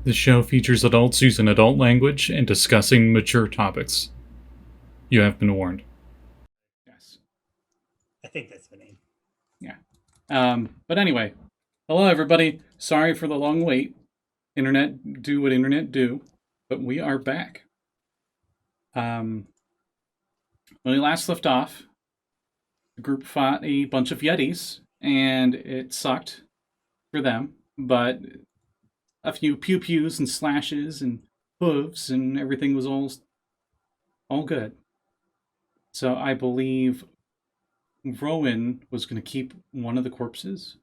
The show features adults using adult language and discussing mature topics. You have been warned. Yes. I think that's the name. Yeah. But anyway, hello everybody. Sorry for the long wait. Internet do what internet do, but we are back. When we last left off, the group fought a bunch of Yetis, and it sucked for them, but a few pew-pews and slashes and hooves and everything was all good. So I believe Rowan was going to keep one of the corpses.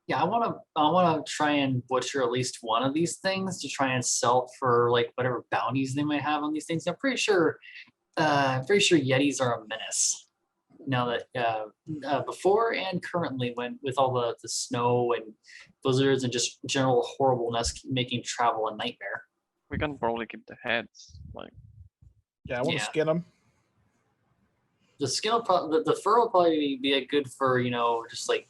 Yeah, I wanna try and butcher at least one of these things to try and sell for like whatever bounties they might have on these things. I'm pretty sure Yetis are a menace. Now that before and currently, when with all the snow and blizzards and just general horribleness making travel a nightmare. We can probably keep the heads. Yeah, I want to Yeah. skin them. The skin will the fur will probably be a good for just like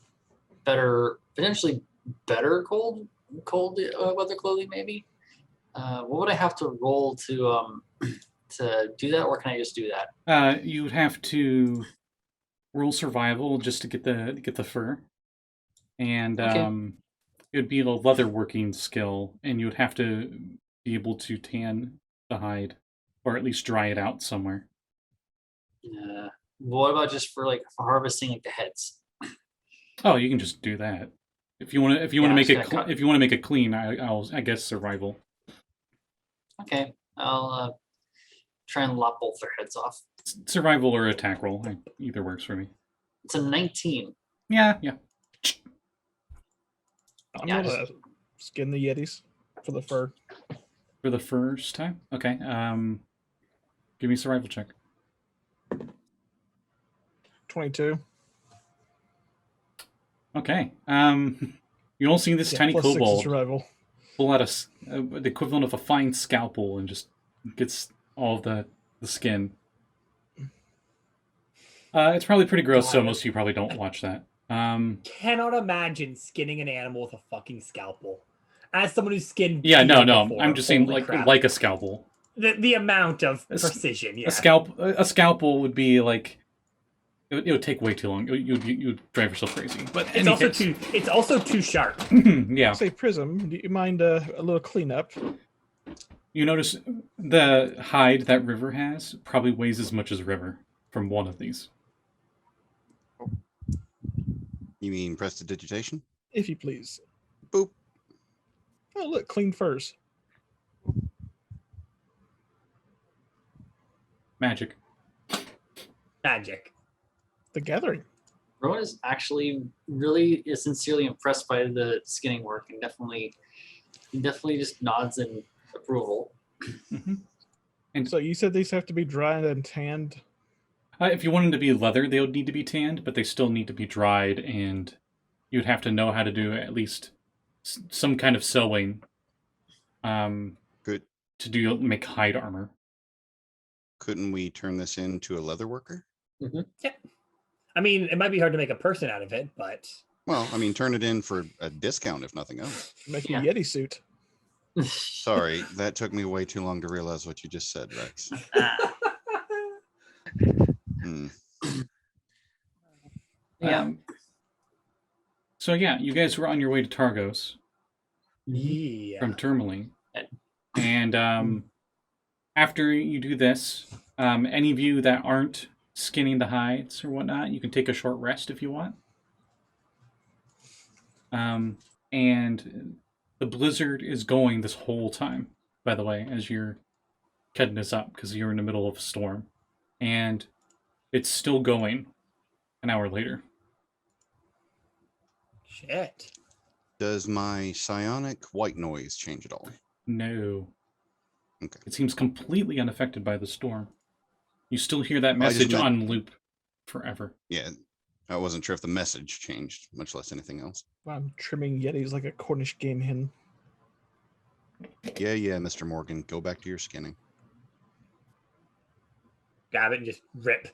potentially better cold weather clothing maybe. What would I have to roll to do that, or can I just do that? You would have to roll survival just to get the fur, and Okay. it would be a leather working skill, and you would have to be able to tan the hide, or at least dry it out somewhere. What about just for harvesting like the heads? Oh, you can just do that if you want to. If you want to make it if you want to make it clean, I guess survival. Okay, I'll try and lop both their heads off. Survival or attack roll, either works for me. It's a 19. Yeah. I'm Yeah, gonna skin the Yetis for the fur. For the first time, okay. Give me a survival check. 22. Okay. You don't see this tiny plus 6 is kobold survival. pull out the equivalent of a fine scalpel and just gets all of the skin. It's probably pretty gross, so most of you probably don't watch that. Cannot imagine skinning an animal with a fucking scalpel. As someone who's skinned, Yeah, no. before, I'm just saying, holy crap. like a scalpel. The amount of precision. Yeah, A scalpel would be like it would take way too long. You'd drive yourself crazy. But it's also too sharp. Yeah. Say, Prism, do you mind a little cleanup? You notice the hide that River has probably weighs as much as River from one of these. You mean prestidigitation? If you please. Boop. Oh, look, clean furs. Magic. The Gathering. Rowan is actually really sincerely impressed by the skinning work and definitely just nods in approval. Mm-hmm. And so you said these have to be dried and tanned? If you want them to be leather, they would need to be tanned, but they still need to be dried, and you'd have to know how to do at least some kind of sewing. Good. To make hide armor. Couldn't we turn this into a leather worker? Mm-hmm. Yeah. I mean, it might be hard to make a person out of it, but... Well, I mean, turn it in for a discount, if nothing else. Make a Yeti suit. Sorry, that took me way too long to realize what you just said, Rex. Yeah. So yeah, you guys were on your way to Targos. Yeah. From Tourmaline. And after you do this, any of you that aren't skinning the hides or whatnot, you can take a short rest if you want. And the blizzard is going this whole time, by the way, as you're heading this up, because you're in the middle of a storm. And it's still going an hour later. Shit. Does my psionic white noise change at all? No. Okay. It seems completely unaffected by the storm. You still hear that message on loop forever. Yeah, I wasn't sure if the message changed, much less anything else. I'm trimming Yetis like a Cornish game hen. Yeah, Mr. Morgan, go back to your skinning. Grab it and just rip.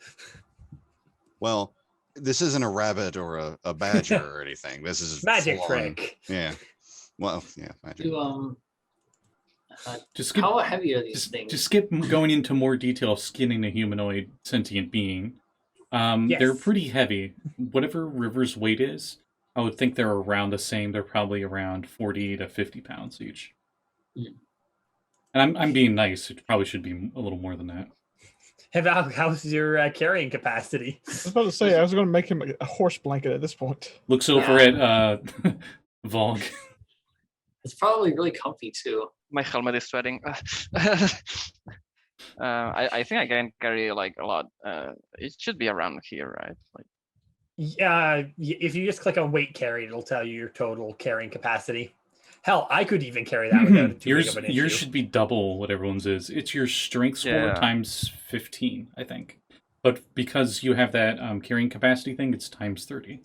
Well, this isn't a rabbit or a badger or anything. This is magic full-on, trick. Yeah. Well, yeah, magic. Do, Just skip, how heavy are these just, things? just skip going into more detail of skinning a humanoid sentient being. They're Yes. pretty heavy. Whatever River's weight is, I would think they're around the same. They're probably around 40 to 50 pounds each. Mm. And I'm being nice. It probably should be a little more than that. Hey, Val, how's your carrying capacity? I was about to say I was going to make him a horse blanket at this point. Looks over at Valgg. It's probably really comfy too. My helmet is sweating. I think I can carry like a lot. It should be around here, right? Like If you just click on weight carried, it'll tell you your total carrying capacity. Hell, I could even carry that without it too big of an issue. Yours should be double what everyone's is. It's your strength score Yeah. times 15, I think. But because you have that carrying capacity thing, it's times 30.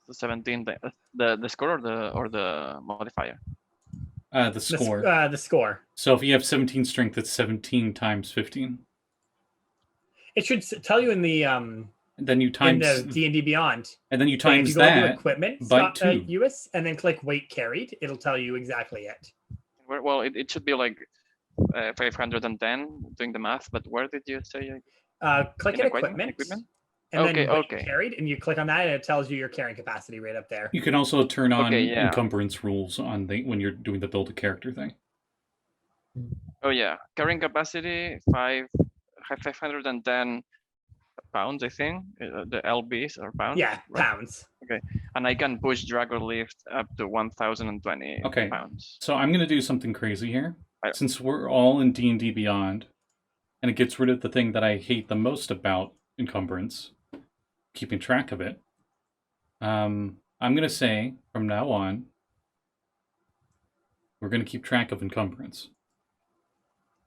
the 17, the score or the modifier. The score. The score. So if you have 17 strength, it's 17 times 15. It should tell you in the Then you in times the D&D Beyond. and then you If times you go into that equipment, by 2. Lluis, and then click weight carried, it'll tell you exactly it. Well, it should be like 510 doing the math. But where did you say? Click In in equipment? equipment, and Okay, then weight okay. carried, and you click on that, and it tells you your carrying capacity right up there. You can also turn on Okay, yeah. encumbrance rules on when you're doing the build a character thing. Oh yeah, carrying capacity 510 pounds, I think. The LBs are pounds. Yeah, right? pounds. And I can push drag or lift up to 1,020 Okay. pounds. So I'm going to do something crazy here. I- Since we're all in D&D Beyond, and it gets rid of the thing that I hate the most about encumbrance, keeping track of it, I'm going to say, from now on, we're going to keep track of encumbrance.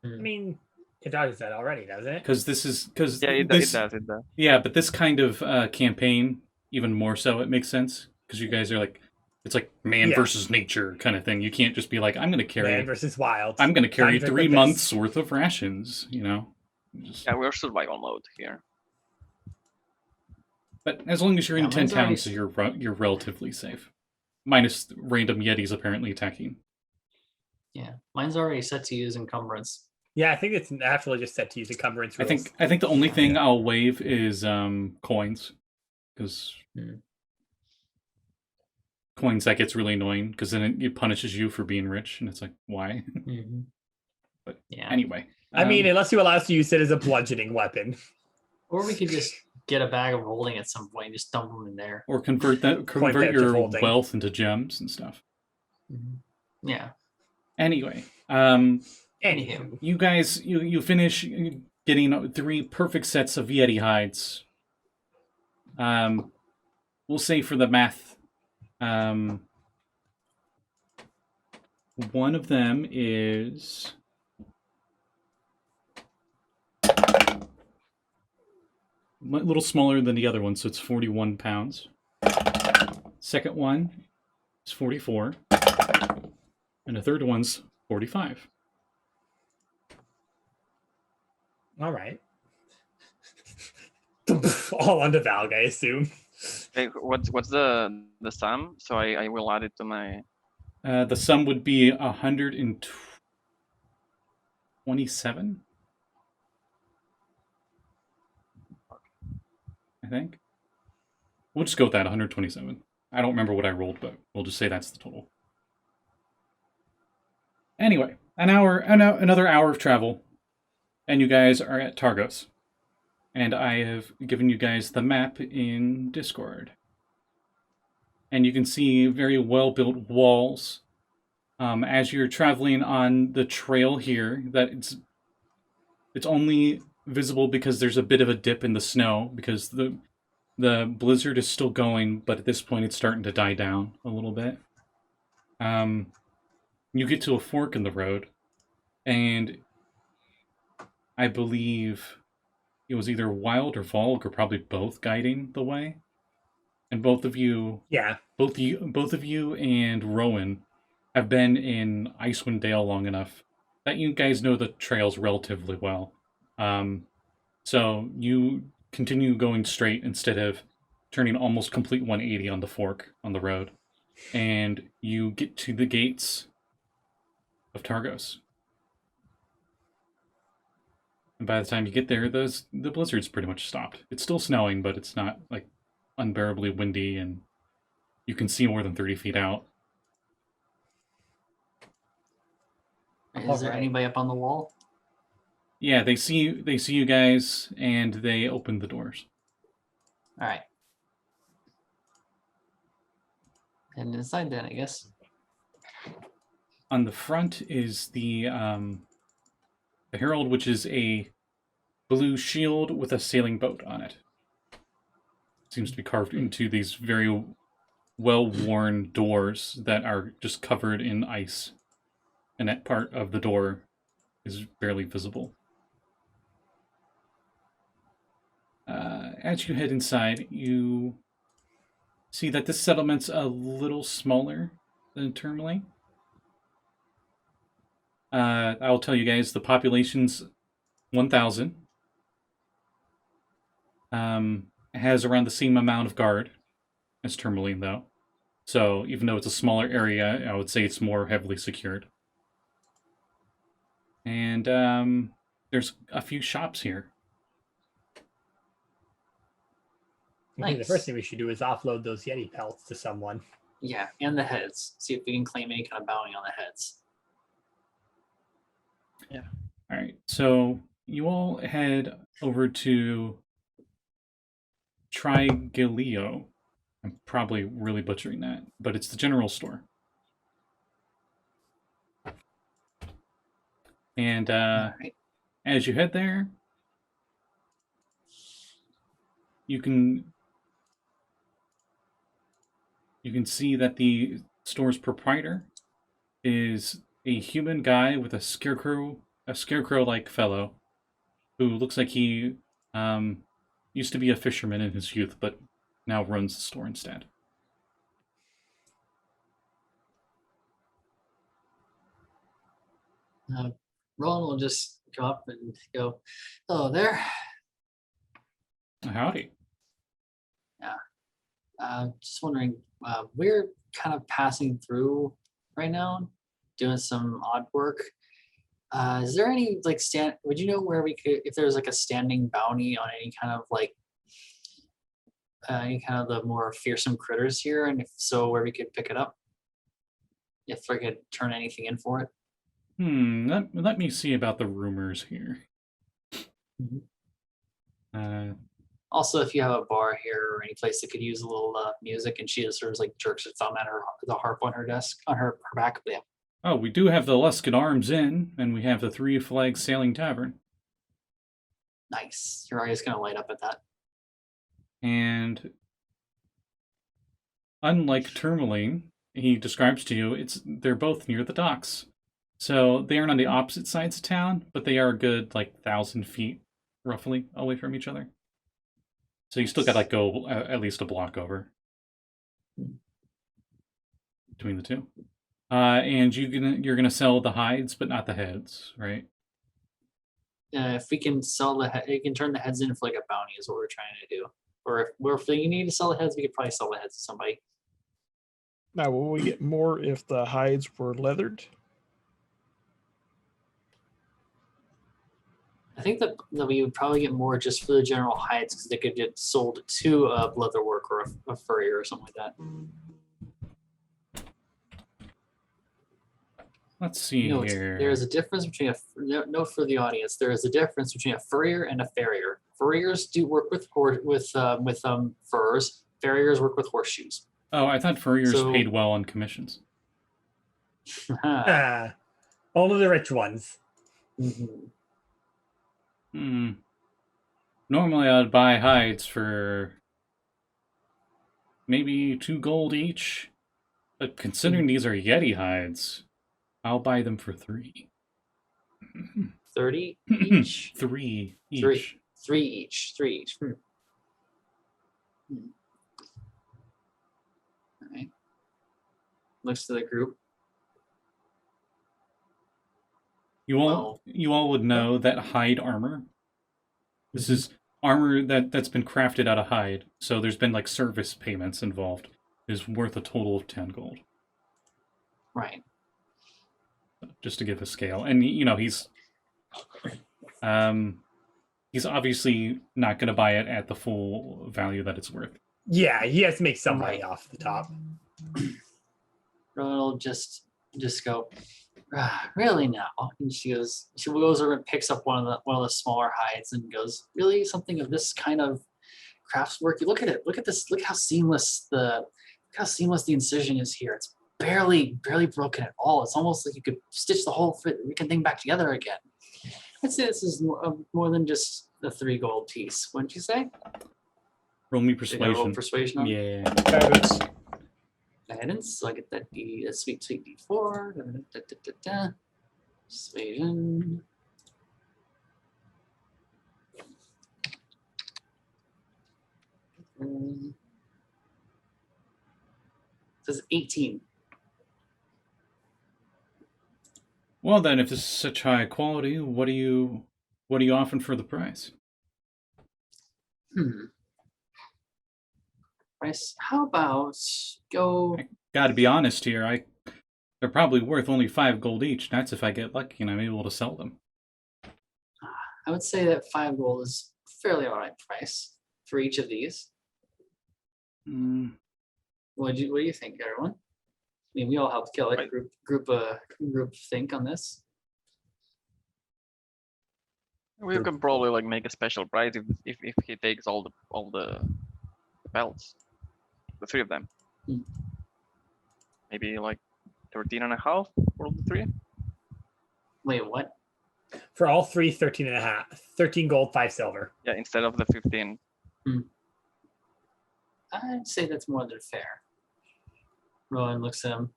I mean, it does that already, doesn't it? Because this is... Cause Yeah, it this, does. It does. Yeah, but this kind of campaign, even more so, it makes sense. Because you guys are like... It's like man Yeah. versus nature kind of thing. You can't just be like, I'm going to carry... Man versus wild. I'm going to carry Time to 3 put this. months worth of rations, you know? Just- Yeah, we're survival mode here. But as long as you're in Yeah, 10 mine's already towns, you're relatively safe. Minus random Yetis apparently attacking. Yeah, mine's already set to use encumbrance. Yeah, I think it's naturally just set to use encumbrance rules. I think the only thing I'll waive is coins. Because Hmm. coins, that gets really annoying, because then it punishes you for being rich, and it's like, why? But Yeah. anyway. I mean, unless you allow us to use it as a bludgeoning weapon. Or we could just get a bag of holding at some point and just dump them in there. or convert voucher your holding. wealth into gems and stuff. Yeah. Anyway, Anywho, you guys, you finish getting 3 perfect sets of Yeti hides. We'll say for the math, one of them is a little smaller than the other one, so it's 41 pounds. Second one is 44. And the third one's 45. all right. All under Valgg, I assume. Hey, what's the sum? So I will add it to my. The sum would be 127. I think. We'll just go with that, 127. I don't remember what I rolled, but we'll just say that's the total. Anyway, another hour of travel, and you guys are at Targos. And I have given you guys the map in Discord. And you can see very well-built walls. As you're traveling on the trail here, that it's only visible because there's a bit of a dip in the snow, because the blizzard is still going, but at this point it's starting to die down a little bit. You get to a fork in the road, and I believe it was either Wild or Valgg, or probably both, guiding the way. And both of you and Rowan have been in Icewind Dale long enough that you guys know the trails relatively well. So you continue going straight instead of turning almost complete 180 on the fork on the road. and you get to the gates of Targos. And by the time you get there, the blizzard's pretty much stopped. It's still snowing, but it's not like unbearably windy, and you can see more than 30 feet out. Is there Alright. anybody up on the wall? Yeah, they see you guys, and they open the doors. All right. And inside then, I guess. On the front is the herald, which is a blue shield with a sailing boat on it. Seems to be carved into these very well-worn doors that are just covered in ice, and that part of the door is barely visible. As you head inside, you see that this settlement's a little smaller than Tourmaline. I'll tell you guys, the population's 1,000. Has around the same amount of guard as Tourmaline, though. So even though it's a smaller area, I would say it's more heavily secured. And there's a few shops here. I think the Nice. first thing we should do is offload those Yeti pelts to someone. Yeah, and the heads. See if we can claim any kind of bounty on the heads. All right, so you all head over to Trigilio. I'm probably really butchering that, but it's the general store. And All right. as you head there, you can see that the store's proprietor is a human guy with a scarecrow-like fellow, who looks like he used to be a fisherman in his youth, but now runs the store instead. Rowan will just go up and go, "Hello there. Howdy. Just wondering, we're kind of passing through right now, doing some odd work. Is there any like would you know where we could, if there's like a standing bounty on any kind of like any kind of the more fearsome critters here, and if so, where we could pick it up? If we could turn anything in for it. Let me see about the rumors here. Also, if you have a bar here or any place that could use a little music, and she just sort of like jerks her thumb at the harp on her desk, on her back. Yeah. Oh, we do have the Luskin Arms Inn, and we have the Three Flags Sailing Tavern. Nice. Your eye is going to light up at that. And unlike Tourmaline, he describes to you, they're both near the docks. So they aren't on the opposite sides of town, but they are a good 1,000 feet roughly away from each other. So you still got to go at least a block over between the two. And you're gonna sell the hides, but not the heads, right? If we can sell the head, you can turn the heads in for like a bounty is what we're trying to do. Or if you need to sell the heads, we could probably sell the heads to somebody. Now, will we get more if the hides were leathered? I think that we would probably get more just for the general hides because they could get sold to a leatherwork or a furrier or something like that. Let's see No, here. there is a difference between note for the audience. There is a difference between a furrier and a farrier. Furriers do work with furs. Farriers work with horseshoes. Oh, I thought furriers So- paid well on commissions. Only the rich ones. Mhm. Normally I'd buy hides for maybe 2 gold each, but considering these are Yeti hides, I'll buy them for 3. 30 each. 3 each. Three each. All right. Looks to the group. You all would know that hide armor. Mm-hmm. This is armor that's been crafted out of hide, so there's been service payments involved. is worth a total of 10 gold. Right. Just to give a scale. And, he's obviously not going to buy it at the full value that it's worth. Yeah, he has to make some money off the top. Rowan will just go, really now? And she goes over and picks up one of the smaller hides and goes, really, something of this kind of craftswork? You look at it. Look at this. Look how seamless the incision is here. It's barely broken at all. It's almost like you could stitch the whole freaking thing back together again. I'd say this is more than just a 3 gold piece. Wouldn't you say? Roll me Did I roll persuasion. persuasion on? Yeah. Guidance. Guidance, so I get that sweet D4. Persuasion. Says 18. Well then, if this is such high quality, what are you offering for the price? Price. How about go? Got to be honest here. They're probably worth only 5 gold each. That's if I get lucky and I'm able to sell them. I would say that 5 gold is fairly alright price for each of these. What do you think, everyone? I mean, we all helped kill it. Right. Group think on this. We can probably like make a special price if he takes all the belts, the 3 of them. Maybe like 13.5 for the 3. Wait, what? For all 3, 13.5. 13 gold, 5 silver. Yeah, instead of the 15. I'd say that's more than fair. Rowan looks at him.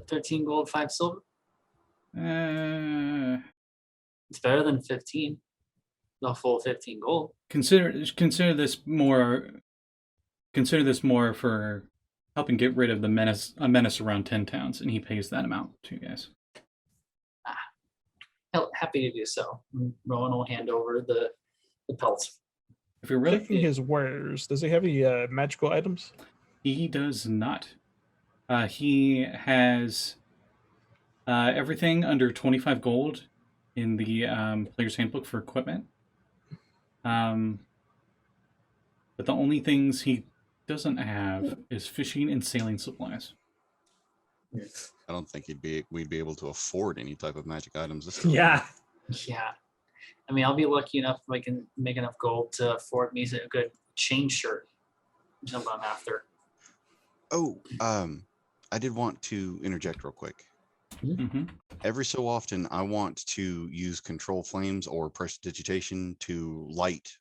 13 gold, 5 silver. It's better than 15. The full 15 gold. Consider this more. Consider this more for helping get rid of a menace around 10 towns, and he pays that amount to you guys. Happy to do so. Rowan will hand over the pelts. If you're really, Checking his wares, does he have any magical items? he does not. He has everything under 25 gold in the player's handbook for equipment. But the only things he doesn't have is fishing and sailing supplies. I don't think we'd be able to afford any type of magic items this time. Yeah. Yeah. I mean, I'll be lucky enough if I can make enough gold to afford me a good chain shirt. Which I'm after. Oh, I did want to interject real quick. Mm-hmm. Every so often, I want to use control flames or prestidigitation to light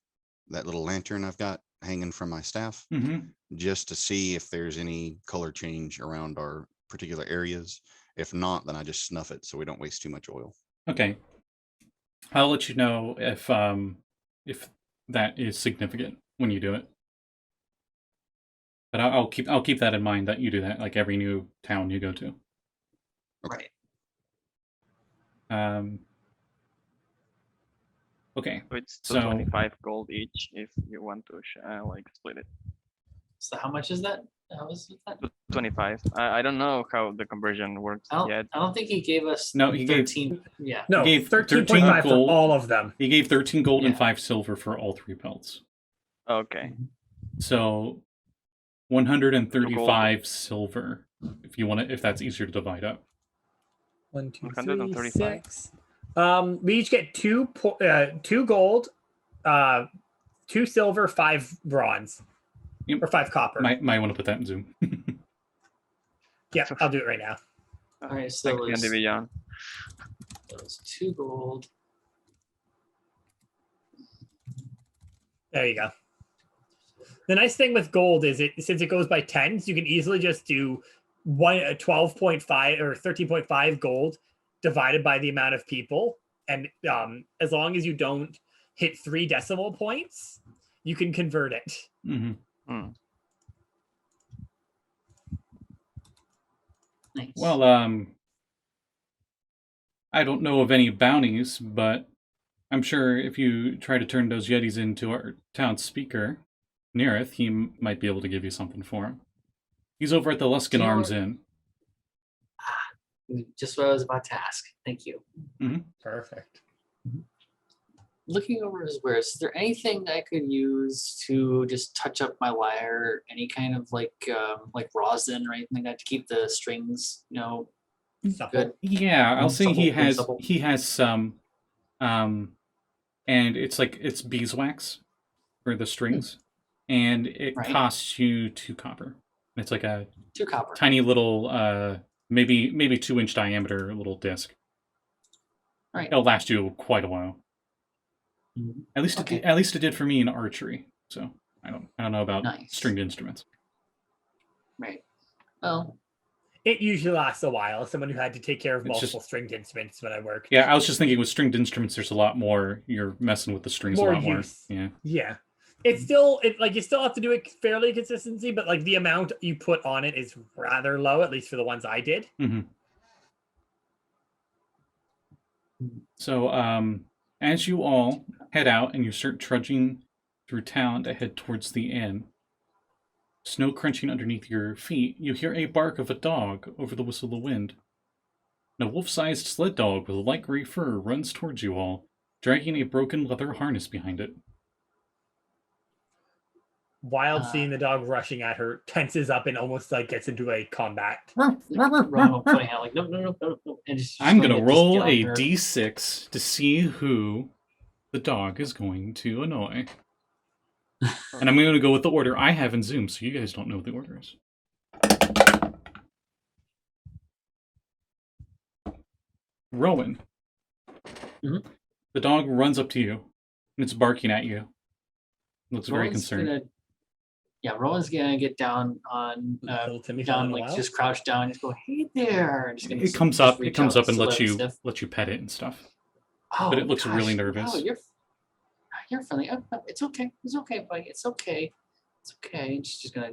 that little lantern I've got hanging from my staff, Mm-hmm. just to see if there's any color change around our particular areas. If not, then I just snuff it so we don't waste too much oil. Okay. I'll let you know if that is significant when you do it. But I'll keep that in mind that you do that like every new town you go to. Right. Okay. So it's So- 25 gold each if you want to like split it. So how much is that? How was that? 25. I don't know how the conversion works yet. I don't think he gave us. No, he gave- 13. Yeah. No, He gave 13.5 for gold. all of them. He gave 13 gold and Yeah. 5 silver for all 3 pelts. Okay. So 135 silver if that's easier to divide up. 1, 2, 3, 135. 6. We each get 2 gold, 2 silver, 5 bronze, Yep. or 5 copper. Might want to put that in Zoom. Yeah, I'll do it right now. All right. So Thank you, it Division. was 2 gold. There you go. The nice thing with gold is since it goes by tens, you can easily just do 12.5 or 13.5 gold divided by the amount of people, and as long as you don't hit 3 decimal points, you can convert it. Mm-hmm. Nice. Well, I don't know of any bounties, but I'm sure if you try to turn those Yetis into our town speaker, Neareth, he might be able to give you something for him. He's over at the Luskin Do you Arms want- Inn. Just what I was about to ask. Thank you. Perfect. Looking over his wares, is there anything that I could use to just touch up my wire? Any kind of like rosin or anything like that to keep the strings, Supple. good? Yeah, I'll say he Supple, has supple. some, and it's beeswax for the strings, and it Right. costs you 2 copper. It's like a 2 copper. tiny little, maybe 2-inch diameter little disc. Right. It'll last you quite a while. Mhm. At least Okay. at least it did for me in archery. So I don't know about Nice. stringed instruments. Right. Well, It usually lasts a while. Someone who had to take care of It's just- multiple stringed instruments when I worked. Yeah, I was just thinking with stringed instruments, there's a lot more. You're messing with the strings More a lot use. more. Yeah. Yeah. It's still you still have to do it fairly consistency, but like the amount you put on it is rather low, at least for the ones I did. Mm-hmm. So, as you all head out and you start trudging through town to head towards the inn, snow crunching underneath your feet, you hear a bark of a dog over the whistle of the wind. A wolf-sized sled dog with light gray fur runs towards you all, dragging a broken leather harness behind it. Wild seeing the dog rushing at her tenses up and almost like gets into a combat. Rowan will put out like no, and just I'm like, gonna just roll get on a her. d6 to see who the dog is going to annoy. And I'm going to go with the order I have in Zoom, so you guys don't know what the order is. Rowan. Mhm. The dog runs up to you, and it's barking at you. Looks very Rowan's concerned. Rowan's gonna get down on Little Timmy down found a like while. just crouch down and just go, hey there. And just gonna It comes just up. It reach comes out up and to lets let him you sniff. pet it and stuff. Oh, but it looks really gosh. nervous. Oh, you're friendly. Oh, no, it's okay. It's okay, buddy. It's okay. It's okay. And she's just gonna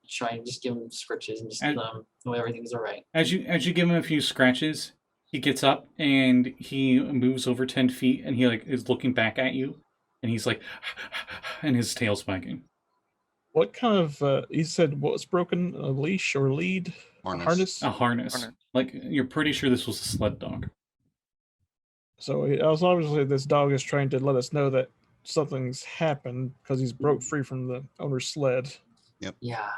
try and just give him scritches and just know everything's all right. As you give him a few scratches, he gets up and he moves over 10 feet, and he is looking back at you, and he's like, and his tail's wagging. What kind of, you said what was broken? A leash or lead? A harness? A harness. Like, you're pretty sure this was a sled dog. So I was obviously this dog is trying to let us know that something's happened because he's broke free from the owner's sled. Yeah. Yeah,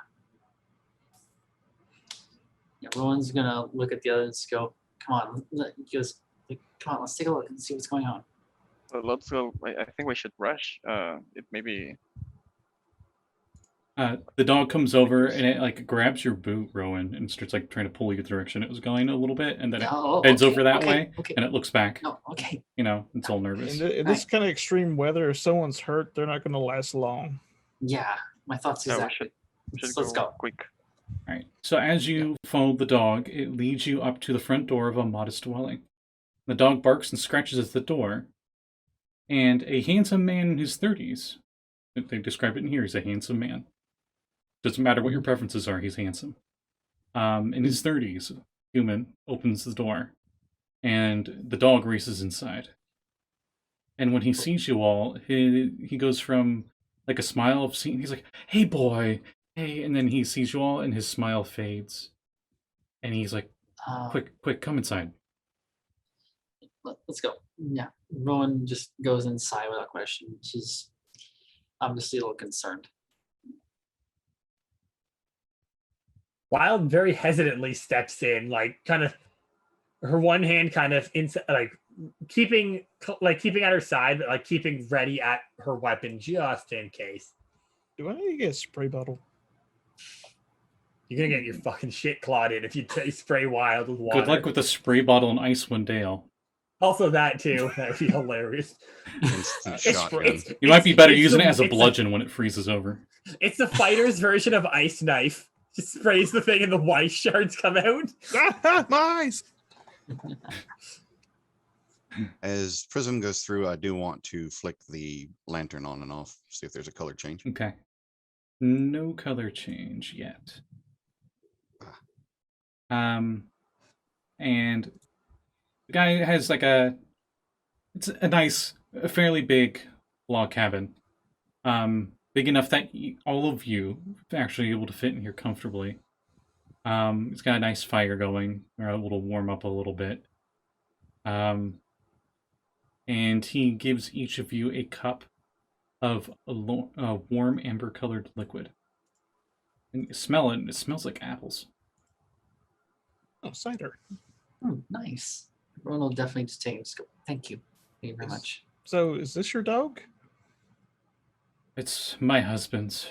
Rowan's gonna look at the others and go, come on. He goes, like, come on, let's take a look and see what's going on. So let's go. I think we should rush. It maybe. The dog comes over and it grabs your boot, Rowan, and starts trying to pull you the direction it was going a little bit, and then it heads over that way, and it looks back. No, okay. It's all nervous. In this kind of extreme weather, if someone's hurt, they're not going to last long. Yeah, my thoughts exactly. We should Let's go. quick. All right. So as you follow the dog, it leads you up to the front door of a modest dwelling. The dog barks and scratches at the door, and a handsome man in his 30s. They describe it in here. He's a handsome man. Doesn't matter what your preferences are. He's handsome. In his 30s, human opens the door, and the dog races inside. And when he sees you all, he goes from a smile of seeing. He's like, "Hey, boy." Hey, and then he sees you all, and his smile fades. And he's like, quick, come inside. Let's go. Yeah. Rowan just goes inside without question. She's obviously a little concerned. Wild very hesitantly steps in, kind of her one hand kind of keeping at her side, but keeping ready at her weapon just in case. Do I need to get a spray bottle? You're gonna get your fucking shit clawed in if you spray Wild with water. Good luck with the spray bottle and Icewind Dale. Also that too. That would be hilarious. Instant shotgun. You might be better it's using the- it as a it's the- bludgeon when it freezes over. It's the fighter's version of ice knife. Just sprays the thing and the ice shards come out. Nice. As Prism goes through, I do want to flick the lantern on and off, see if there's a color change. Okay. No color change yet. And the guy has it's a nice, a fairly big log cabin. Big enough that all of you are actually able to fit in here comfortably. He's got a nice fire going, or a little warm up a little bit. And he gives each of you a cup of a warm amber-colored liquid. And you smell it, and it smells like apples. Oh, cider. Nice. Rowan will definitely just take it. Thank you. Thank you very much. So, is this your dog? It's my husband's.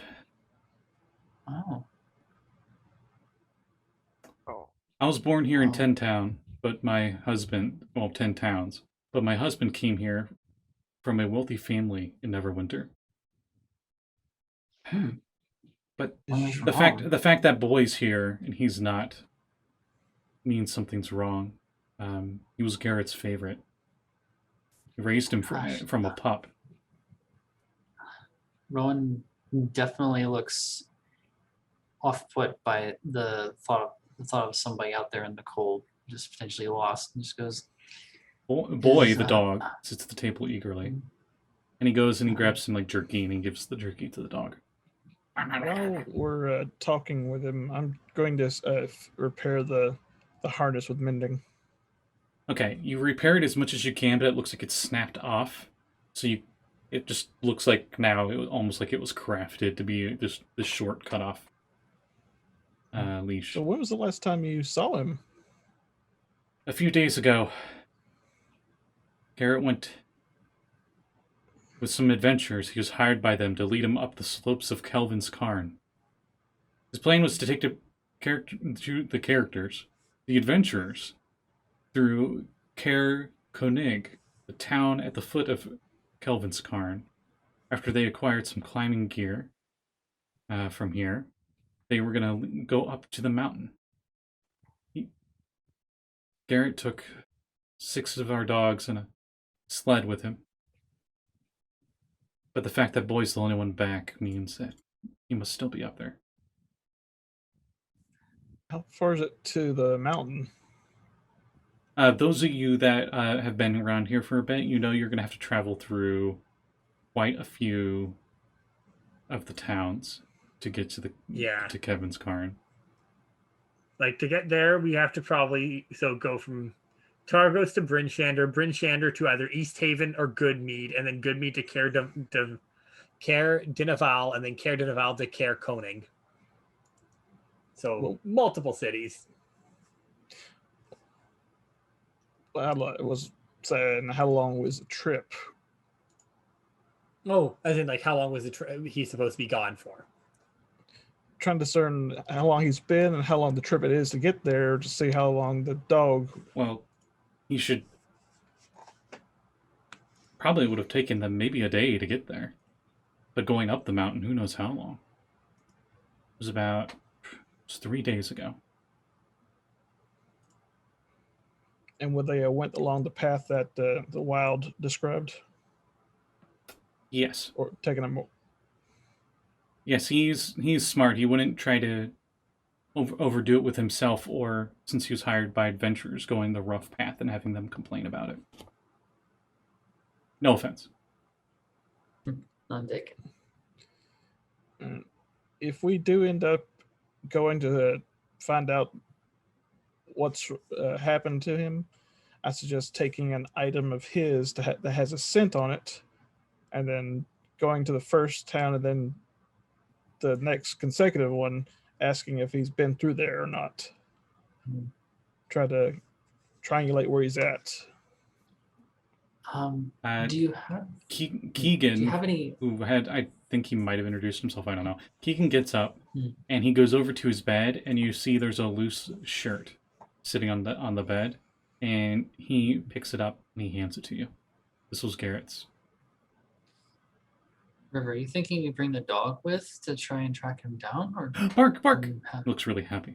Oh. Oh, I was born here in Oh. 10 Town, but my husband, well, 10 Towns, but my husband came here from a wealthy family in Neverwinter. But Is the fact that boy's here and he's not means something's wrong. He was Garrett's favorite. He raised him from a pup. Rowan definitely looks off put by the thought of somebody out there in the cold, just potentially lost, and just goes, Boy, Is, the dog, sits at the table eagerly. And he goes and he grabs some like jerky and he gives the jerky to the dog. While we're talking with him, I'm going to repair the harness with mending. Okay, you repair it as much as you can, but it looks like it's snapped off. So it just looks like now it was almost like it was crafted to be this short cut off leash. So, when was the last time you saw him? A few days ago, Garrett went with some adventurers. He was hired by them to lead him up the slopes of Kelvin's Cairn. His plan was to take the characters, the adventurers, through Caer Konig, the town at the foot of Kelvin's Cairn. After they acquired some climbing gear from here, they were going to go up to the mountain. Garrett took 6 of our dogs and a sled with him. But the fact that Boy's the only one back means that he must still be up there. How far is it to the mountain? Those of you that have been around here for a bit, you know you're going to have to travel through quite a few of the towns to get to to Kevin's Cairn. Like, to get there, we have to probably go from Targos to Bryn to either East Haven or Goodmead, and then Goodmead to Caer Dinaval, and then Caer Dinaval to Caer Konig. So, Well, multiple cities. It was saying, how long was the trip? Oh, as in, like, how long was he's supposed to be gone for? Trying to discern how long he's been and how long the trip it is to get there to see how long the dog. Well, he should probably would have taken them maybe a day to get there. But going up the mountain, who knows how long? It was 3 days ago. And when they went along the path that the Wild described, Yes. or taking a Yes, he's smart. He wouldn't try to overdo it with himself, or since he was hired by adventurers, going the rough path and having them complain about it. No offense. None taken. If we do end up going to find out what's happened to him, I suggest taking an item of his that has a scent on it, and then going to the first town and then the next consecutive one, asking if he's been through there or not. Try to triangulate where he's at. Do you have Keegan, do you have any I think he might have introduced himself, I don't know. Keegan gets up and he goes over to his bed, and you see there's a loose shirt sitting on the bed, and he picks it up and he hands it to you. This was Garrett's. River, are you thinking you bring the dog with to try and track him down, or Bark, bark! you have- He looks really happy.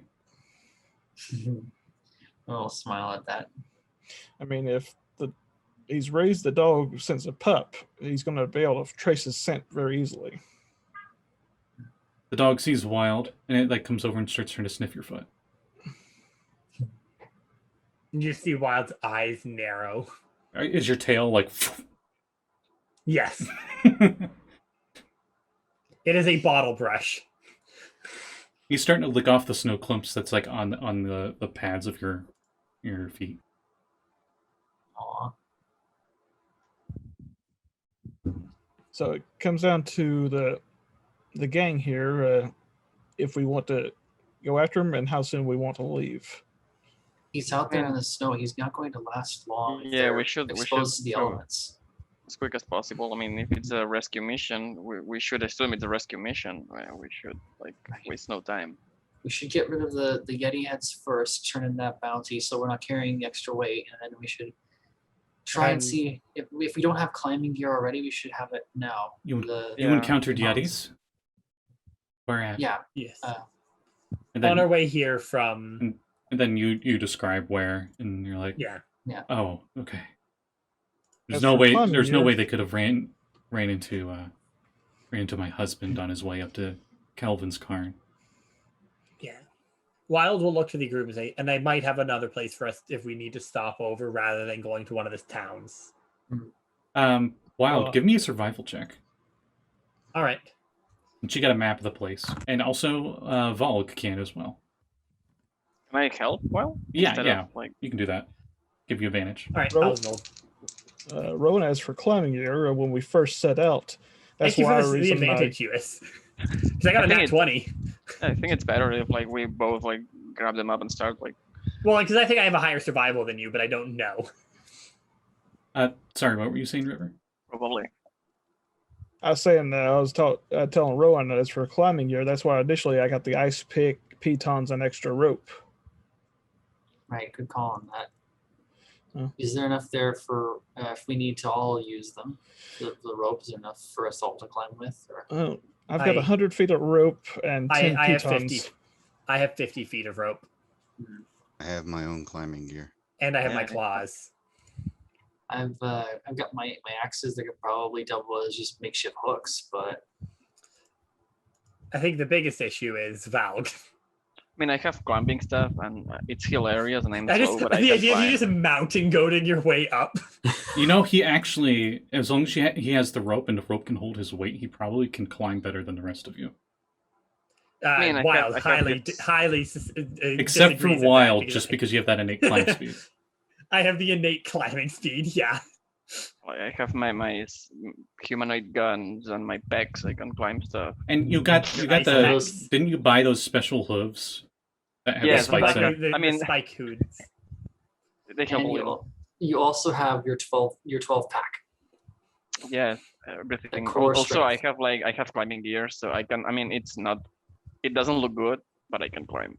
a little smile at that? I mean, if he's raised the dog since a pup, he's going to be able to trace his scent very easily. The dog sees Wild, and it like comes over and starts trying to sniff your foot. You see Wild's eyes narrow. Is your tail like... Yes. It is a bottle brush. He's starting to lick off the snow clumps that's like on the pads of your feet. Aw. So it comes down to the gang here. If we want to go after him and how soon we want to leave. He's out there in the snow. He's not going to last long. if Yeah, they're we should exposed to the go elements. as quick as possible. I mean, if it's a rescue mission, we should assume it's a rescue mission. We should like waste no time. We should get rid of the Yeti heads first, turn in that bounty so we're not carrying the extra weight, and then we should try and And- see if we don't have climbing gear already, we should have it now. You Yeah. encountered mounts. Yetis? Where at? Yeah, Yes. And On our then, way here from and then you describe where, and you're like, yeah. oh, okay. There's As no for way. climbing There's no gear- way they could have ran into my husband on his way up to Calvin's cairn. Yeah. Wild will look to the group and say, and they might have another place for us if we need to stop over rather than going to one of his towns. Wild, give me a survival check. All right. And she got a map of the place, and also Valgg can as well. Can I help? Well, Yeah, instead yeah. of, like You can do that. Give you advantage. All right. Roll. Oswald. Rowan, as for climbing gear, when we first set out, that's Thank you why for the reason advantage, Lluis. Because I got I a think nat it- 20. I think it's better if like we both like grab them up and start like. Well, because I think I have a higher survival than you, but I don't know. Sorry, what were you saying, River? Probably. I was saying I was telling Rowan that as for climbing gear, that's why initially I got the ice pick, pitons, and extra rope. right. Good call on that. Oh. Is there enough there for if we need to all use them? The rope is enough for us all to climb with? Or? Oh, I've got I- 100 feet of rope and 10 I have pitons. 50. I have 50 feet of rope, I have my own climbing gear. and I have my Yeah. claws. I've got my axes that could probably double as just makeshift hooks, but I think the biggest issue is Valgg. I mean, I have climbing stuff and it's hill areas, and I'm I slow, just but I the can idea of you climb. just mountain goating your way up. You know, he actually, as long as he has the rope and the rope can hold his weight, he probably can climb better than the rest of you. mean, I Wild, have highly, this- highly. Except for disagrees with that Wild, because just because you have that innate climb speed. I have the innate climbing speed. Yeah. Like, I have my humanoid guns and my pecs. I can climb stuff. And you got Ice the. axe. Didn't you buy those special hooves that have Yeah, the so spikes in like, it? The I mean- spike hoods. They help a and little. you also have your 12 pack. Yeah, everything. core Also, I strength. have climbing gear, so I can. I mean, it's not. It doesn't look good, but I can climb.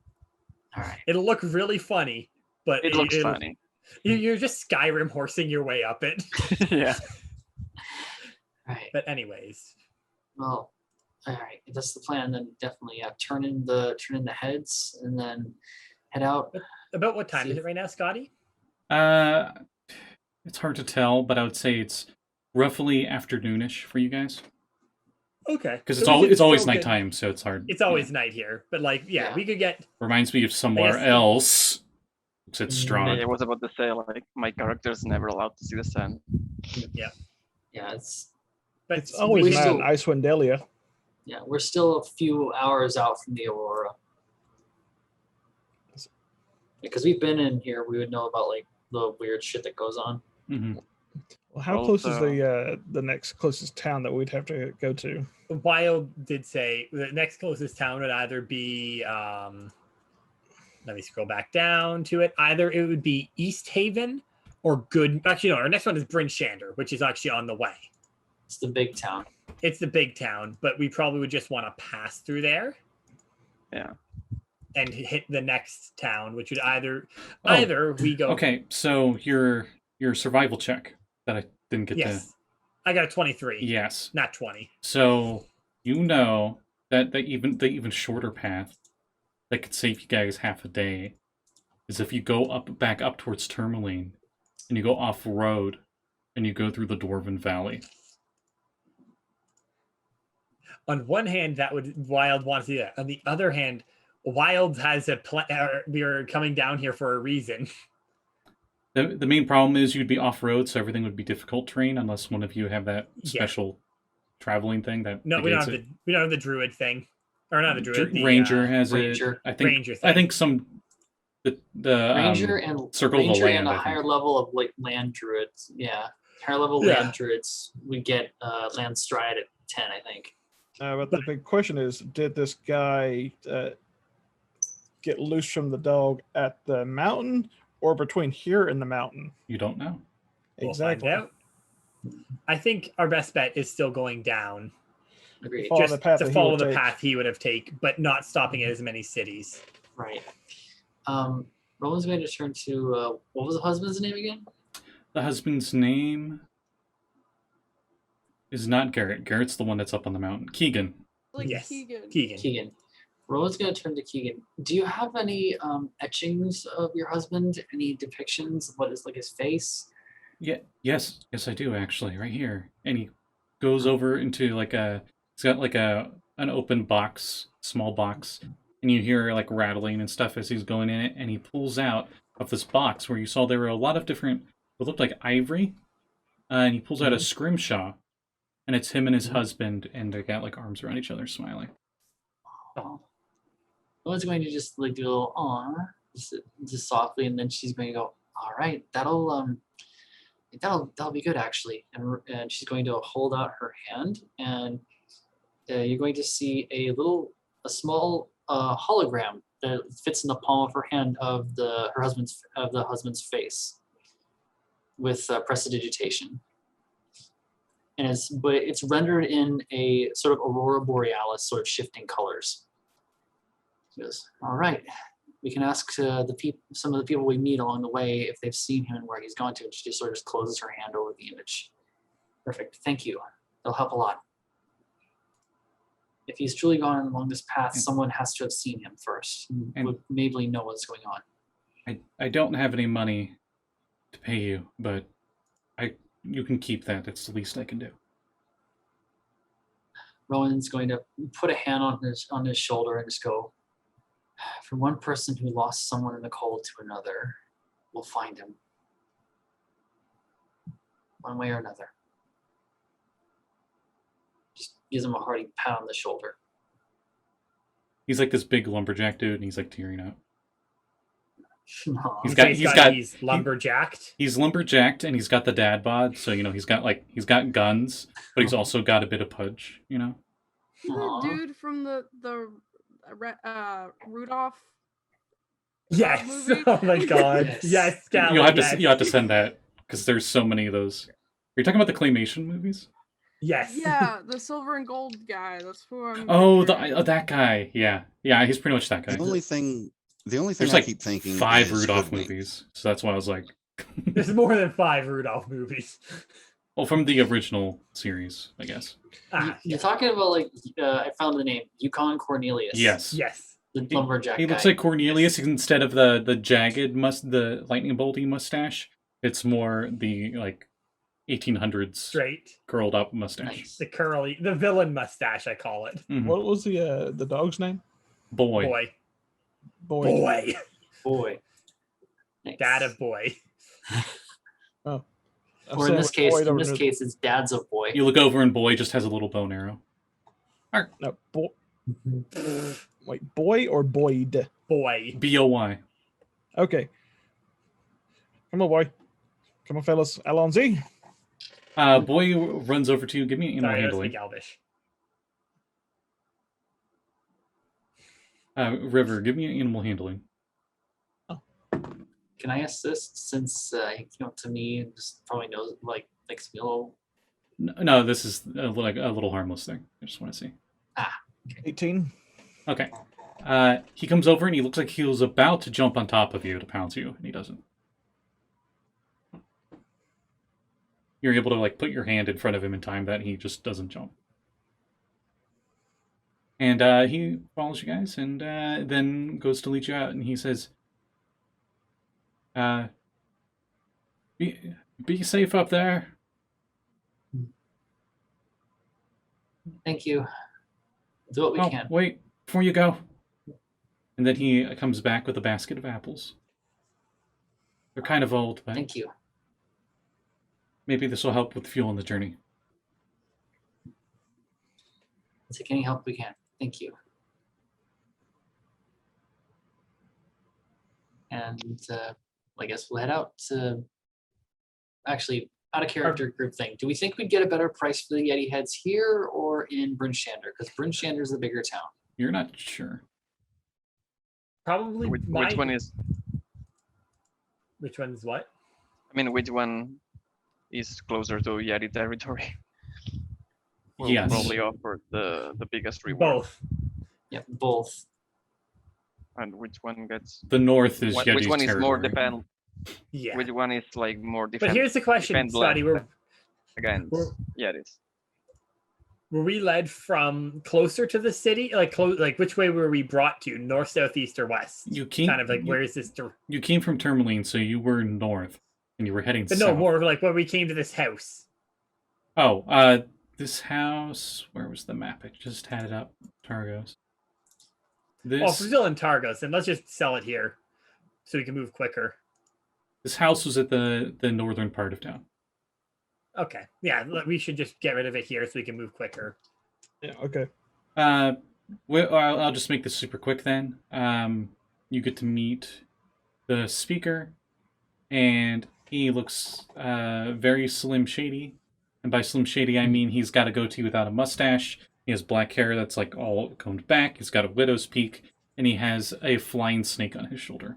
All right. It'll look really funny, but It looks it'll- funny. You're just Skyrim horsing your way up it. Yeah. Right. But anyways, Well, all right. If that's the plan, then definitely turn in the heads and then head out. about what time See is if- it right now, Scotty? It's hard to tell, but I would say it's roughly afternoonish for you guys Okay. because So we could it's always still get- nighttime, so it's hard. It's always night here, but like, yeah, Yeah. we could get. Reminds me of somewhere guess- else. It's strong. I was about to say like my character's never allowed to see the sun. Yeah, it's But It's always we mad still- in Icewind Delia. yeah. We're still a few hours out from the aurora. Because we've been in here, we would know about like the weird shit that goes on. hmm Well, how close is Also- the next closest town that we'd have to go to? Wild did say the next closest town would either be. Let me scroll back down to it. Either it would be East Haven or Good. Actually, no. Our next one is Bryn Shander, which is actually on the way. It's the big town. It's the big town, but we probably would just want to pass through there. Yeah. And hit the next town, which would either Oh, we go. Okay, so your survival check that I didn't get Yes, I got a 23. to. Yes. Not 20. So you know that the even shorter path that could save you guys half a day is if you go back up towards Tourmaline and you go off road and you go through the Dwarven Valley. On one hand, that would Wild want to do that. On the other hand, Wild has a plan. We are coming down here for a reason. The main problem is you'd be off road, so everything would be difficult terrain unless one of you have that Yeah. special traveling thing that No, we don't negates have it. the druid thing. or not the druid, the Ranger has Ranger. it. I think. Ranger I thing. think some the Ranger and Circle of the Ranger Land. and a I think. higher level of like land druids. Yeah, higher level Yeah. land druids. We get land stride at 10, I think. But the big question is, did this guy get loose from the dog at the mountain or between here and the mountain? You don't know. We'll Exactly. find out. I think our best bet is still going down. Agreed. Follow Just the path to that he follow would the take. path he would have taken, but not stopping at as many cities. Right. Rowan's going to turn to what was the husband's name again? The husband's name is not Garrett. Garrett's the one that's up on the mountain. Keegan. Like Yes. Keegan. Keegan. Rowan's going to turn to Keegan. Do you have any etchings of your husband? Any depictions of what is like his face? Yeah. Yes, I do actually. Right here. And he goes over into like a. It's got like an open box, small box, and you hear like rattling and stuff as he's going in it. And he pulls out of this box where you saw there were a lot of different. It looked like ivory, and he pulls out a scrimshaw, and it's him and his husband, and they got like arms around each other, smiling. Oh. Rowan's going to just like do a little aw, just softly, and then she's going to go, all right, that'll be good actually. And she's going to hold out her hand, and you're going to see a small hologram that fits in the palm of her hand of the husband's face with prestidigitation. And it's rendered in a sort of aurora borealis sort of shifting colors. He goes, all right, we can ask some of the people we meet along the way if they've seen him and where he's gone to. And she just sort of closes her hand over the image. Perfect, thank you. It'll help a lot. If he's truly gone along this path, someone has to have seen him first and would maybe know what's going on. I don't have any money to pay you, but you can keep that. That's the least I can do. Rowan's going to put a hand on his shoulder and just go, for one person who lost someone in the cold to another, we'll find him. One way or another. Just gives him a hearty pat on the shoulder. He's like this big lumberjack dude, and he's like tearing up. Aw. He's lumberjacked. He's lumberjacked, and he's got the dad bod, so he's got guns, but he's also got a bit of pudge. He's Aw. the dude from the Rudolph. Yes. movie? Oh my god. Yes. Yes, Callie, You'll have yes. to send that because there's so many of those. Are you talking about the claymation movies? Yes. Yeah, the silver and gold guy. That's who I'm. Oh, picturing. that guy. Yeah, he's pretty much that guy. The only thing There's I like keep thinking 5 is Rudolph hoodwink. movies, so that's why I was like, There's more than 5 Rudolph movies. well, from the original series, I guess. You're talking about I found the name, Yukon Cornelius. Yes. Yes. The lumberjack He guy. looks like Cornelius the jagged the lightning bolty mustache. It's more the 1800s Straight. curled up mustache. Nice. The villain mustache, I call it. Mhm. What was the dog's name? Boy. Boy. Boy. Nice. Dad of boy. I'm Or in saying this with case, Boyd over the- it's dad's of boy. You look over and Boy just has a little bow and arrow. No, wait, boy or Boyd? Boy. BOY. Okay. Come on, boy. Come on, fellas. Alonzi. Boy runs over to you. Give me an animal Sorry, I don't handling. speak Elvish. River, give me an animal handling. Can I assist since he came up to me and just probably knows makes me a little. No, this is a little harmless thing. I just want to see. 18. Okay. He comes over and he looks like he was about to jump on top of you to pounce you, and he doesn't. You're able to put your hand in front of him in time that he just doesn't jump. And he follows you guys and then goes to lead you out, and he says, be safe up there. Thank you. Do what we can. Wait, before you go. And then he comes back with a basket of apples. They're kind of old, but Thank you. maybe this will help with fuel on the journey. Take any help we can. Thank you. and I guess we'll head out to. Actually, out of character group thing. Do we think we'd get a better price for the Yeti heads here or in Brynstander? Because Brynstander is the bigger town. You're not sure. Probably Which mine. one is? Which one is what? I mean, which one is closer to Yeti territory? Will Yes. probably offer the biggest reward. Both. Yep, both. And which one gets? The north is Which Yeti's one is more territory. Yeah. Which one is like more But defend here's the question, defend Scotty. left against we're- Yetis? Were we led from closer to the city? Like which way were we brought to? North, south, east, or west? You came Kind of like you, where is this? you came from Tourmaline, so you were north, and you were heading But south. no, more of like when we came to this house. Oh, this house. Where was the map? I just had it up. Targos. This Oh, if we're still in Targos, then let's just sell it here, so we can move quicker. this house was at the northern part of town. Okay, yeah, we should just get rid of it here so we can move quicker. Yeah. Okay. I'll just make this super quick then. You get to meet the speaker, and he looks very Slim Shady. And by Slim Shady, I mean he's got a goatee without a mustache. He has black hair that's like all combed back. He's got a widow's peak, and he has a flying snake on his shoulder.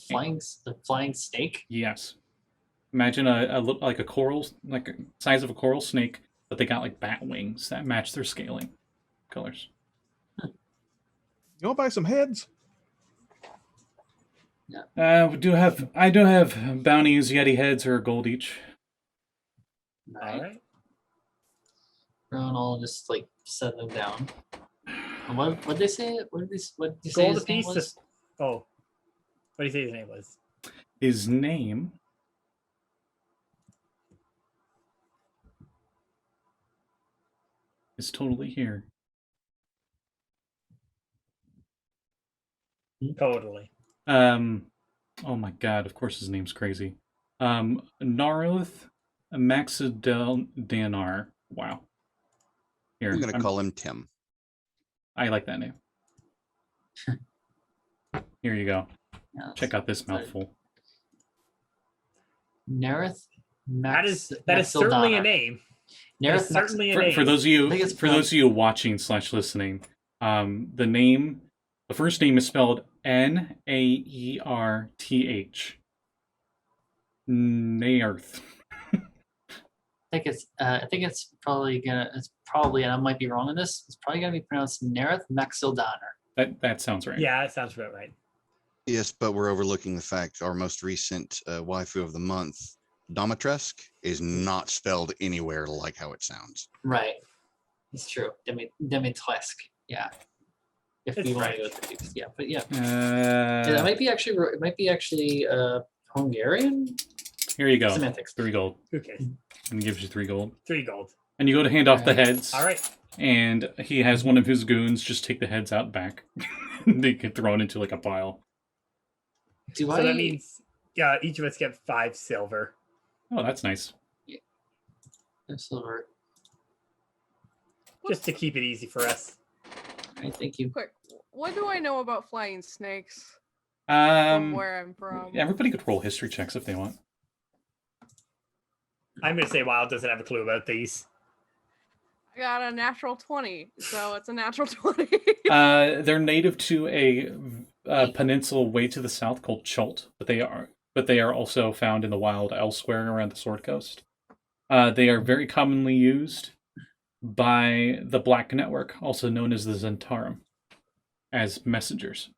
The flying snake. Yes. Imagine like a coral, like a size of a coral snake, but they got like bat wings that match their scaling colors. You want to buy some heads? I do have bounties. Yeti heads are gold each. All right. Rowan, I'll just like set them down. And what they say? What did you say Gold a his name piece. was? Oh, what do you say his name was? His name is totally here. Totally. Oh my god, of course his name's crazy. Naroth Maxidel-Danar. Wow. Here, I'm gonna call him Tim. I like that name. Here you go. Yeah, Check out this mouthful. Nerith. That is certainly a name. That is Nerith certainly a For, name. for those of you, I think it's for those of you watching / listening, the first name is spelled Naerth. Naerth. I think it's probably, and I might be wrong on this. It's probably gonna be pronounced Nerith Maxildaner. That sounds right. Yeah, that sounds about right. Yes, but we're overlooking the fact our most recent waifu of the month, Domitresk, is not spelled anywhere like how it sounds. Right. It's true. Dimitrescu. Yeah. If It's you want to go French. with the yeah, but yeah. Yeah, that might be actually. It might be actually Hungarian. Here you go. Semantics. 3 gold. Okay, And he gives you 3 gold. 3 gold. And you go to hand off the heads. All right. And he has one of his goons just take the heads out back. They get thrown into like a pile. Do So that means each of us get 5 silver. Oh, that's nice. silver? Just to keep it easy for us. I thank you. Quick, what do I know about flying snakes from Um, where I'm from? everybody could roll history checks if they want. I'm going to say Wild doesn't have a clue about these. I got a natural 20, so it's a natural 20. They're native to a peninsula way to the south called Chult, but they are also found in the wild elsewhere around the Sword Coast. They are very commonly used by the Black Network, also known as the Centaur, as messengers.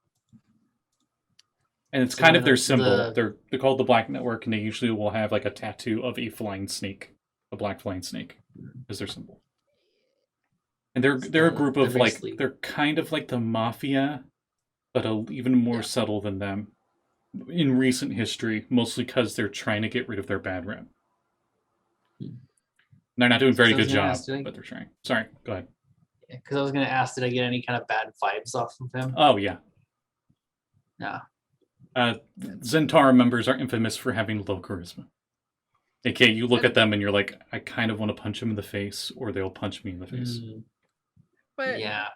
And it's So kind of their the- symbol. They're called the Black Network, and they usually will have like a tattoo of a flying snake, a black flying snake, as their symbol. And they're a group of like Obviously. they're kind of like the mafia, but even more Yeah. subtle than them in recent history, mostly because they're trying to get rid of their bad rep. They're not doing a very So I was good gonna job, ask, did I- but they're trying. Sorry, go ahead. Because I was going to ask, did I get any kind of bad vibes off of him? Oh yeah, No. Centaur members are infamous for having low charisma. Okay, you look at them and you're like, I kind of want to punch them in the face, or they'll punch me in the face. Mm, But yeah.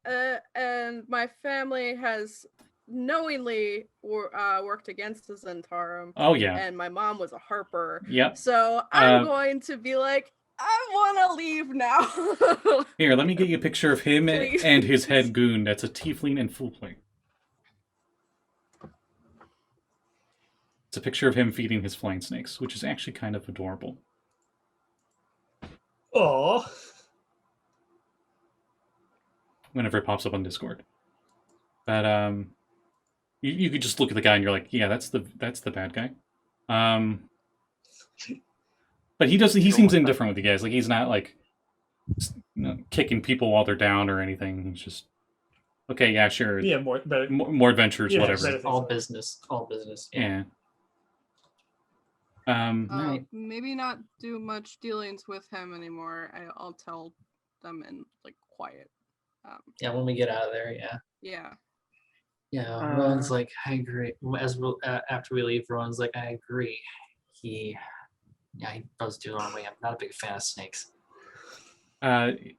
and my family has knowingly worked against the Centaur. Oh yeah. And my mom was a harper. Yep. So I'm going to be like, I want to leave now. Here, let me get you a picture of him Please. and his head goon. That's a tiefling and full plate. It's a picture of him feeding his flying snakes, which is actually kind of adorable. Oh, Whenever it pops up on Discord. But you could just look at the guy and you're like, yeah, that's the bad guy. But he seems indifferent with you guys. Like he's not like kicking people while they're down or anything. He's just okay, yeah, sure. yeah, more adventures, Yeah, whatever. better. All business. Yeah. Right. Maybe not do much dealings with him anymore. I'll tell them in like quiet. Yeah, when we get out of there, yeah. Yeah. Yeah, Rowan's like, I agree. After we leave, Rowan's like, I agree. He does do it on the way. I'm not a big fan of snakes. I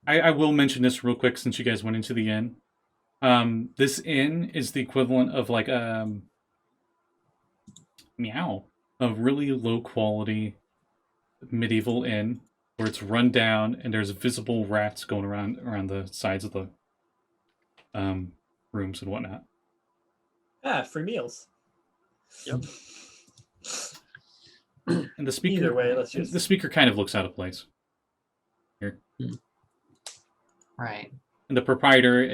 will mention this real quick since you guys went into the inn. This inn is the equivalent of like a really low quality medieval inn where it's run down and there's visible rats going around the sides of the rooms and whatnot. Free meals. Yep. And the speaker, Either way, let's just... the speaker kind of looks out of place here. Right. And the proprietor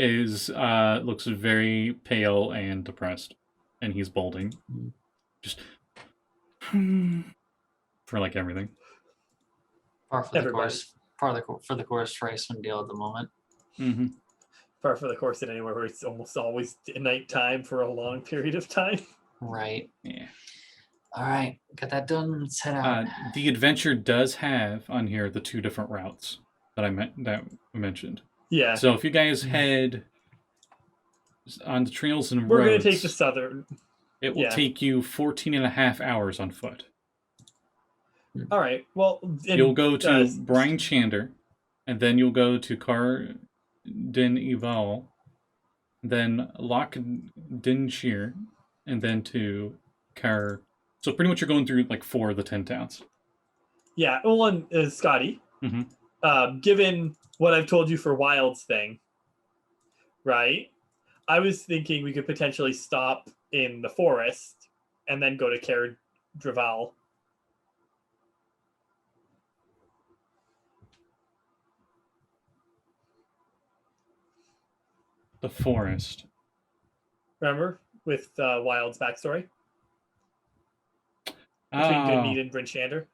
looks very pale and depressed, and he's balding, just for like everything. Par for the Everybody. course. For the course for Icewind Dale at the moment. Mm-hmm. Par for the course in anywhere where it's almost always nighttime for a long period of time. Right. Yeah. All right, got that done. Let's head out. The adventure does have on here the 2 different routes that I mentioned. Yeah. So if you guys head on the trails and We're roads, going to take the southern. it will take you 14 and a half hours on foot. All right. Well, You'll go to Brine Chander, and then you'll go to Car Din Eval, then Loch Din Shear, and then to Car. So pretty much you're going through like 4 of the 10 towns. Yeah. Well, and Scotty, given what I've told you for Wild's thing, right? I was thinking we could potentially stop in the forest and then go to Caer Draval. The forest. Remember? With Wild's backstory? Between Goodmead and Bryn Shander.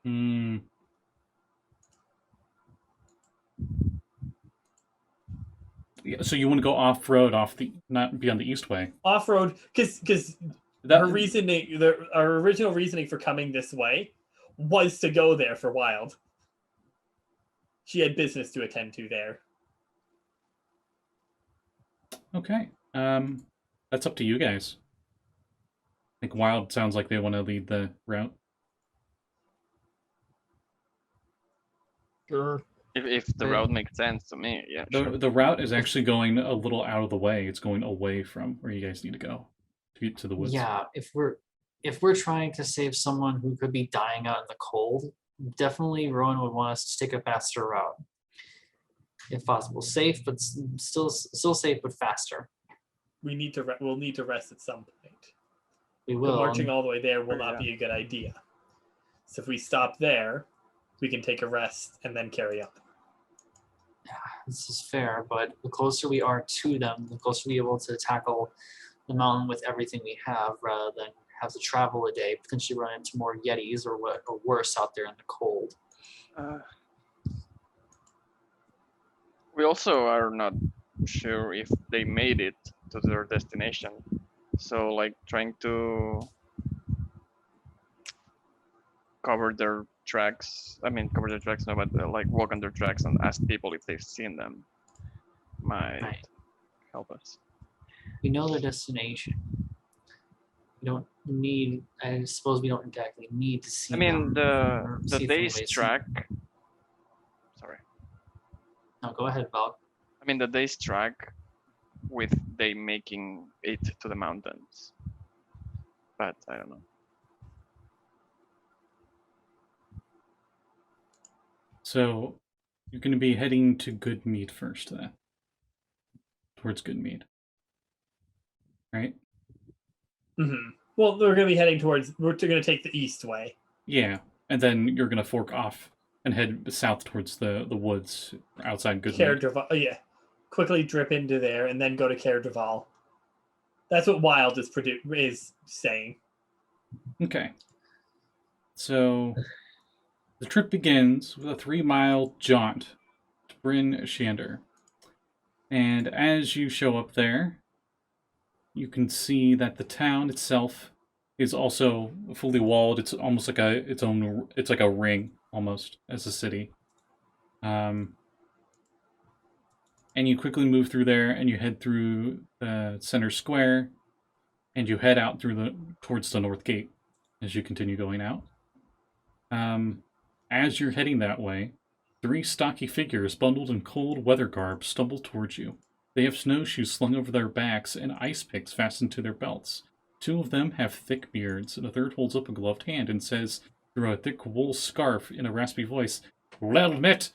Yeah, so you want to go off-road, not be on the east way. Off-road, because her reasoning, our original reasoning for coming this way was to go there for Wild. She had business to attend to there. Okay. That's up to you guys. I think Wild sounds like they want to lead the route. Sure. If the route makes sense to me, yeah. Sure. The route is actually going a little out of the way. It's going away from where you guys need to go to get to the woods. Yeah, if we're trying to save someone who could be dying out in the cold, definitely Rowan would want us to take a faster route, if possible. Safe, but still safe, but faster. We'll need to rest at some point. We will. But marching all the way there will not be a good idea. So if we stop there, we can take a rest and then carry up. Yeah, this is fair, but the closer we are to them, the closer we're able to tackle the mountain with everything we have, rather than have to travel a day, potentially run into more Yetis or worse out there in the cold. We also are not sure if they made it to their destination. So like trying to cover their tracks. I mean, cover their tracks, no, but like walk on their tracks and ask people if they've seen them might help us. We know their destination. We don't need. I suppose we don't exactly need to see. I mean, them the see day's them. track. Sorry. No, go ahead, Valgg. I mean, the day's track with they making it to the mountains. But I don't know. So you're going to be heading to Goodmead first, then. Towards Goodmead. Right? Well, we're going to be heading towards. We're going to take the east way. Yeah. And then you're going to fork off and head south towards the woods outside Caer Goodmead. Derval. Oh, yeah. Quickly drip into there and then go to Caer Derval. That's what Wild is saying. Okay. So the trip begins with a 3-mile jaunt to Bryn Shander. And as you show up there, you can see that the town itself is also fully walled. It's almost like it's like a ring almost as a city. And you quickly move through there and you head through the center square and you head out towards the north gate as you continue going out. As you're heading that way, 3 stocky figures bundled in cold weather garb stumble towards you. They have snowshoes slung over their backs and ice picks fastened to their belts. 2 of them have thick beards, and a third holds up a gloved hand and says, through a thick wool scarf in a raspy voice, "Well met!"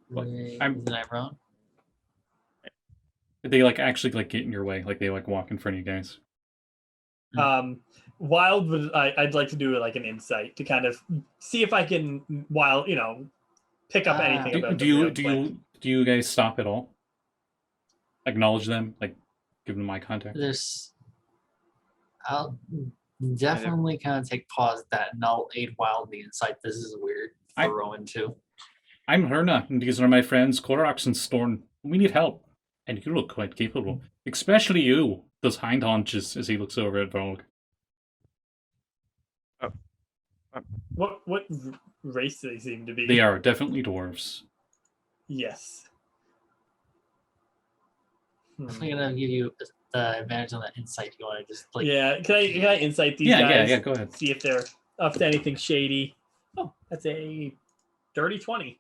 Wait, did I wrong? They actually get in your way, they walk in front of you guys. Wild would I'd like to do an insight to kind of see if I can pick up anything about do you guys stop at all? Acknowledge them, give them eye contact. I'll definitely kind of take pause at that, and I'll aid Wild the insight. This is weird for Rowan too. I'm Herna, and these are my friends Cleric and Storm. We need help, and you look quite capable, especially you. Those hind haunches, as he looks over at Valgg. What race do they seem to be? They are definitely dwarves. Yes. I'm gonna give you the advantage on that insight. You want to just Yeah, can I insight these guys? Yeah, go ahead. See if they're up to anything shady. Oh, that's a dirty 20.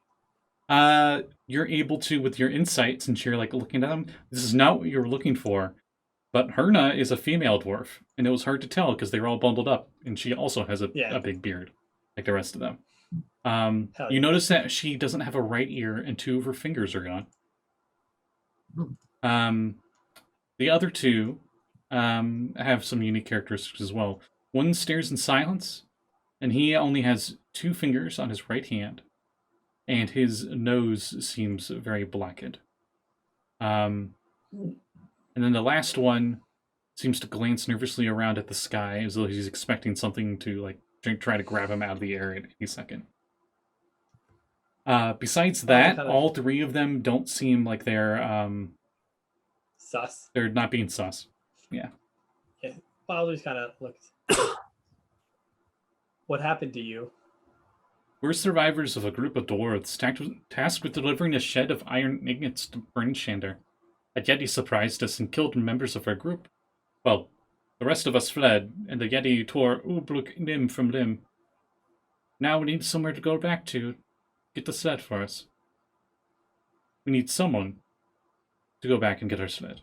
You're able to, with your insight, since you're looking at them, this is not what you were looking for. But Herna is a female dwarf, and it was hard to tell because they were all bundled up, and she also has a big beard, like the rest of them. You notice that she doesn't have a right ear, and 2 of her fingers are gone. The other 2 have some unique characteristics as well. One stares in silence, and he only has 2 fingers on his right hand, and his nose seems very blackened. And then the last one seems to glance nervously around at the sky as though he's expecting something to try to grab him out of the air at any second. Besides that, all 3 of them don't seem like they're sus. They're not being sus. Yeah. Wilder just kind of looks. What happened to you? We're survivors of a group of dwarves tasked with delivering a shed of iron ingots to Bryn Shander. A Yeti surprised us and killed members of our group. Well, the rest of us fled, and the Yeti tore Ubluk limb from limb. Now we need somewhere to go back to. Get the sled for us. We need someone to go back and get our sled.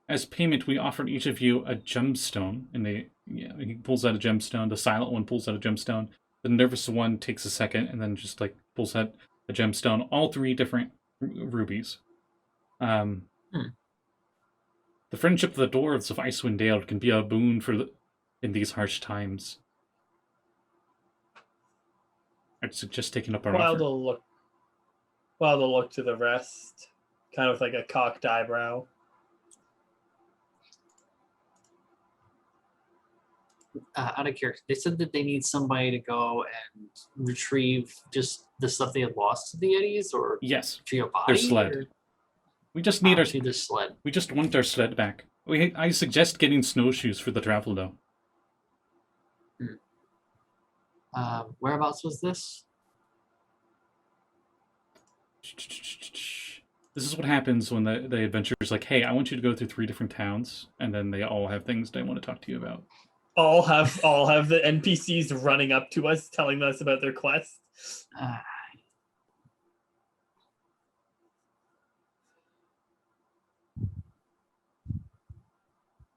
As payment, we offered each of you a gemstone, and he pulls out a gemstone. The silent one pulls out a gemstone. The nervous one takes a second, and then just pulls out a gemstone. All 3 different rubies. The friendship of the dwarves of Icewind Dale can be a boon in these harsh times. I'd suggest taking up our offer. Wild will look to the rest, kind of with a cocked eyebrow. Out of character, they said that they need somebody to go and retrieve just the stuff they had lost to the Yetis, or yes, retrieve a body. Their sled. We just need their sled. We just want our sled back. I suggest getting snowshoes for the travel, though. Whereabouts was this? This is what happens when the adventurer's like, hey, I want you to go through 3 different towns, and then they all have things they want to talk to you about. All have the NPCs running up to us, telling us about their quest.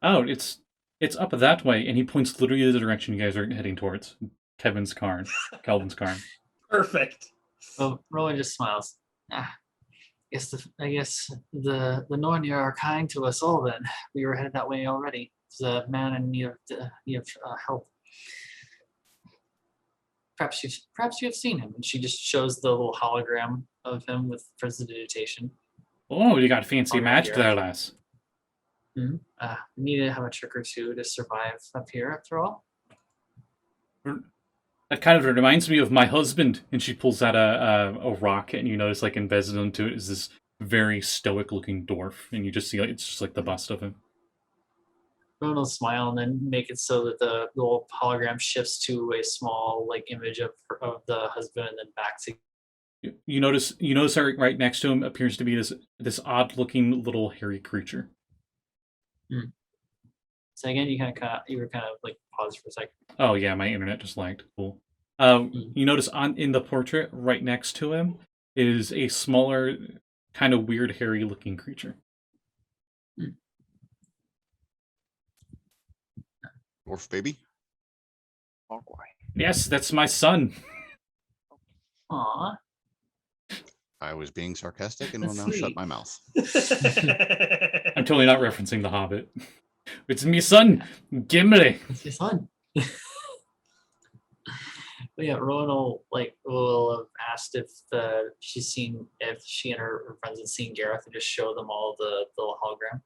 Oh, it's up that way, and he points literally the direction you guys are heading towards. Calvin's cairn. Perfect. Oh, Rowan just smiles. Ah, I guess the Nornir are kind to us all. Then we were headed that way already. There's a man in need of help. Perhaps you've seen him. And she just shows the little hologram of him with prestidigitation. Oh, you got fancy Alright, magic yeah. there, lass. We need to have a trick or two to survive up here, after all. That kind of reminds me of my husband. And she pulls out a rock, and you notice, like, embedded into it is this very stoic-looking dwarf. And you just see, like, it's just like the bust of him. Rowan will smile and then make it so that the little hologram shifts to a small, like, image of the husband and then back to. You notice right next to him appears to be this odd-looking little hairy creature. So again, you were kind of like paused for a second. Oh yeah, my internet just lagged. Cool. You notice in the portrait right next to him is a smaller, kind of weird, hairy-looking creature. Dwarf baby. Oh boy. Yes, that's my son. Aw. I was being sarcastic and will That's now shut sweet. my mouth. I'm totally not referencing The Hobbit. It's me son, Gimli. It's your son. But yeah, Rowan will have asked if she and her friends had seen Gareth and just show them all the little hologram.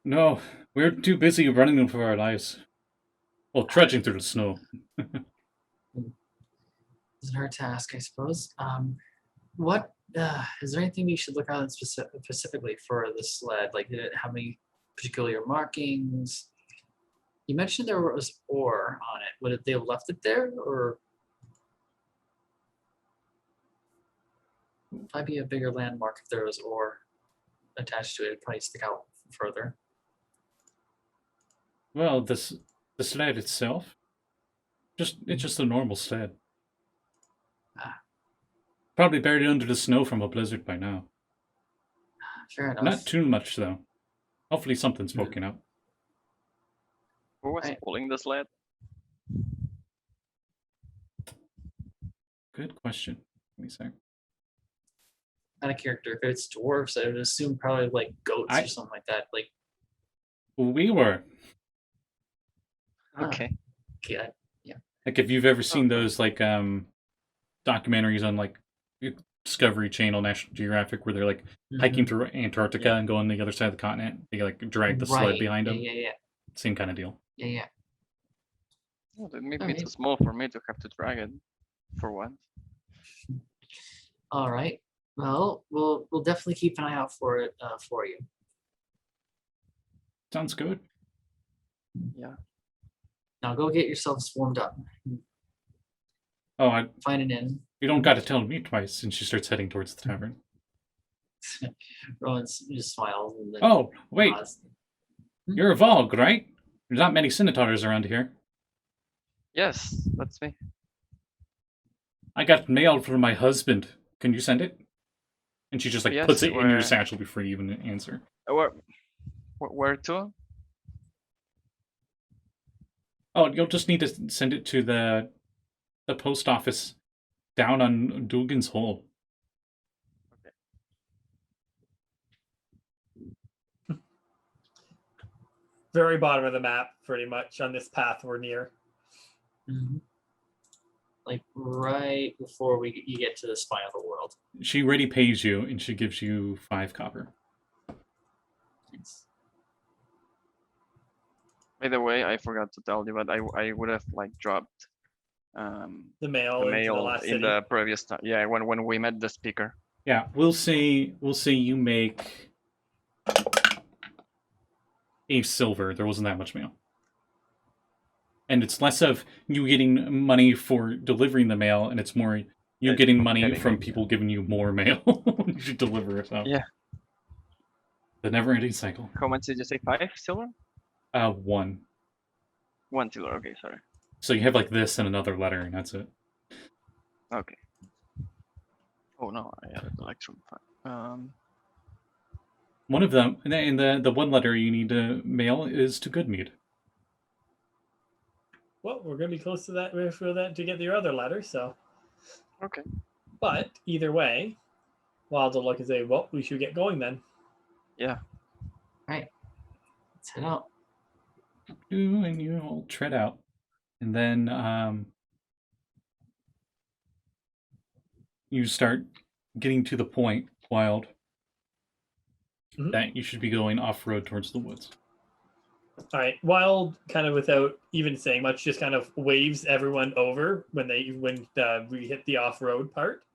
No, we're too busy running them for our lives. Well, trudging through the snow. Isn't her task, I suppose. What is there anything you should look out specifically for the sled? Like, did it have any particular markings? You mentioned there was ore on it. Would they have left it there, or might be a bigger landmark if there was ore attached to it? It'd probably stick out further. Well, the sled itself, it's just a normal sled. Probably buried under the snow from a blizzard by now. Fair enough. Not too much though. Hopefully something's poking up. Who was Right. pulling the sled? Good question. Let me see. Out of character. If it's dwarves, I would assume probably like goats or something like that. Like, We were. Okay. yeah, Like, if you've ever seen those, like, documentaries on, like, Discovery Channel, National Geographic, where they're, like, hiking through Antarctica and going to the other side of the continent, they, like, drag the sled behind them. Yeah. Same kind of deal. Yeah. Well, it may be Alright. too small for me to have to drag it for once. All right. Well, we'll definitely keep an eye out for it for you. Sounds good. Yeah. Now go get yourself swarmed up. Oh, Find an inn. you don't got to tell me twice. And she starts heading towards the tavern. Rowan just smiles. And then Oh, wait. nods. You're a Valgg, right? There's not many Centaurs around here. Yes, that's me. I got mail from my husband. Can you send it? And she just, like, Yes, puts it in your where- satchel before you even answer. Where to? Oh, you'll just need to send it to the post office down on Dugan's Hole. Very bottom of the map, pretty much, on this path we're near. Mhm. Like right before you get to the spine of the world. She already pays you, and she gives you 5 copper. Thanks. By the way, I forgot to tell you, but I would have like dropped The mail, the into the mail last in city. the previous time. Yeah, when we met the speaker. Yeah, we'll say you make a silver. There wasn't that much mail. And it's less of you getting money for delivering the mail, and it's more you getting money getting from it, people giving you more mail when you deliver it. So. Yeah. The never-ending cycle. How much did you say? 5 silver? 1. 1 silver. Okay, sorry. So you have like this and another letter, and that's it. Okay. Oh no, I added electrum. One of them, and the one letter you need to mail is to Goodmead. Well, we're gonna be close to that for that to get your other letter. So, Okay. but either way, Wild will look and say, "Well, we should get going then." Yeah. Right. Let's head out. And you all tread out. And then you start getting to the point, Wild, Mhm. that you should be going off-road towards the woods. All right, Wild, kind of without even saying much, just kind of waves everyone over when we hit the off-road part,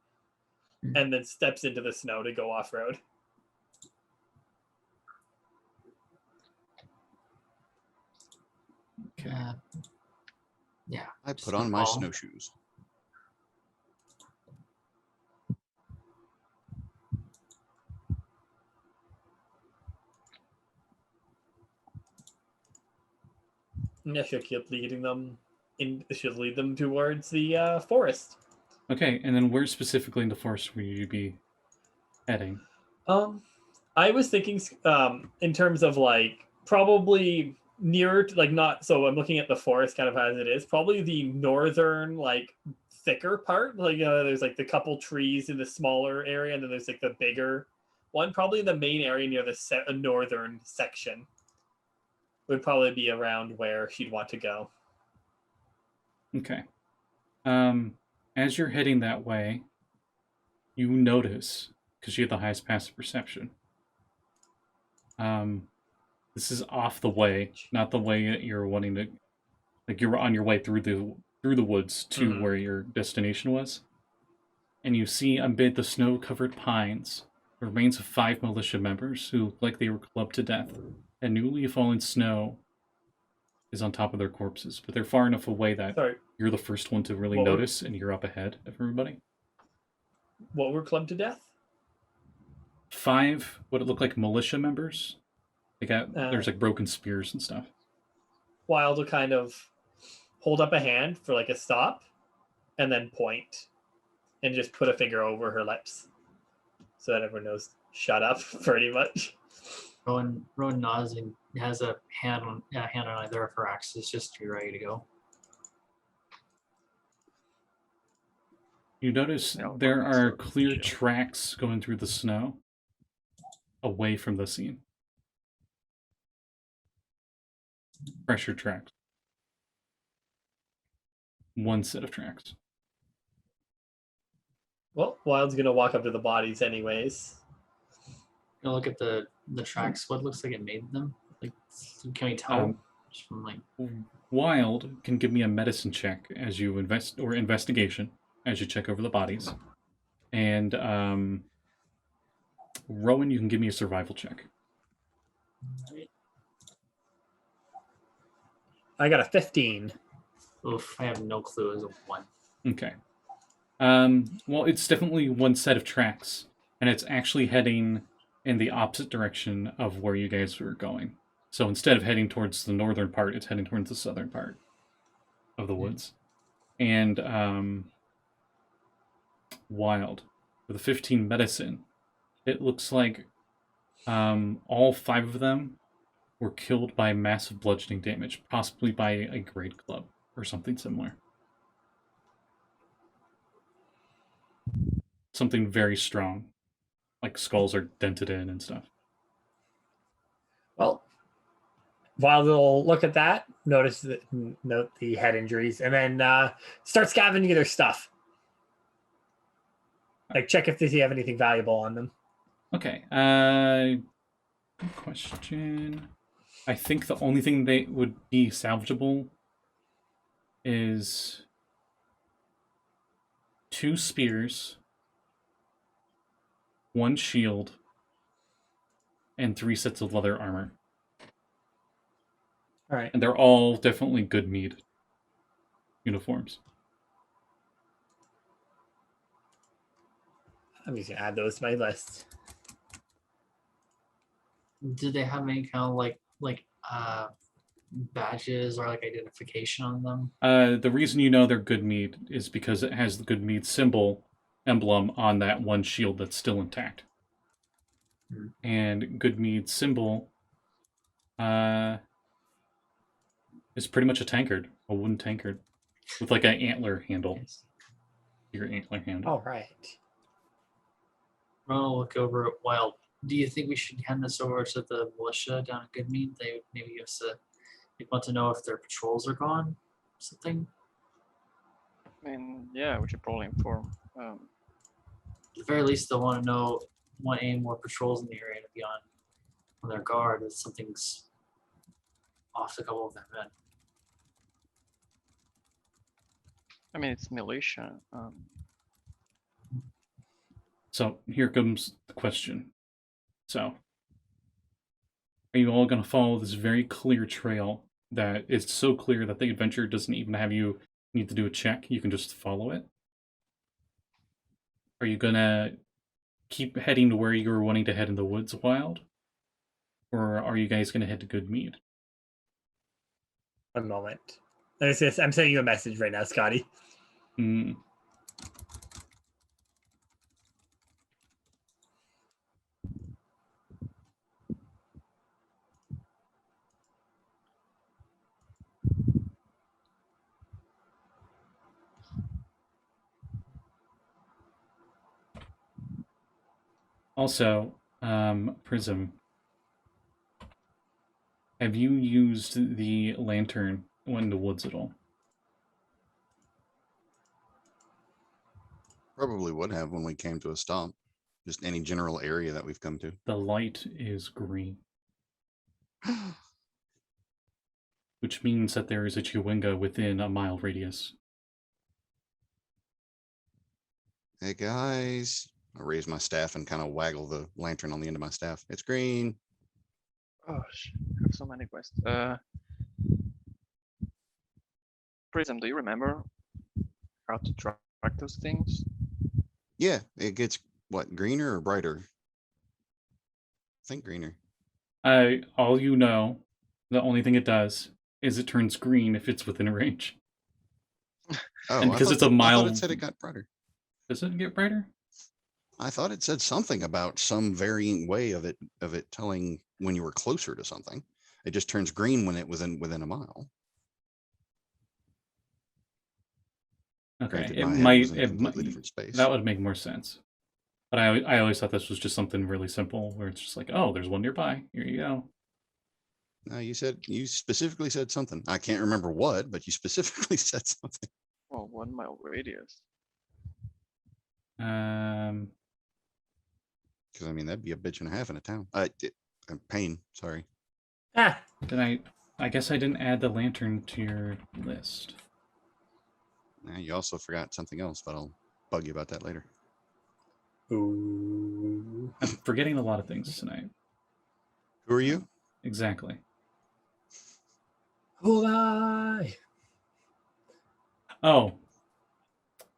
and then steps into the snow to go off-road. Okay. Yeah. I just put on gonna my follow. snowshoes. Yeah, she'll keep leading them. She'll lead them towards the forest. Okay, and then where specifically in the forest will you be heading? I was thinking in terms of like probably nearer to, like, not so I'm looking at the forest kind of as it is, probably the northern, like, thicker part, like there's like the couple trees in the smaller area, and then there's like the bigger one, probably in the main area near the northern section would probably be around where she'd want to go. Okay. As you're heading that way, you notice, because you have the highest passive perception, this is off the way, not the way that you're wanting to, like, you're on your way through the woods to where your destination was, and you see amid the snow-covered pines the remains of 5 militia members who look like they were clubbed to death, and newly fallen snow is on top of their corpses, but they're far enough away that Sorry, you're the first one to really What were- notice, and you're up ahead of everybody. what were clubbed to death? 5 what it looked like militia members. They got there's like broken spears and stuff. Wild will kind of hold up a hand for like a stop, and then point, and just put a finger over her lips, so that everyone knows shut up, pretty much. Rowan nods and has a hand on either of her axes just to be ready to go. You notice Yeah, there that's are not clear chill. tracks going through the snow away from the scene. Pressure tracks. One set of tracks. Well, Wild's gonna walk up to the bodies anyways. Gonna look at the tracks. What looks like it made them? Like, can we tell? Um, Just from like, Wild can give me a medicine check as you investigation as you check over the bodies, and Rowan, you can give me a survival check. I got a 15. oof, I have no clue. As a 1. Okay. Well, it's definitely one set of tracks, and it's actually heading in the opposite direction of where you guys were going. So instead of heading towards the northern part, it's heading towards the southern part of the woods. And Wild, with a 15 medicine, it looks like all 5 of them were killed by massive bludgeoning damage, possibly by a great club or something similar. Something very strong, like skulls are dented in and stuff. Well, Wild will look at that, note the head injuries, and then start scavenging their stuff. Like, check if they have anything valuable on them. Okay. Good question. I think the only thing they would be salvageable is 2 spears, 1 shield, and 3 sets of leather armor. All right. And they're all definitely good mead uniforms. I'm just gonna add those to my list. Did they have any kind of like badges or like identification on them? The reason you know they're good mead is because it has the good mead symbol emblem on that one shield that's still intact. and Goodmead's symbol is pretty much a tankard, a wooden tankard, with like an antler handle. Yes. Your antler handle. All right. I'll look over it. Wild. Do you think we should hand this over to the militia down at Goodmead? They would maybe give us they want to know if their patrols are gone, something. I mean, yeah, we should probably inform. At the very least, they'll want to know, want any more patrols in the area to be on their guard if something's off a couple of their men. I mean, it's militia. So here comes the question. So, are you all going to follow this very clear trail that is so clear that the adventure doesn't even have you need to do a check? You can just follow it? Are you going to keep heading to where you were wanting to head in the woods wild? Or are you guys going to head to Goodmead? One moment. I'm sending you a message right now, Scotty. Hmm. Also, Prism, have you used the lantern in the woods at all? Probably would have when we came to a stop. Just any general area that we've come to. The light is green, which means that there is a Chewinga within a mile radius. Hey guys. I raise my staff and kind of waggle the lantern on the end of my staff. It's green. Gosh, I have so many questions. Prism, do you remember how to track those things? Yeah, it gets what, greener or brighter? I think greener. All you know, the only thing it does is it turns green if it's within range. Oh, And I because thought it's a I mile, thought it said it got brighter. Does it get brighter? I thought it said something about some varying way of it telling when you were closer to something. It just turns green when it was within a mile. Okay, Granted, it my head might. was in a It completely might. different space. That would make more sense. But I always thought this was just something really simple, where it's just like, oh, there's one nearby. Here you go. No, you specifically said something. I can't remember what, but you specifically said something. Well, 1 mile radius. Because I mean, that'd be a bitch and a half in a town. Pain. Sorry. Ah, Then I guess I didn't add the lantern to your list. You also forgot something else, but I'll bug you about that later. ooh. I'm forgetting a lot of things tonight. Who are you? Exactly. Who am I? Oh,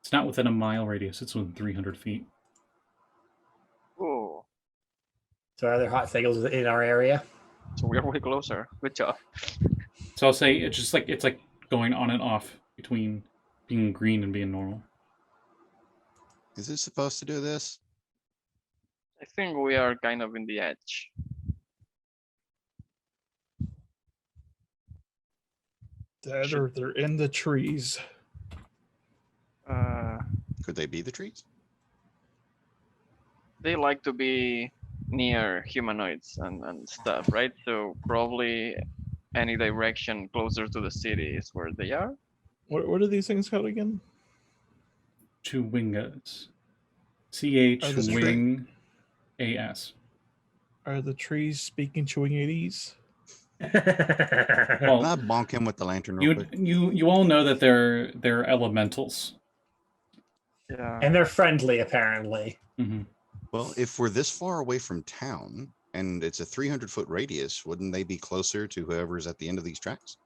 it's not within a mile radius. It's within 300 feet. Oh, So are there hot cycles in our area? so we're way closer. Good job. So I'll say it's like going on and off between being green and being normal. Is it supposed to do this? I think we are kind of in the edge. That or they're in the trees. Could they be the trees? They like to be near humanoids and stuff, right? So probably any direction closer to the city is where they are. What are these things called again? Chewingas. CH Are the wing AS. Are the trees speaking Chewingatese? Can Well, I bonk him with the lantern real quick? you all know that they're elementals. Yeah. And they're friendly, apparently. Mm-hmm. Well, if we're this far away from town and it's a 300-foot radius, wouldn't they be closer to whoever's at the end of these tracks?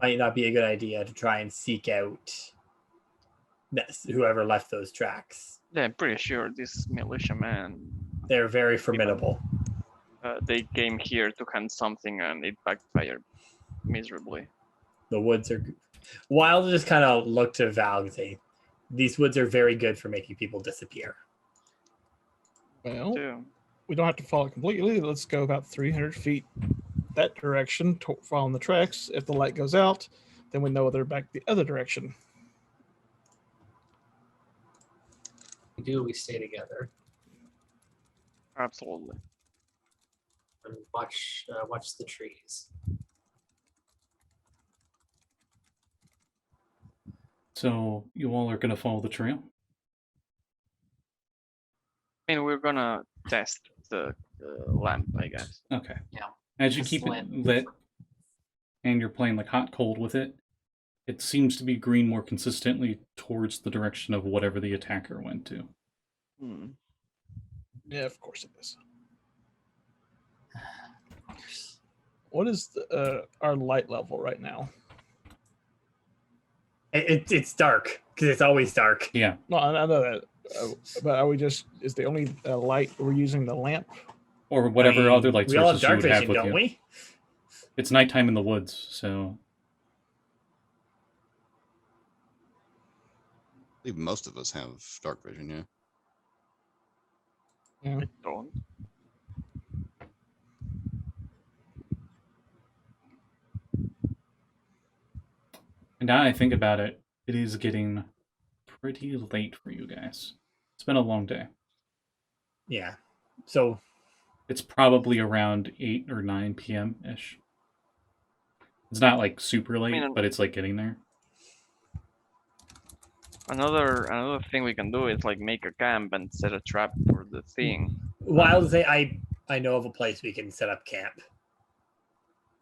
Might not be a good idea to try and seek out whoever left those tracks. Yeah, I'm pretty sure this militiaman, They're very formidable. they came here to hunt something and it backfired miserably. The woods are Wild just kind of look to Valgg and say, these woods are very good for making people disappear. Well, too. we don't have to follow it completely. Let's go about 300 feet that direction, following the tracks. If the light goes out, then we know they're back the other direction. We stay together Absolutely. and watch the trees. So you all are going to follow the trail? I mean, we're gonna test the lamp, I guess. Okay. Yeah. As you Just keep it lamp. lit and you're playing like hot cold with it, it seems to be green more consistently towards the direction of whatever the attacker went to. Hmm. Yeah, of course it is. What is our light level right now? It's dark because it's always dark. Yeah. No, I know that. But are we just, is the only light we're using the lamp? Or whatever I mean, other light we all have sources you dark would have vision, with don't you. we? It's nighttime in the woods, so I believe most of us have dark vision, yeah. Yeah. Don't. and now I think about it, it is getting pretty late for you guys. It's been a long day. Yeah. So It's probably around 8 or 9 p.m. ish. It's not like super late, mean, but it's like getting there. Another thing we can do is like make a camp and set a trap for the thing. Wild say I know of a place we can set up camp.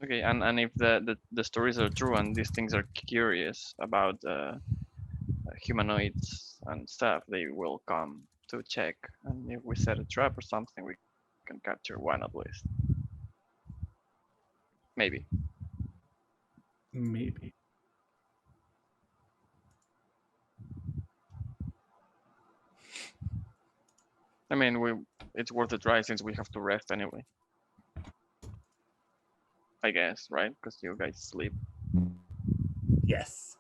Okay, and if the stories are true and these things are curious about humanoids and stuff, they will come to check. And if we set a trap or something, we can capture one at least. Maybe. Maybe. I mean, it's worth a try since we have to rest anyway. I guess, right? Because you guys sleep. Yes.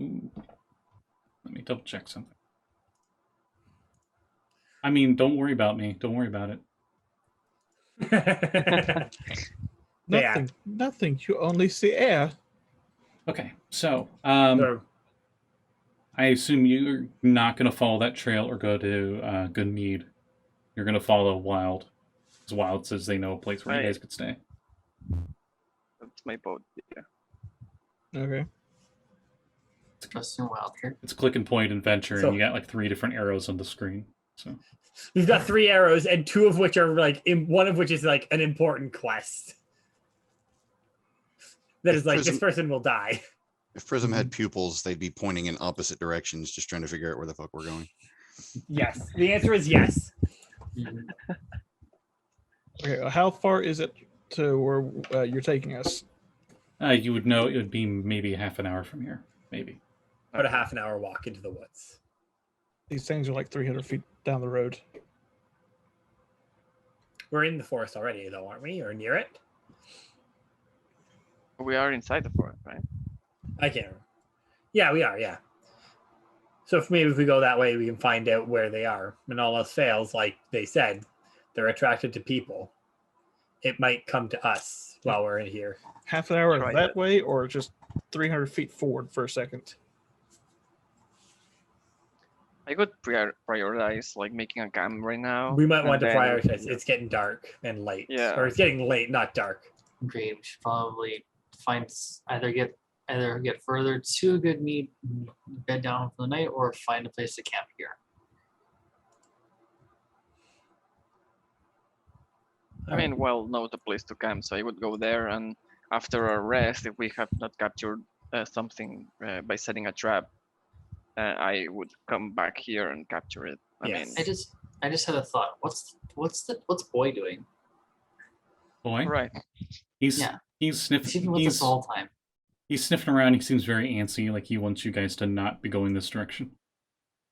Ooh. Let me double check something. I mean, don't worry about me. Don't worry about it. Yeah. Nothing. You only see air. Okay, so So, I assume you're not going to follow that trail or go to Goodmead. You're going to follow Wild. Because Wild says they know a place where you Right. guys could stay. That's my boat. Yeah. Okay. Trust in wild here. It's click and point adventure, So- and you got like 3 different arrows on the screen. So we've got 3 arrows, and 2 of which are like one of which is like an important quest. That is like this person will die. If Prism had pupils, they'd be pointing in opposite directions, just trying to figure out where the fuck we're going. Yes. The answer is yes. Okay. How far is it to where you're taking us? you would know it would be maybe half an hour from here. Maybe. About a half an hour walk into the woods. These things are like 300 feet down the road. We're in the forest already, though, aren't we? Or near it? We are inside the forest, right? I can't remember. Yeah, we are. Yeah. So if maybe if we go that way, we can find out where they are. And all else fails, like they said, they're attracted to people. It might come to us while we're in here. Half an hour Try that that. way, or just 300 feet forward for a second? I could prioritize like making a camp right now. We might and want to then- prioritize. It's getting dark and late. Yeah. Or it's getting late, not dark. Great. We should probably find either get further to a good meet, bed down for the night, or find a place to camp here. I mean, well, know the place to camp, so I would go there, and after a rest, if we have not captured something by setting a trap, I would come back here and capture it. I Yes. mean, I just had a thought. What's boy doing? Boy, right. he's Yeah. he's He's even sniffing. with us all the time. He's sniffing around. He seems very antsy, like he wants you guys to not be going this direction.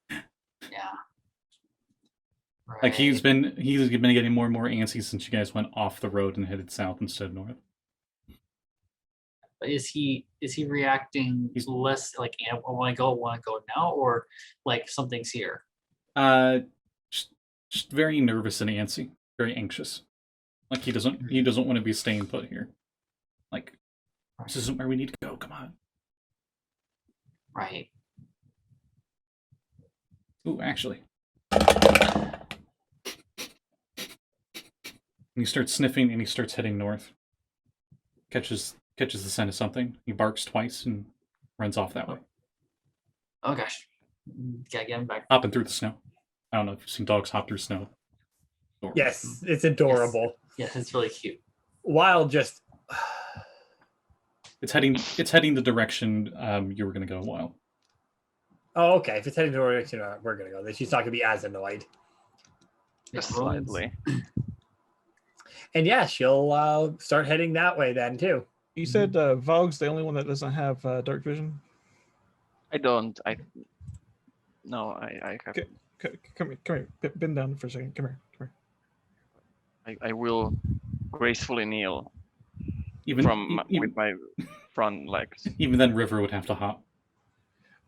Yeah. Right. Like he's been getting more and more antsy since you guys went off the road and headed south instead of north. is he reacting less like I want to go now, or like something's here? Just very nervous and antsy, very anxious. Like he doesn't want to be staying put here. Like this isn't where we need to go. Come on. Right. Ooh, actually. And he starts sniffing and he starts heading north. Catches the scent of something. He barks twice and runs off that way. Oh gosh. Gotta get him back. Hopping through the snow. I don't know if you've seen dogs hop through snow. Adorable. Yes, it's adorable. Yes, it's really cute. Wild just It's heading the direction you were gonna go, Wild. Oh, okay. If it's heading to where we're gonna go, then she's not gonna be as annoyed. Just slightly. And yeah, she'll start heading that way then too. You said Valgg's the only one that doesn't have dark vision. I don't. I have. Come here. Bend down for a second. Come here. I will gracefully kneel Even with my front legs. even then, River would have to hop.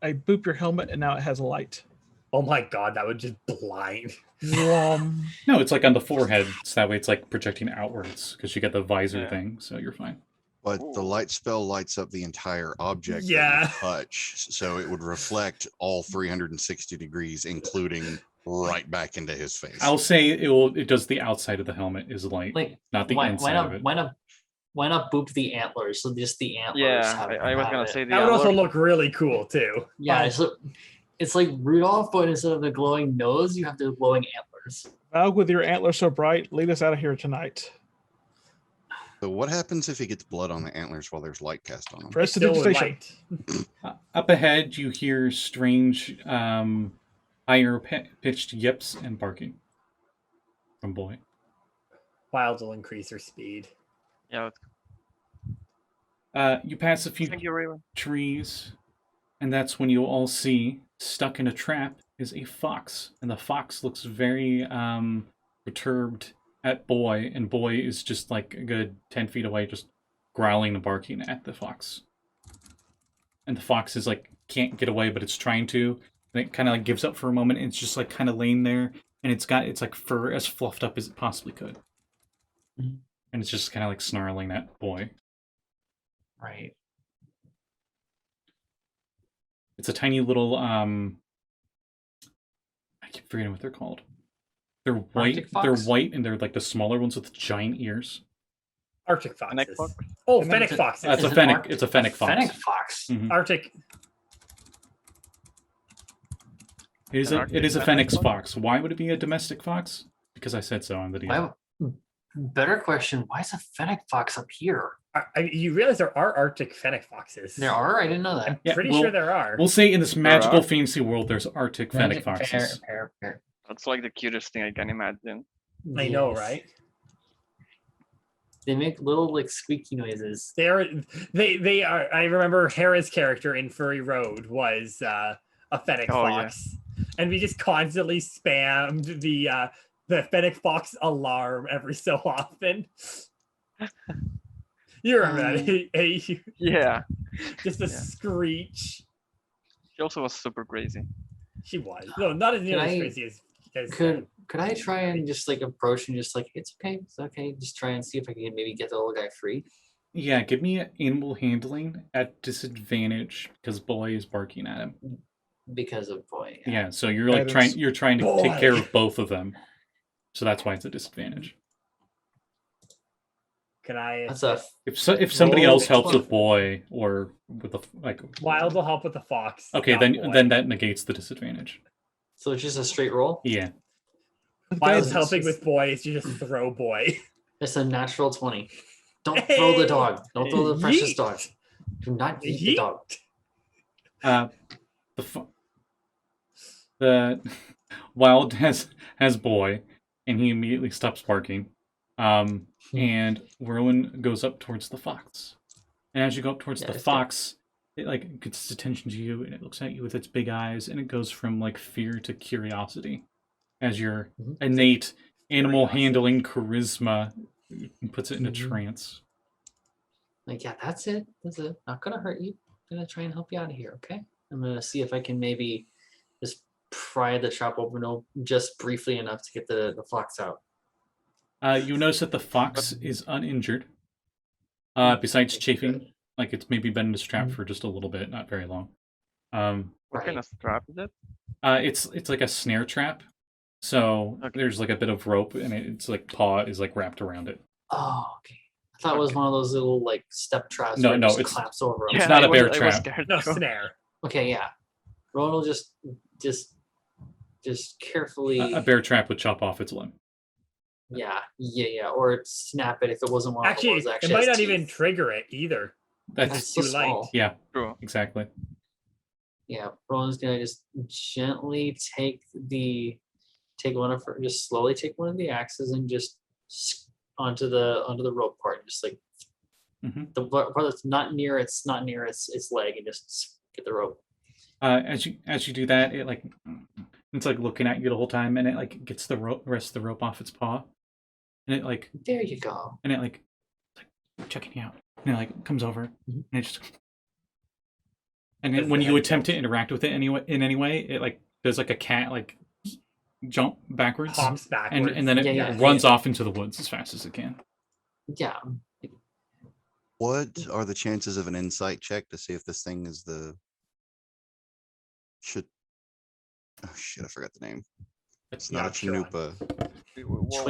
I boop your helmet, and now it has a light. Oh my god, that would just blind. No, it's like on the forehead, so that way it's like projecting outwards because you get the visor thing, so you're fine. But the light spell lights up the entire object that Yeah. you touch, so it would reflect all 360 degrees, including right back into his face. I'll say it does the outside of the helmet is light, Like not the inside of it. Why not boop the antlers? So just the antlers. Yeah, I was have gonna it. say the That would also antler. look really cool too. Yeah, it's like Rudolph, but instead of the glowing nose, you have the glowing antlers. Valgg, with your antlers so bright, lead us out of here tonight. So what happens if he gets blood on the antlers while there's light cast on them? Press the Still with digitation. light. Up ahead, you hear strange, higher pitched yips and barking from Boy. Wild will increase her speed. Yeah. You pass a few Thank you, Raven. trees, and that's when you'll all see stuck in a trap is a fox, and the fox looks very perturbed at Boy, and Boy is just like a good 10 feet away, just growling and barking at the fox. And the fox is like can't get away, but it's trying to, and it kind of like gives up for a moment, and it's just like kind of laying there, and it's like fur as fluffed up as it possibly could, Mhm. and it's just kind of like snarling at Boy. Right. It's a tiny little I keep forgetting what they're called. They're white. Arctic fox? They're white, and they're like the smaller ones with giant ears. Arctic Fennec foxes. fox? Oh, And then fennec foxes. That's a Is it fennec. Arctic- It's a fennec fox. Fennec fox. Mhm. Arctic. It is An a Arctic fennec fennec fox. Why would it be a domestic fox? Because I said so on the deal. Better question. Why is a fennec fox up here? You realize there are Arctic fennec foxes? There are? I didn't know that. I'm Yeah, pretty well- sure there are. We'll say in this magical are. fantasy world, there's Arctic fennec foxes. Fair. That's like the cutest thing I can imagine. I know, Yes. right? They make little like squeaky noises. They are. I remember Hera's character in Furry Road was a fennec Oh, yeah. fox, and we just constantly spammed the fennec fox alarm every so often. You remember that? Hey, Yeah. just a Yeah. screech. She also was super crazy. She was not as nearly as I- crazy as Could I try and just like approach and just like it's okay, just try and see if I can maybe get the little guy free? Yeah, give me animal handling at disadvantage because Boy is barking at him. Because of Boy. Yeah, so you're like Guidance. you're trying to Boy. take care of both of them. So that's why it's a disadvantage. Can I? That's a If somebody Roll else helps twenty. with Boy or with the like Wild will help with the fox. Okay, not then Boy. that negates the disadvantage. so it's just a straight roll. Yeah. Wild's Guys, helping it's with Boy is you just throw Boy. It's a natural 20. Don't throw the dog. Don't throw the precious Yeet. dog. Do not eat the Yeet. dog. The Wild has Boy, and he immediately stops barking. And Rowan goes up towards the fox, and as you go up towards Yeah, the it's fox, it like gets its attention to you, and it looks at you with its big eyes, and it goes from like fear to curiosity, as your Mhm. innate animal Curiosity. handling charisma puts it in a Mhm. trance. Like, yeah, that's it. That's it. Not gonna hurt you. I'm gonna try and help you out of here, okay? I'm gonna see if I can maybe just pry the trap open just briefly enough to get the fox out. You notice that the fox is uninjured. Besides Okay, chafing, good. like it's maybe been in this trap for just a little bit, not very long. What kind Right. of strap is it? It's like a snare trap. So Okay. there's like a bit of rope, and it's like paw is like wrapped around it. Oh, okay. I thought it was Okay. one of those little like step traps. No, where it no, just it's- clamps over. 'em. It's not a bear I was trap. scared No too. snare. Okay, yeah. Rowan will just carefully. A bear trap would chop off its limb. Yeah. Or snap it if it wasn't one of the Actually, ones that it actually might has not even teeth. trigger it either. That's That's too so light. small. yeah, True. exactly. Yeah, Rowan's gonna just gently just slowly take one of the axes and just onto the rope part, and just like Mhm. the part that's not near its leg, and just get the rope. As you do that, it's like looking at you the whole time, and it like gets the rest of the rope off its paw, and it like There you go. checking you out, and it like comes over, Mhm. and it just, and then Does when the you head attempt to tilt? interact with it in any way, it like does like a cat like jump backwards, Hops backwards. and then it Yeah. runs off into the woods as fast as it can. Yeah. What are the chances of an insight check to see if this thing is oh shit, I forgot the name. It's not a Not sure on. chanupa.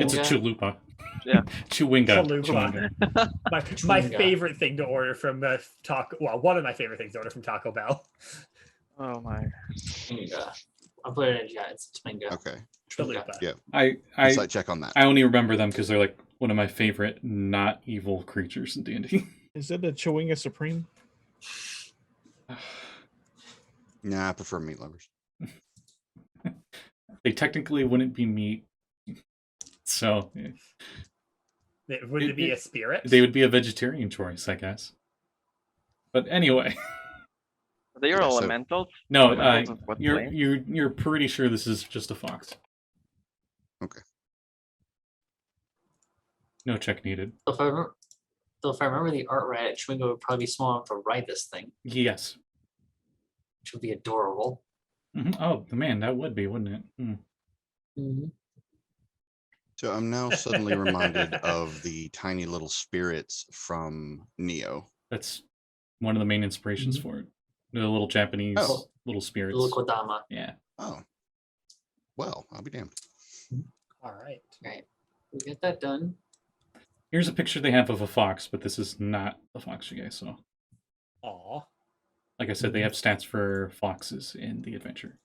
It's a Chewinga? chalupa. Yeah. Chewinga. Chalupa. Chewinga. My Chewinga. favorite thing to order from one of my favorite things to order from Taco Bell. Oh my. Chewinga. I'll put it in chat. It's Chewinga. Okay. Chewinga. Chalupa. Yeah. I Insight check on that. I only remember them because they're like one of my favorite not evil creatures in D&D. Is it a Chewinga Supreme? Nah, I prefer meat lovers. They technically wouldn't be meat, so Would it be a spirit? they would be a vegetarian choice, I guess. But anyway, They are Yeah, so- elementals. no, Elementals of what plane? you're pretty sure this is just a fox. Okay. No check needed. So if I remember the art right, Chewinga would probably be small enough to ride this thing, Yes. which would be adorable. Oh man, that would be, wouldn't it? Mm-hmm. So I'm now suddenly reminded of the tiny little spirits from Neo. That's one of the main inspirations for it. The little Japanese Oh. little spirits. Little Kodama. Yeah. Oh. Well, I'll be damned. All right. Right. We get that done. Here's a picture they have of a fox, but this is not a fox, you guys saw. Aw. Like I said, they have stats for foxes in the adventure.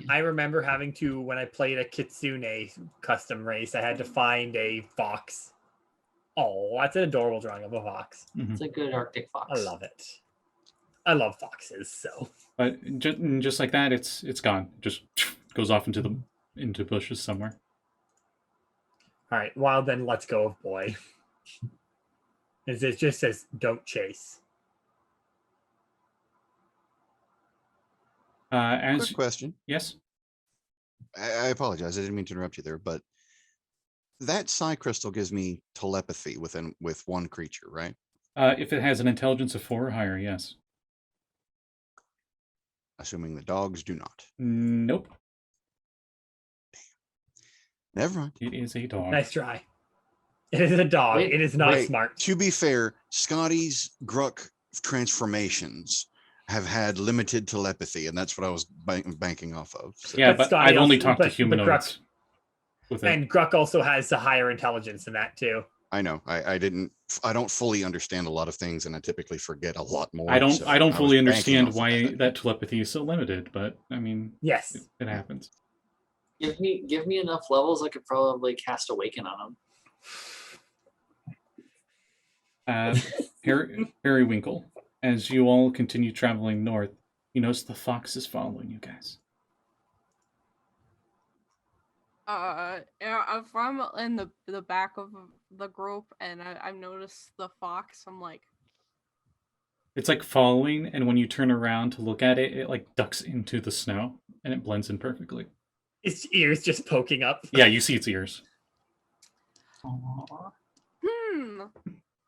I remember having to, when I played a Kitsune custom race, I had to find a fox. Oh, that's an adorable drawing of a fox. It's a good Arctic fox. I love it. I love foxes, so. But just like that, it's gone. Just goes off into bushes somewhere. All right, well then let's go of boy. It just says don't chase. As Quick question. yes, I apologize. I didn't mean to interrupt you there, but that psi crystal gives me telepathy with one creature, right? if it has an intelligence of 4 or higher, yes. Assuming the dogs do not. Nope, Never mind. it is a dog. Nice try. It is a dog. Wait, it is not wait. smart. To be fair, Scotty's Gruck transformations have had limited telepathy, and that's what I was banking off of. So. Yeah, But but Scotty I've only also- talked to but humanoids with it. And Gruck also has a higher intelligence than that too. I know. I don't fully understand a lot of things, and I typically forget a lot more. I don't so fully was banking understand off of why that. that telepathy is so limited, but I mean, Yes. it happens. Give me enough levels, I could probably cast Awaken on them. Periwinkle, as you all continue traveling north, you notice the fox is following you guys. If I'm in the back of the group and I've noticed the fox, I'm like, It's like following, and when you turn around to look at it, it like ducks into the snow, and it blends in perfectly. Its ears just poking up. Yeah, you see its ears. Aw.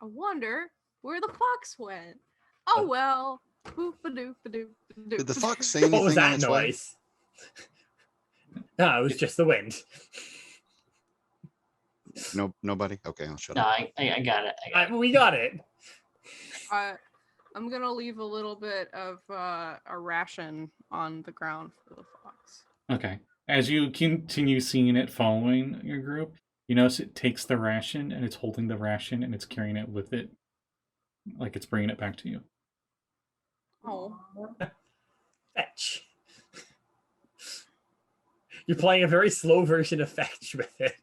I wonder where the fox went. Oh well. Boop-a-doop-a-doop-a-doop. Did the fox say anything What was on that its way? noise? No, it was just the wind. No, nobody. Okay, I'll shut No, up. I got it. I got it. We got it. I'm gonna leave a little bit of a ration on the ground for the fox. Okay. As you continue seeing it following your group, you notice it takes the ration and it's holding the ration and it's carrying it with it, like it's bringing it back to you. Oh. Fetch. You're playing a very slow version of Fetch with it.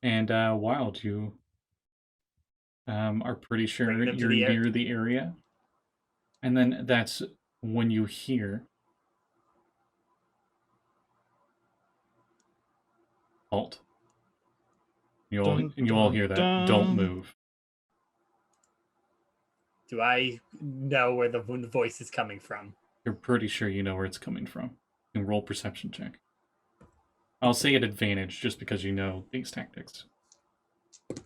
And Wild, you are pretty sure Bring them to you're the air. near the area. And then that's when you hear halt. You all hear that. Don't Dun. move. Do I know where the voice is coming from? You're pretty sure you know where it's coming from. You can roll perception check. I'll say at advantage just because you know these tactics. Plus...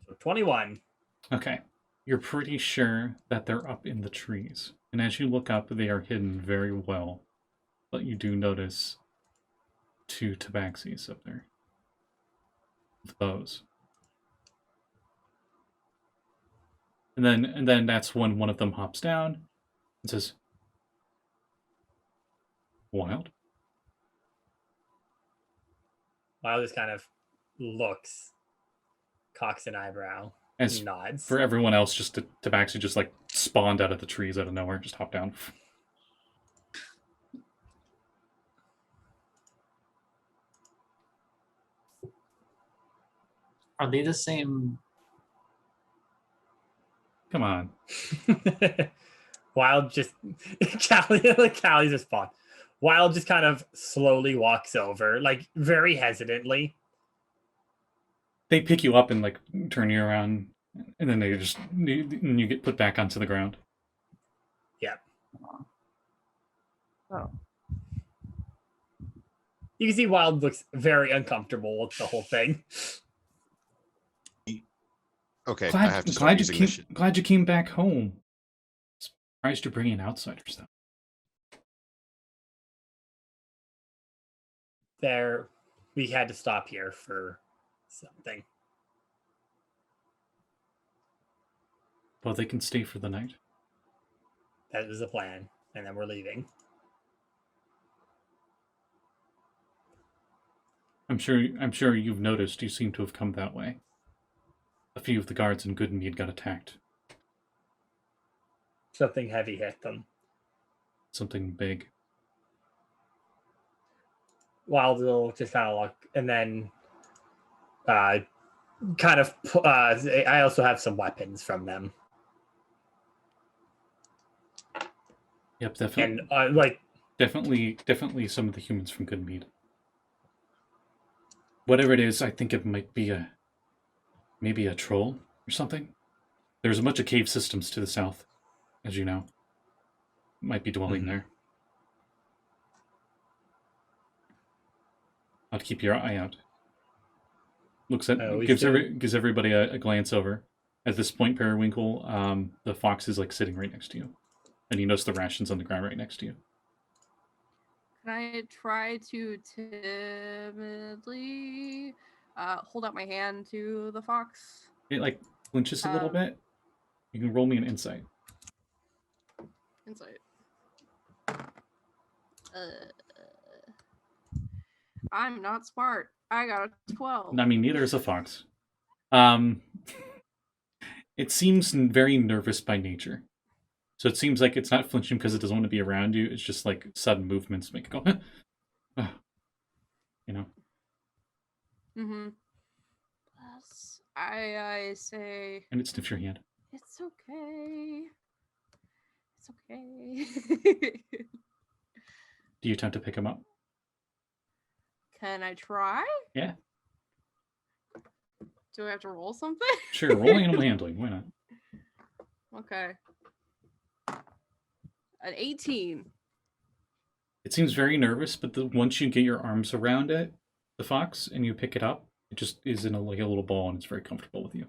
So 21. Okay. You're pretty sure that they're up in the trees. And as you look up, they are hidden very well. But you do notice 2 tabaxis up there. With bows. And then that's when one of them hops down and says, Wild? Wild just kind of looks, cocks an eyebrow, As nods. for everyone else, just Tabaxi just like spawned out of the trees out of nowhere, just hopped down. Are they the same? Come on. Wild just Callie's response. Wild just kind of slowly walks over, like very hesitantly. They pick you up and like turn you around, and then you get put back onto the ground. Yep. Oh. You can see Wild looks very uncomfortable with the whole thing. Okay, I have to start using this. Glad you came back home. Surprised you're bringing outsiders though. We had to stop here for something. Well, they can stay for the night. That was the plan, and then we're leaving. I'm sure you've noticed you seem to have come that way. A few of the guards in Goodmead got attacked. Something heavy hit them. Something big. Wild will just kind of look, and then I also have some weapons from them. Yep, definitely. And definitely some of the humans from Goodmead. Whatever it is, I think it might be maybe a troll or something. There's a bunch of cave systems to the south, as you know. Might be dwelling there. I'll keep your eye out. Gives everybody a glance over. At this point, Periwinkle, the fox is like sitting right next to you, and you notice the rations on the ground right next to you. Can I try to timidly hold out my hand to the fox? It like flinches a little bit. You can roll me an insight. Insight. I'm not smart. I got a 12. I mean, neither is a fox. It seems very nervous by nature. So it seems like it's not flinching because it doesn't want to be around you. It's just like sudden movements make it go, you know. Mm-hmm. I say. And it sniffs your hand. It's okay. It's okay. Do you attempt to pick him up? Can I try? Yeah. Do I have to roll something? Sure, roll animal handling. Why not? Okay. An 18. It seems very nervous, but once you get your arms around it, the fox, and you pick it up, it just is in like a little ball, and it's very comfortable with you.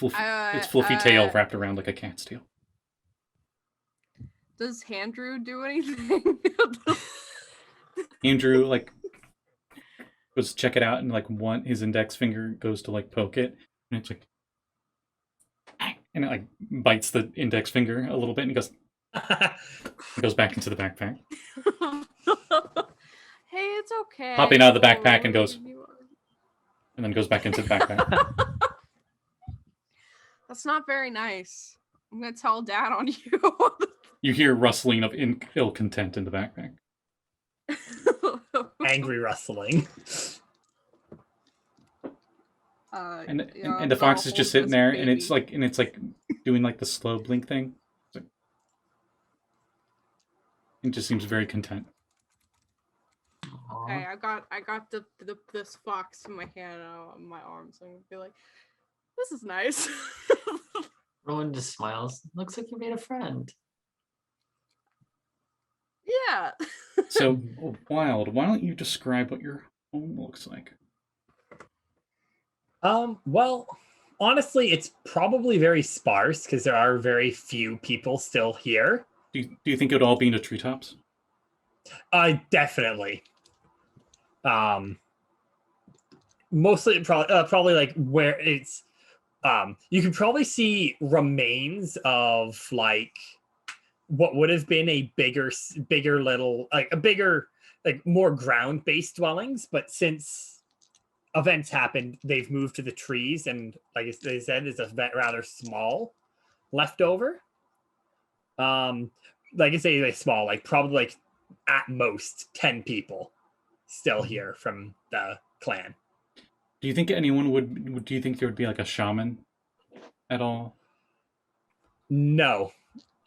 Its fluffy tail wrapped around like a cat's tail. Does Andrew do anything? Andrew like goes to check it out, and like his index finger goes to like poke it, and it's like, and it like bites the index finger a little bit, and he goes back into the backpack. Hey, it's okay. Popping out of the backpack and goes, and then goes back into the backpack. That's not very nice. I'm gonna tell Dad on you. You hear rustling of ill content in the backpack. Angry rustling. And the fox is just sitting there, and it's like doing like the slow blink thing. It just seems very content. Okay, I got this fox in my hand on my arms. I'm gonna be like, this is nice. Rowan just smiles. Looks like you made a friend. Yeah. So, Wild, why don't you describe what your home looks like? Well, honestly, it's probably very sparse because there are very few people still here. Do you think it would all be in the treetops? Definitely. Mostly probably like where it's you can probably see remains of like what would have been a bigger little like a bigger like more ground-based dwellings, but since events happened, they've moved to the trees, and like they said, it's a rather small leftover. Like I say, like small, like probably like at most 10 people still here from the clan. Do you think anyone would? Do you think there would be like a shaman at all? No,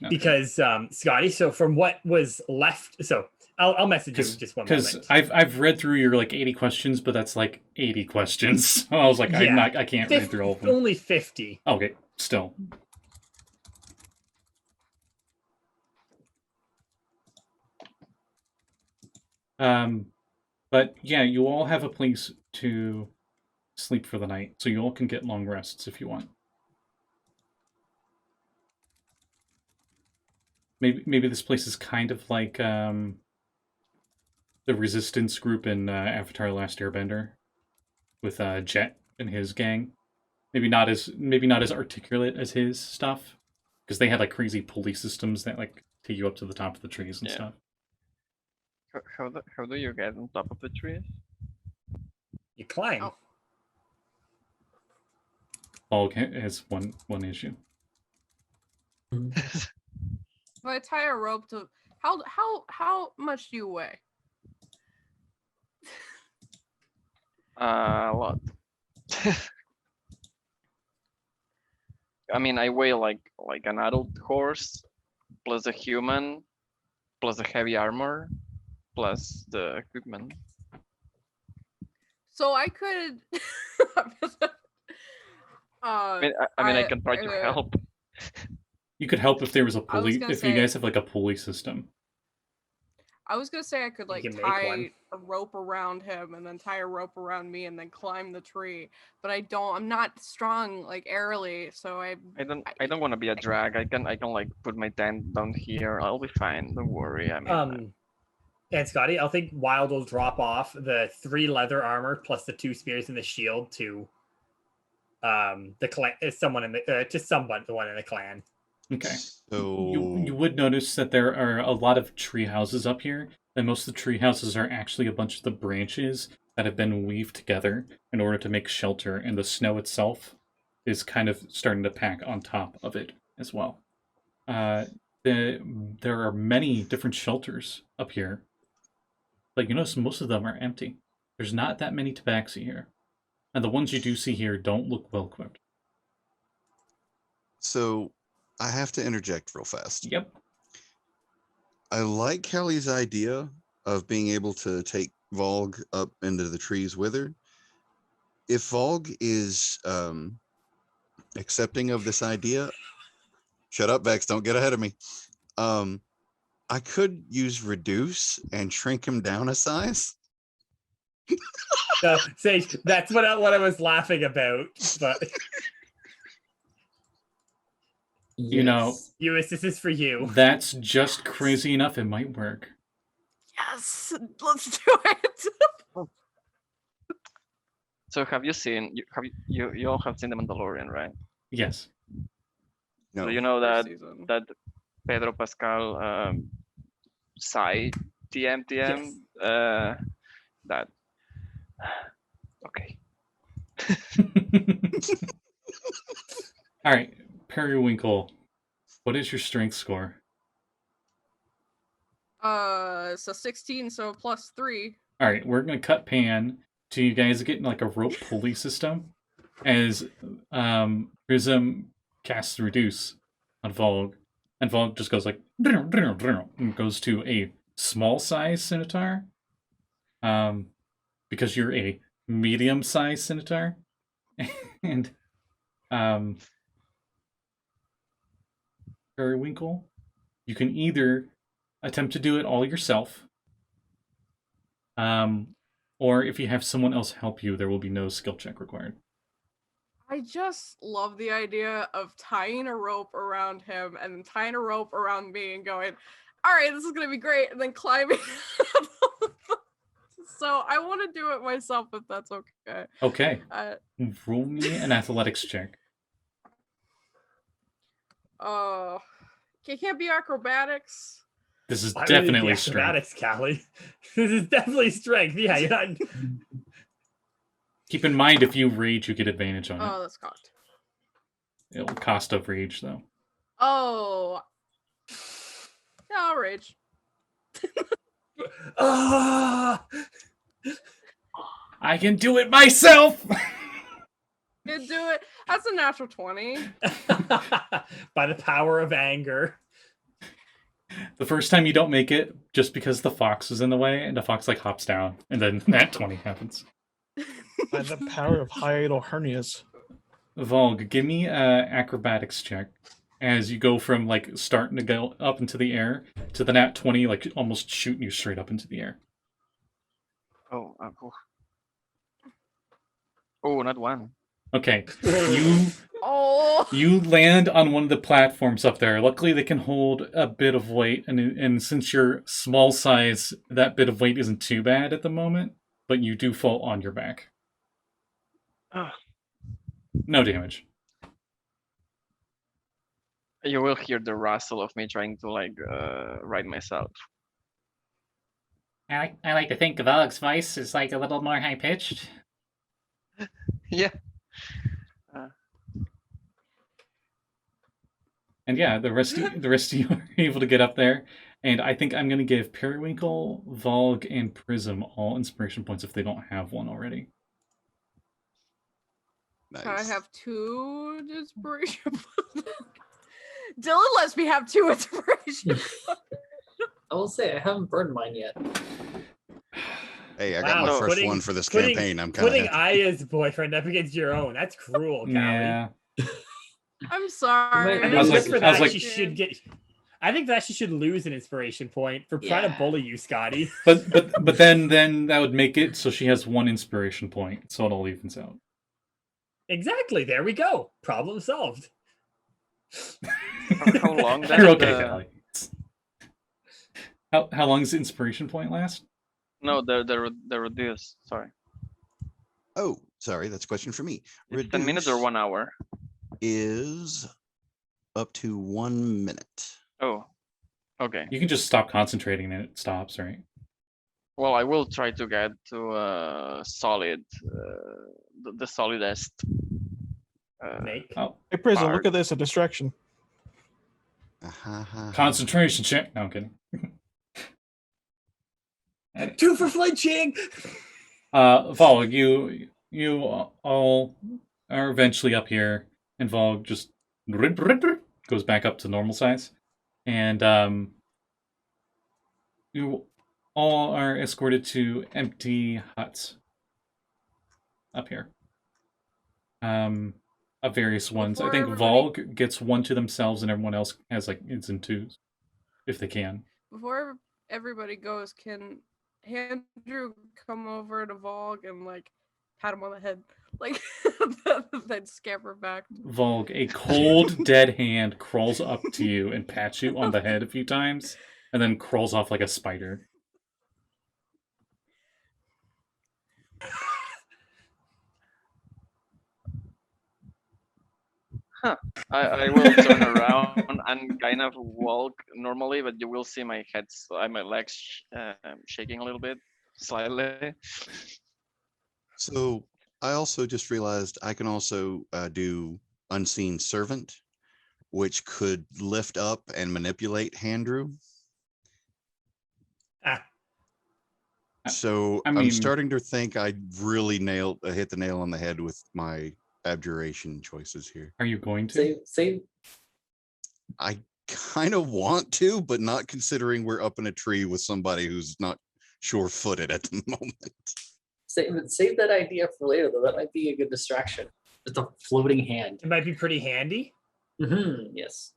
Okay. because Scotty. So from what was left, so I'll message you just one moment. Because I've read through your like 80 questions, but that's like 80 questions. I was like, Yeah. I can't read through all of them. Only 50. Okay, still. But yeah, you all have a place to sleep for the night, so you all can get long rests if you want. Maybe this place is kind of like the resistance group in Avatar: Last Airbender with Jet and his gang. Maybe not as articulate as his stuff, because they had like crazy pulley systems that like take you up to the top of the trees and stuff. How do you get on top of the trees? You climb. Oh. Valgg has one issue. If I tie a rope to how much do you weigh? A lot. I mean, I weigh like an adult horse, plus a human, plus the heavy armor, plus the equipment. So I could. I can try to help. You could help if there was a I was pulley. gonna If you say- guys have like a pulley system. I was gonna say I could like can make tie one. a rope around him and then tie a rope around me and then climb the tree, but I'm not strong like airily, so I don't want to be a drag. I can like put my tent down here. I'll be fine. Don't worry. I mean, And Scotty, I think Wild will drop off the 3 leather armor plus the 2 spears and the shield to the clan, someone in the the one in the clan. Okay. So You would notice that there are a lot of tree houses up here, and most of the tree houses are actually a bunch of the branches that have been weaved together in order to make shelter, and the snow itself is kind of starting to pack on top of it as well. There are many different shelters up here, but you notice most of them are empty. There's not that many Tabaxi here, and the ones you do see here don't look well equipped. So I have to interject real fast. Yep. I like Callie's idea of being able to take Valgg up into the trees with her. If Valgg is accepting of this idea. Shut up, Vex. Don't get ahead of me. I could use reduce and shrink him down a size. So, Sage, that's what I was laughing about. But You know, Lluis, this is for you. that's just crazy enough. It might work. Yes, let's do it. So have you seen? You all have seen the Mandalorian, right? Yes. No, So you know First that season. Pedro Pascal Sai TM that okay. All right, Periwinkle. What is your strength score? It's a 16, so +3. All right, we're gonna cut pan to you guys getting like a rope pulley system as Prism casts reduce on Valgg, and Valgg just goes like and goes to a small size Centaur. Because you're a medium sized Centaur, and Periwinkle, you can either attempt to do it all yourself, or if you have someone else help you, there will be no skill check required. I just love the idea of tying a rope around him and then tying a rope around me and going, all right, this is going to be great, and then climbing. So I want to do it myself if that's okay. Okay. Roll me an athletics check. It can't be acrobatics. This is Why would it be definitely strength. acrobatics, Callie. This is definitely strength. Yeah, you're not. Keep in mind, if you rage, you get advantage on it. Oh, that's cocked. It'll cost of rage, though. Oh. Yeah, I'll rage. Ah! I can do it myself! You do it. That's a natural 20. By the power of anger. The first time you don't make it, just because the fox is in the way, and the fox like hops down, and then that 20 happens. By the power of hiatal hernias. Valgg, give me a acrobatics check as you go from like starting to go up into the air to the nat 20, like almost shooting you straight up into the air. Oh, oh, not one. Okay, Oh. you land on one of the platforms up there. Luckily, they can hold a bit of weight, and since you're small size, that bit of weight isn't too bad at the moment. But you do fall on your back. Ah. No damage. You will hear the rustle of me trying to like ride myself. I like to think Valg's voice is like a little more high pitched. Yeah. And yeah, the rest of you are able to get up there. And I think I'm going to give Periwinkle, Valgg, and Prism all inspiration points if they don't have one already. Nice. Can I have 2 inspiration? Dylan lets me have 2 inspiration. I will say I haven't burned mine yet. Hey, I got Wow, my first putting- one for this putting- campaign. I'm kind Putting of Aya's boyfriend up against your own. That's cruel, Callie. Yeah. I'm sorry. I I was think like- just for I was that, like- she should get. I think that she should lose an inspiration point for trying to Yeah. bully you, Scotty. But then that would make it so she has 1 inspiration point, so it all evens out. Exactly. There we go. Problem solved. How long does You're okay, the- Callie. How long does the inspiration point last? No, the reduce. Sorry, Oh, sorry, that's a question for me. it's 10 minutes or Reduce 1 hour. is up to 1 minute. Oh, okay. You can just stop concentrating and it stops, right? Well, I will try to get to solid, the solidest. Make. Oh, Hey, Prism, Bard. look at this, a distraction. concentration check. No, I'm kidding. 2 for flinching. Valgg, you all are eventually up here, and Valgg just goes back up to normal size, and you all are escorted to empty huts up here. various ones. I Before think everybody- Valgg gets one to themselves, and everyone else has like it's in twos, if they can. Before everybody goes, can Andrew come over to Valgg and like pat him on the head, like then scamper back? Valgg, a cold, dead hand crawls up to you and pats you on the head a few times, and then crawls off like a spider. I will turn around and kind of walk normally, but you will see my head, my legs shaking a little bit, slightly. So I also just realized I can also do Unseen Servant, which could lift up and manipulate Handrew. Ah. So I I'm mean- starting to think I really hit the nail on the head with my abjuration choices here. Are you going to? Save. I kind of want to, but not considering we're up in a tree with somebody who's not sure-footed at the moment. Save that idea for later, though. That might be a good distraction. Just a floating hand. It might be pretty handy. Yes.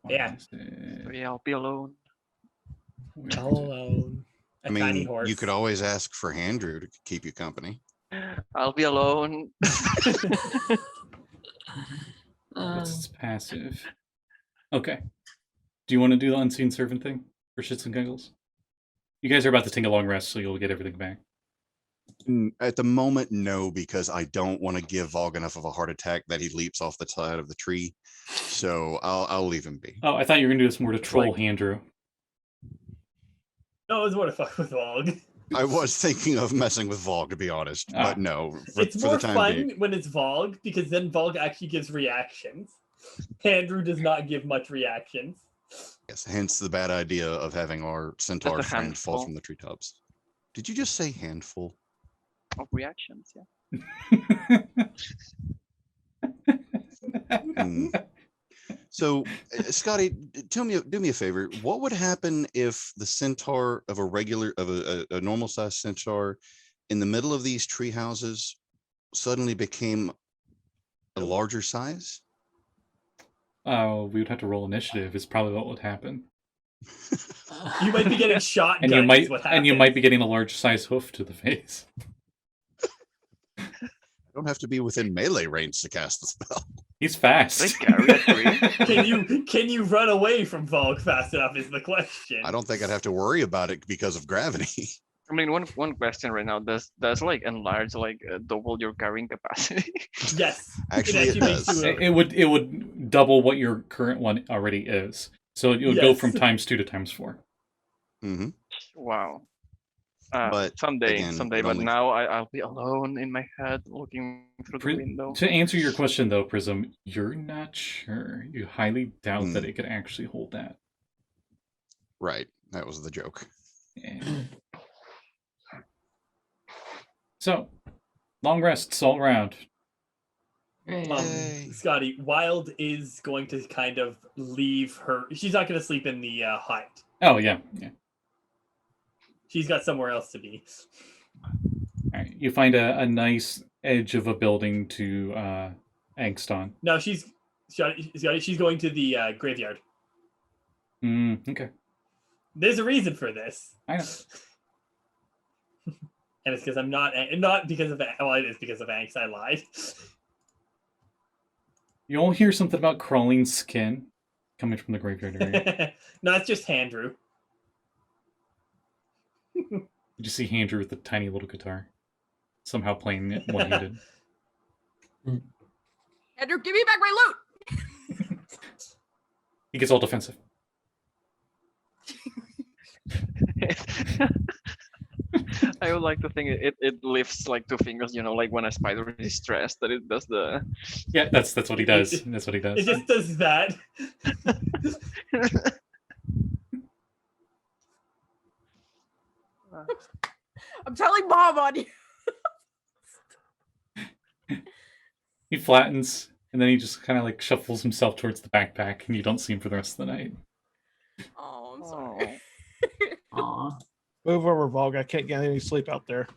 Yes. Yeah. Yeah, I'll be alone. All alone. A I tiny mean, horse. you could always ask for Handrew to keep you company. I'll be alone. It's passive. Okay. Do you want to do the Unseen Servant thing for shits and giggles? You guys are about to take a long rest, so you'll get everything back. At the moment, no, because I don't want to give Valgg enough of a heart attack that he leaps off the side of the tree. So I'll leave him be. Oh, I thought you were going to do this more to troll Like- Andrew. No, it was more to fuck with Valgg. I was thinking of messing with Valgg, to be honest, Ah. but no. It's for more the time fun being. when it's Valgg because then Valgg actually gives reactions. Andrew does not give much reactions. Yes, hence the bad idea of having our centaur a friend fall handful. from the treetops. Did you just say handful? Of reactions, yeah. Hmm. So, Scotty, do me a favor. What would happen if the centaur of a normal sized centaur in the middle of these tree houses suddenly became a larger size? Oh, we would have to roll initiative. Is probably what would happen, You might be getting shot. and you might be getting a large size hoof to the face. I don't have to be within melee range to cast the spell. He's They fast. carry a tree. Can you run away from Valgg fast enough is the question. I don't think I'd have to worry about it because of gravity. I mean, one question right now: does like enlarge like double your carrying capacity? Yes. Actually, it makes does. you It would double what your current one already is. So it would go Yes. from ×2 to ×4. Hmm. Wow. But someday, again, it but only- now I'll be alone in my head looking through the window. To answer your question though, Prism, you're not sure. You highly doubt that it could actually hold that. Right. That was the joke. Yeah. So, long rests all around. Yay. Scotty, Wild is going to kind of leave her. She's not going to sleep in the hut. Oh yeah, yeah. She's got somewhere else to be. All right. You find a nice edge of a building to angst on. No, she's going to the graveyard. Okay. There's a reason for this. I know. And it's because I'm not because of well, it is because of angst. I lied. You all hear something about crawling skin coming from the graveyard area. No, it's just Andrew. You just see Andrew with a tiny little guitar, somehow playing it one-handed. Andrew, give me back my loot! He gets all defensive. I would like to think it lifts like two fingers, like when a spider is stressed, that it does the. Yeah, that's what he does. That's what he does. It just does that. I'm telling Mom on you. He flattens, and then he just kind of like shuffles himself towards the backpack, and you don't see him for the rest of the night. Oh, I'm sorry. Aw. Move over, Valgg. I can't get any sleep out there.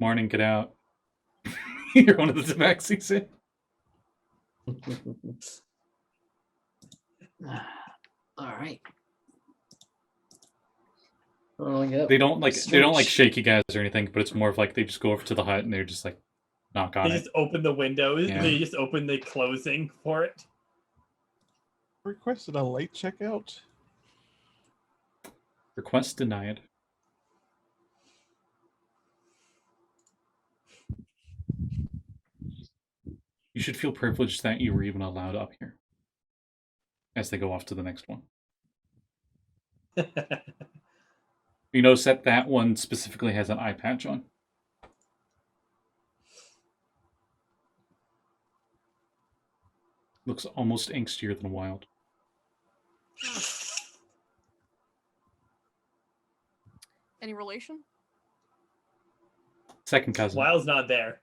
Morning, get out. You're one of the Tabaxis in. All right. Oh, yeah. They don't like shake you guys or anything, but it's more of like they just go over to the hut and they're just like knock on They it. just open the windows. Yeah. They just open the closing for it. Requested a late checkout. Request denied. You should feel privileged that you were even allowed up here. As they go off to the next one. You notice that one specifically has an eye patch on. Looks almost angstier than Wild. Any relation? Second cousin. Wild's not there.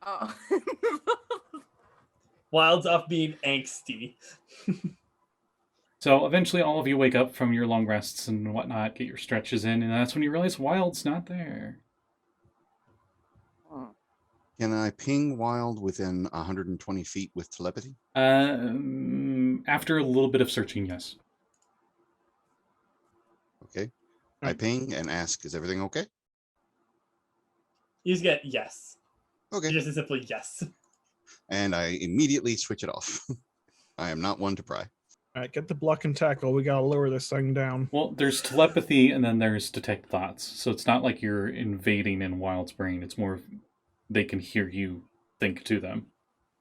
Oh. Wild's off being angsty. So eventually all of you wake up from your long rests and whatnot, get your stretches in, and that's when you realize Wild's not there. Can I ping Wild within 120 feet with telepathy? After a little bit of searching, yes. Okay. I ping and ask, is everything okay? You just get yes. Okay. You just simply yes. And I immediately switch it off. I am not one to pry. All right, get the block and tackle. We gotta lower this thing down. Well, there's telepathy and then there's detect thoughts. So it's not like you're invading in Wild's brain. It's more they can hear you think to them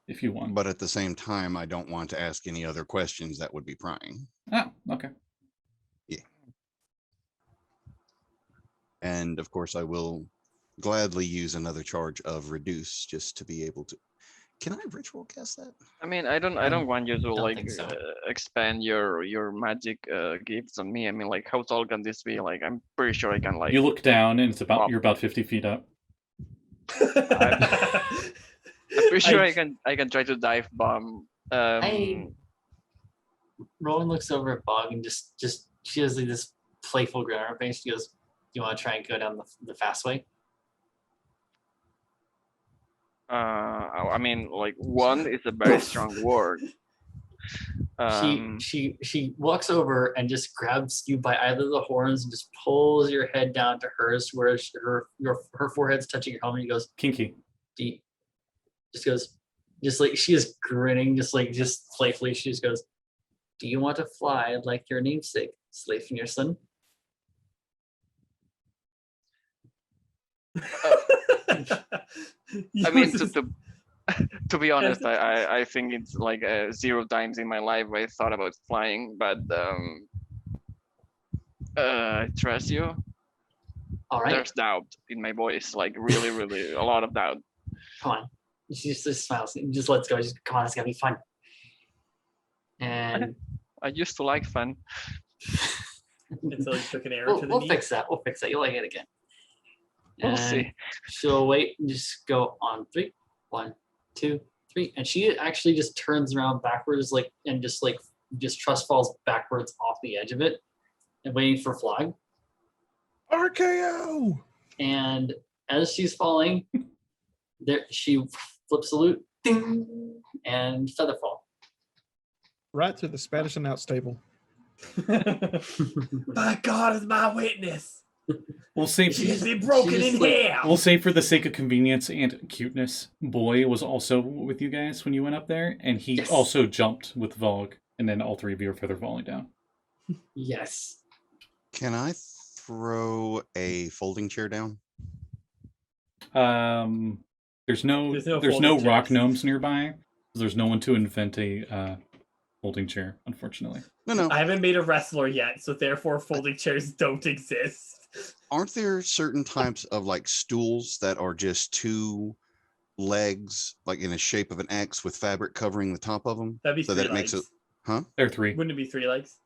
if you want. But at the same time, I don't want to ask any other questions that would be prying. Oh, okay. Yeah. And of course, I will gladly use another charge of reduce just to be able to. Can I ritual cast that? I mean, I don't want you to don't like think so. expand your magic gifts on me. I mean, like, how tall can this be? Like, I'm pretty sure I can like. You look down and it's about Well- you're about 50 feet up. I'm pretty sure I can try to dive bomb. Rowan looks over at Bog and just she has like this playful grin on her face. She goes, "Do you want to try and go down the fast way?" I mean, like, one is a very strong word. She walks over and just grabs you by either the horns and just pulls your head down to hers, where her forehead's touching your helmet. And he goes, Kinky. just like she is grinning, just playfully. She just goes, "Do you want to fly like your namesake, Sleipnirson?" I mean, to be honest, I think it's like 0 times in my life I thought about flying, but I trust you. All right, There's doubt in my voice, like really, really a lot of doubt. come on. She just smiles and just lets go. Just come on, it's gonna be fun. And I used to like fun. Until you took an arrow to the we'll knee. fix that. We'll fix that. You'll like it again. We'll And see. she'll wait and just go on 3. 1, 2, 3. And she actually just turns around backwards, and just trust falls backwards off the edge of it and waiting for Flag. RKO! And as she's falling, she flips a loot, ding, and Featherfall. Right through the Spanish announce table. My God is my witness. We'll say She's been broken She's in like- half. we'll say for the sake of convenience and cuteness, Boy was also with you guys when you went up there, and he Yes. also jumped with Valgg, and then all 3 of you are feather falling down. Yes. Can I throw a folding chair down? There's no folding rock chairs. gnomes nearby. So there's no one to invent a folding chair, unfortunately. No. I haven't made a wrestler yet, so therefore folding chairs don't exist. Aren't there certain types of like stools that are just 2 legs, like in a shape of an X with fabric covering the top of them? That'd be So 3 that it legs. makes it. Huh? There are 3. Wouldn't it be 3 legs?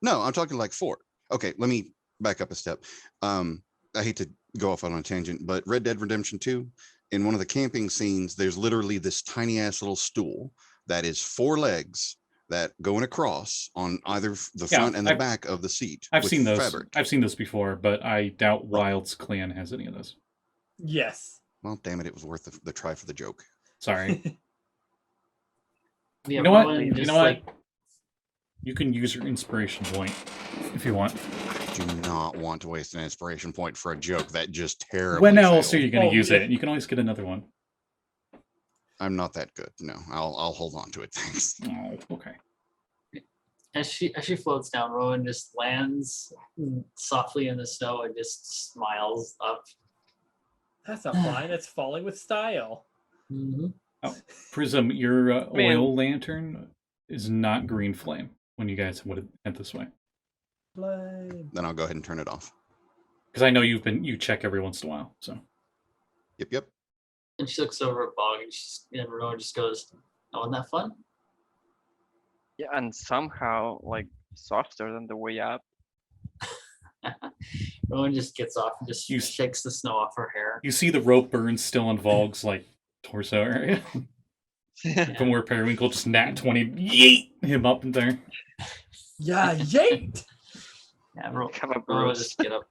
No, I'm talking like 4. Okay, let me back up a step. I hate to go off on a tangent, but Red Dead Redemption 2, in one of the camping scenes, there's literally this tiny ass little stool that is 4 legs that going across on either the front and the back of the seat. I've with seen those. fabric. I've seen this before, but I doubt Wild's clan has any of those. Yes. Well, damn it was worth the try for the joke. Sorry. Yeah, You know what? Rowan You just, know what? like, You can use your inspiration point if you want. I do not want to waste an inspiration point for a joke that just terribly When else are failed. you going to Oh, use yeah. it? You can always get another one. I'm not that good. No, I'll hold on to it. Thanks. Oh, okay. as she floats down, Rowan just lands softly in the snow and just smiles up. That's not fine. That's falling with style. Mm-hmm. Oh, Prism, your Man. oil lantern is not green flame when you guys would have went this way. Flame. Then I'll go ahead and turn it off. Because I know you check every once in a while. So Yep. And she looks over at Bog and Rowan just goes, "Oh, wasn't that fun?" Yeah, and somehow like softer than the way up. Rowan just gets off and just You- shakes the snow off her hair. you see the rope burns still in Valgg's like torso area from where Periwinkle just nat 20 yeet him up in there. Yeah, yeet! Yeah, Have a Rowan bruise. just get up,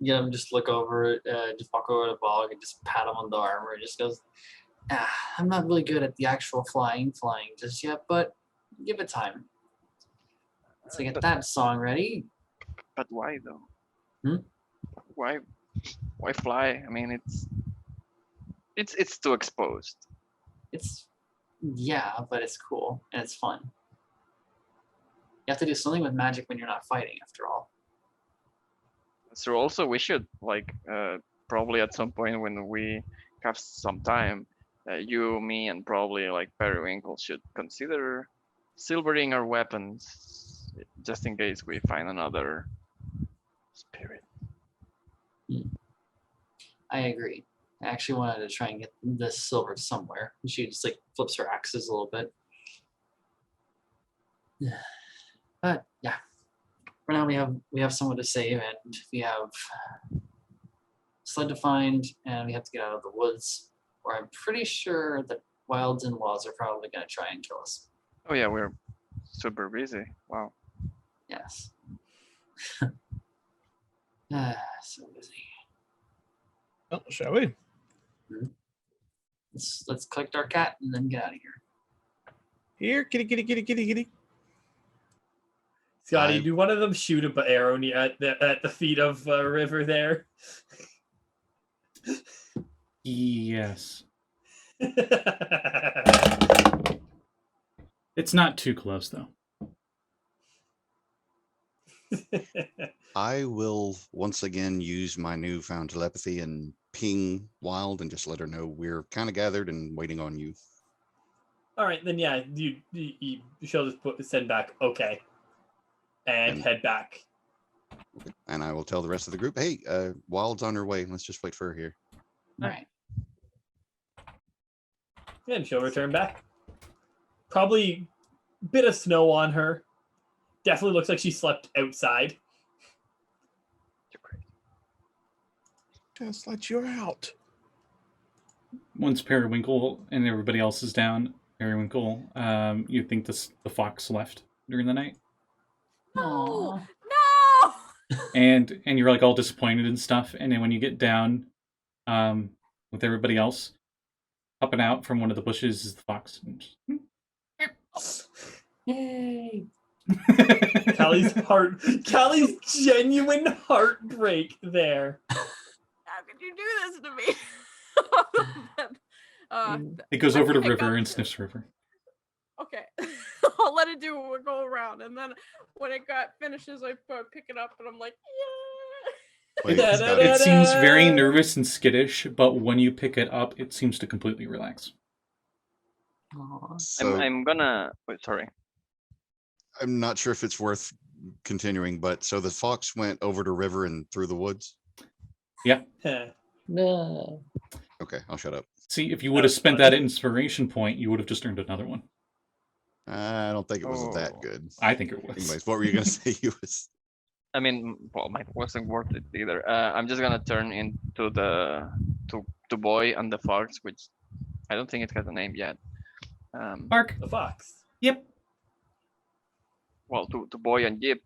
just look over, just walk over to Bog and just pat him on the arm, and just goes, "I'm not really good at the actual flying just yet, but give it time. So get that song ready." But why though? Hmm? Why fly? I mean, it's too exposed. Yeah, but it's cool and it's fun. You have to do something with magic when you're not fighting, after all. So also we should like probably at some point when we have some time, you, me, and probably like Periwinkle should consider silvering our weapons just in case we find another spirit. I agree. I actually wanted to try and get this silver somewhere. She just like flips her axes a little bit. But yeah, for now we have someone to save, and we have sled to find, and we have to get out of the woods. Where I'm pretty sure that Wild's in-laws are probably going to try and kill us. Oh yeah, we're super busy. Wow. Yes. So busy. Oh, shall we? Let's collect our cat and then get out of here. Here, kitty, kitty, kitty, kitty, kitty. Scotty, I- do one of them shoot a arrow at the feet of River there? Yes. It's not too close though. I will once again use my newfound telepathy and ping Wild and just let her know we're kind of gathered and waiting on you. All right, then yeah, she'll just send back okay, and head back. And I will tell the rest of the group, hey, Wild's on her way. Let's just wait for her here. All right. And she'll return back. Probably a bit of snow on her. Definitely looks like she slept outside. Just let you out. Once Periwinkle and everybody else is down, Periwinkle, you think the fox left during the night, No, Aw. no. and you're like all disappointed and stuff. And then when you get down, with everybody else, popping out from one of the bushes is the fox. Yay. Callie's genuine heartbreak there. How could you do this to me? It goes over to I got River and this. sniffs River. Okay, I'll let it do a go around, and then when it finishes, I pick it up, and I'm like, yeah. Wait, Da, Scotty, da, It seems da. very nervous and skittish, but when you pick it up, it seems to completely relax. Aw. so I'm gonna. Wait, sorry. I'm not sure if it's worth continuing, but so the fox went over to River and through the woods. Huh. No. Okay, I'll shut up. See, if you would have That's spent funny. that inspiration point, you would have just earned another one. I don't think it was that Oh. good. I think it was. Anyways, what were you going to say? You was I mean, well, mine wasn't worth it either. I'm just gonna turn into the to boy and the fox, which I don't think it has a name yet. Bark. The fox. Yep. Well, to boy and Yip,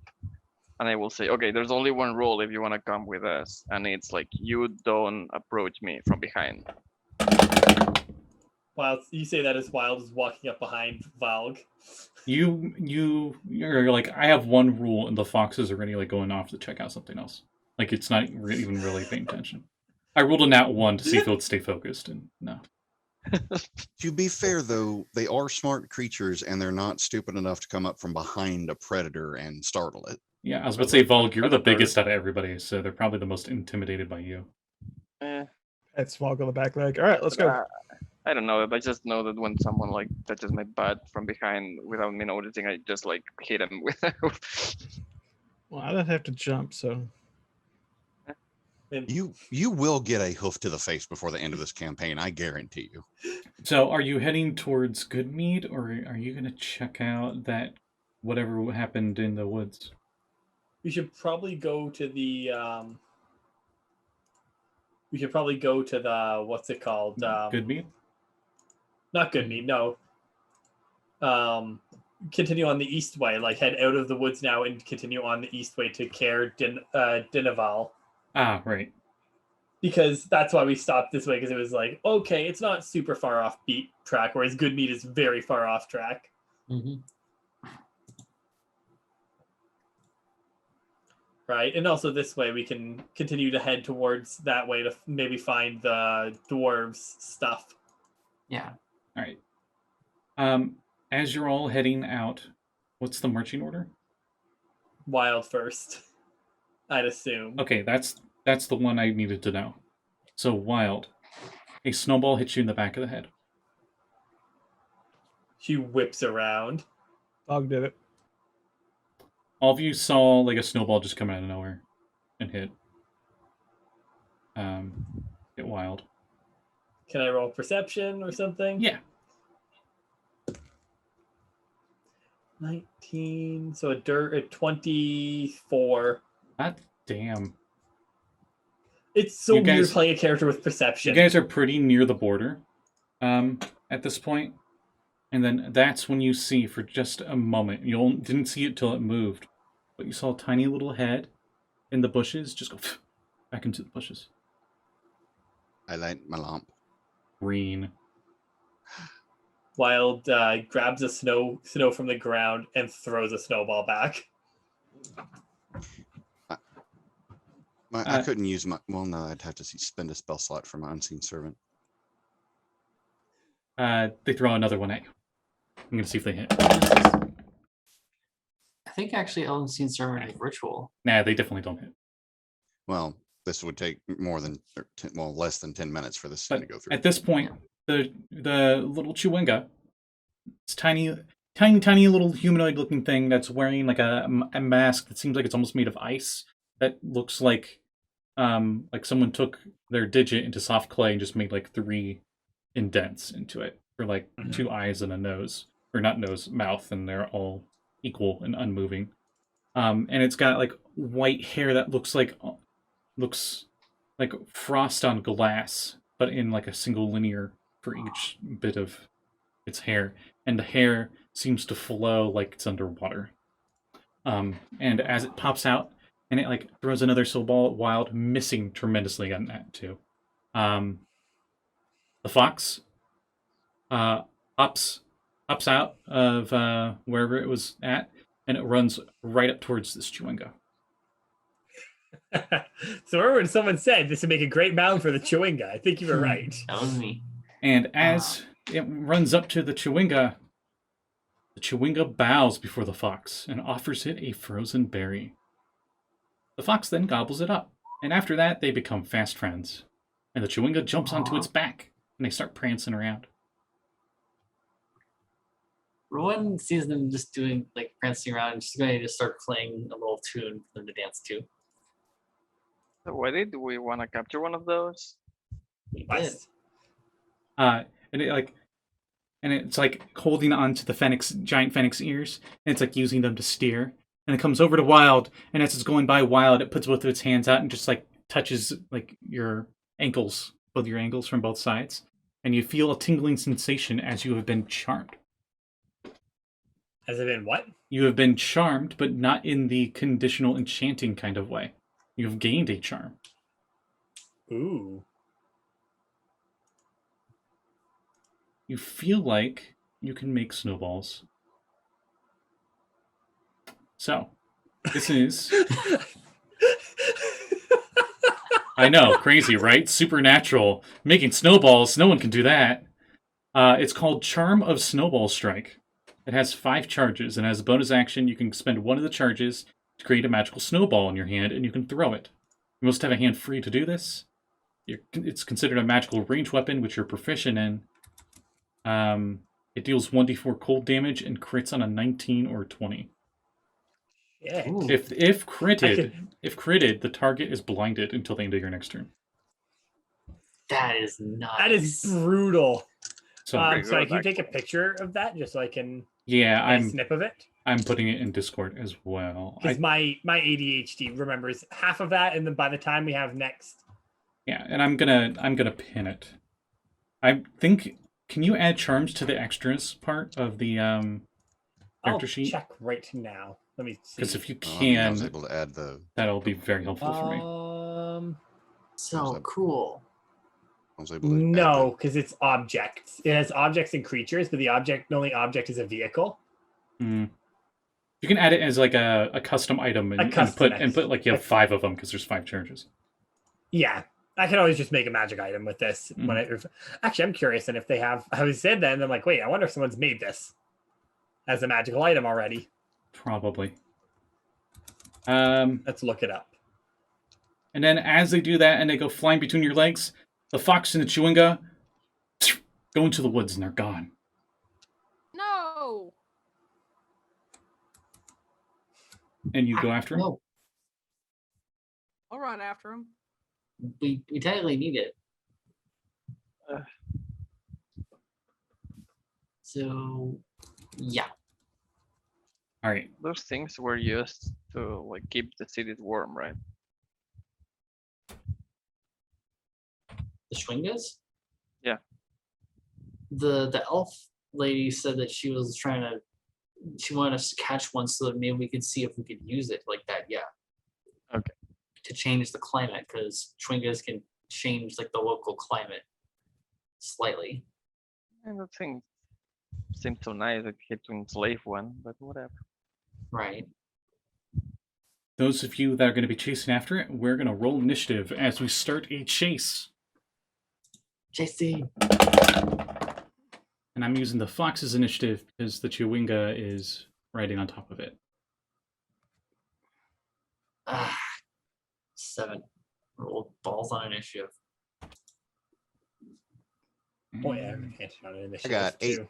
and I will say, okay, there's only one rule if you want to come with us, and it's like you don't approach me from behind. Wild, you say that as Wild is walking up behind Valgg. You're like, I have one rule, and the fox is already like going off to check out something else. Like it's not even really paying attention. I rolled a nat 1 to see if it would stay focused, and no. To be fair, though, they are smart creatures, and they're not stupid enough to come up from behind a predator and startle it. Yeah, I was about to say, Valgg, you're the biggest out of everybody, so they're probably the most intimidated by you. That's Valgg on the back leg. All right, let's go. I don't know. I just know that when someone like touches my butt from behind without me noticing, I just like hit him with. Well, I don't have to jump, so You will get a hoof to the face before the end of this campaign, I guarantee you. So, are you heading towards Goodmead, or are you going to check out that whatever happened in the woods? We should probably go to the. We should probably go to the what's it called? Goodmead? Not Goodmead, no. Continue on the east way, like head out of the woods now and continue on the east way to Caer Dinaval. Ah, right. Because that's why we stopped this way, because it was like, okay, it's not super far off beat track, whereas Goodmead is very far off track. Mm-hmm. Right, and also this way we can continue to head towards that way to maybe find the dwarves stuff. Yeah. All right. As you're all heading out, what's the marching order? Wild first, I'd assume. Okay, that's the one I needed to know. So, Wild. A snowball hits you in the back of the head. She whips around. Valgg did it. All of you saw like a snowball just come out of nowhere and hit Wild. Can I roll perception or something? Yeah. 19, so a 24. God damn. It's so You guys- weird playing a character with perception. You guys are pretty near the border at this point. And then that's when you see for just a moment, you didn't see it till it moved, but you saw a tiny little head in the bushes just go back into the bushes. I light my lamp. Green. Wild grabs a snow from the ground and throws a snowball back. I couldn't use my... Well, no, I'd have to spend a spell slot for my Unseen Servant. They throw another one at you. I'm going to see if they hit. I think actually Unseen Servant is ritual. Nah, they definitely don't hit. Well, this would take less than 10 minutes for this But to go through. at this point, the little Chewinga, it's tiny little humanoid-looking thing that's wearing like a mask that seems like it's almost made of ice. That looks like someone took their digit into soft clay and just made like 3 indents into it for like 2 eyes and a nose, or not nose, mouth, and they're all equal and unmoving. And it's got like white hair that looks like frost on glass, but in like a single linear for each bit of its hair, and the hair seems to flow like it's underwater. And as it pops out, and it like throws another snowball at Wild, missing tremendously on that too. The fox ups out of wherever it was at, and it runs right up towards this Chewinga. So remember when someone said this would make a great mound for the Chewinga? I think you were right. That was me. And as it runs up to the Chewinga bows before the fox and offers it a frozen berry. The fox then gobbles it up, and after that they become fast friends. And the Chewinga jumps onto its back, and they start prancing around. Rowan sees them just doing like prancing around, and she's going to just start playing a little tune for them to dance to. So do we want to capture one of those? We did. West. And it's like holding on to the giant phoenix ears, and it's like using them to steer. and it comes over to Wild, and as it's going by Wild, it puts both of its hands out and just like touches like your ankles, both your ankles from both sides, and you feel a tingling sensation as you have been charmed. Has it been what? You have been charmed, but not in the conditional enchanting kind of way. You have gained a charm. Ooh. You feel like you can make snowballs. So, this is... I know, crazy, right? Supernatural. Making snowballs, no one can do that. It's called Charm of Snowball Strike. It has 5 charges, and as a bonus action, you can spend one of the charges to create a magical snowball in your hand, and you can throw it. You must have a hand free to do this. It's considered a magical range weapon, which you're proficient in. It deals 1d4 cold damage and crits on a 19 or 20. Yeah. If critted, the target is blinded until the end of your next turn. That is nice. That is brutal. So, So can you take a picture of that just so I can yeah, get a snip of it? I'm putting it in Discord as well. Because my ADHD remembers half of that, and then by the time we have next, yeah, and I'm gonna pin it. I think. Can you add charms to the extras part of the character I'll sheet? check right now. Let me see. Because if you I can, was able to add the. that'll be very helpful for me. So cool. I was able to No, because it's objects. It has objects and creatures, but the only object is a vehicle. Mm. You can add it as like a custom item and put like you have 5 of them because there's 5 charges. Yeah, I can always just make a magic item with this. Actually, I'm curious, and if they have, I was said that, and I'm like, wait, I wonder if someone's made this as a magical item already. Probably. Let's look it up. And then as they do that and they go flying between your legs, the fox and the chewinga go into the woods and they're gone. No. And you go after him? No, I'll run after him. we technically need it. So, yeah. All right. Those things were used to like keep the city warm, right? The Schwingas? Yeah. The elf lady said that she wanted us to catch one so that maybe we could see if we could use it like that. Yeah. Okay. To change the climate, because Schwingas can change like the local climate slightly. And the thing seems so nice that you get to enslave one, but whatever. Right. Those of you that are going to be chasing after it, we're going to roll initiative as we start a chase. JC. And I'm using the fox's initiative because the chewinga is riding on top of it. 7. Roll balls on initiative. Oh yeah, okay, on an I initiative got 8. too.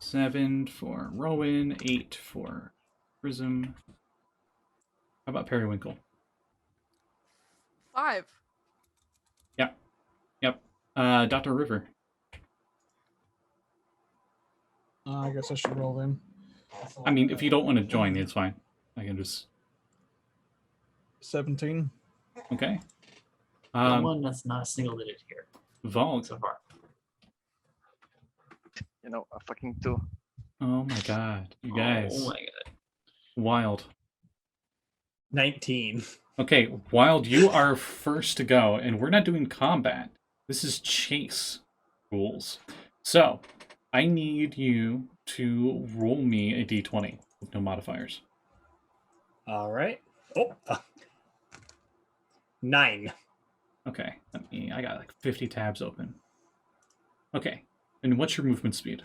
7 for Rowan, 8 for Prism. How about Periwinkle? 5. Yep. Dr. River. I guess I should roll then. I mean, if you don't want to join, it's fine. I can just... 17. Okay. One that's not a single digit here Valgg. so far. You know, a fucking 2. Oh my god. You guys. Oh my god. Wild. 19. Okay, Wild, you are first to go, and we're not doing combat. This is chase rules. So, I need you to roll me a d20 with no modifiers. All right. Oh, 9. Okay, I got like 50 tabs open. Okay, and what's your movement speed?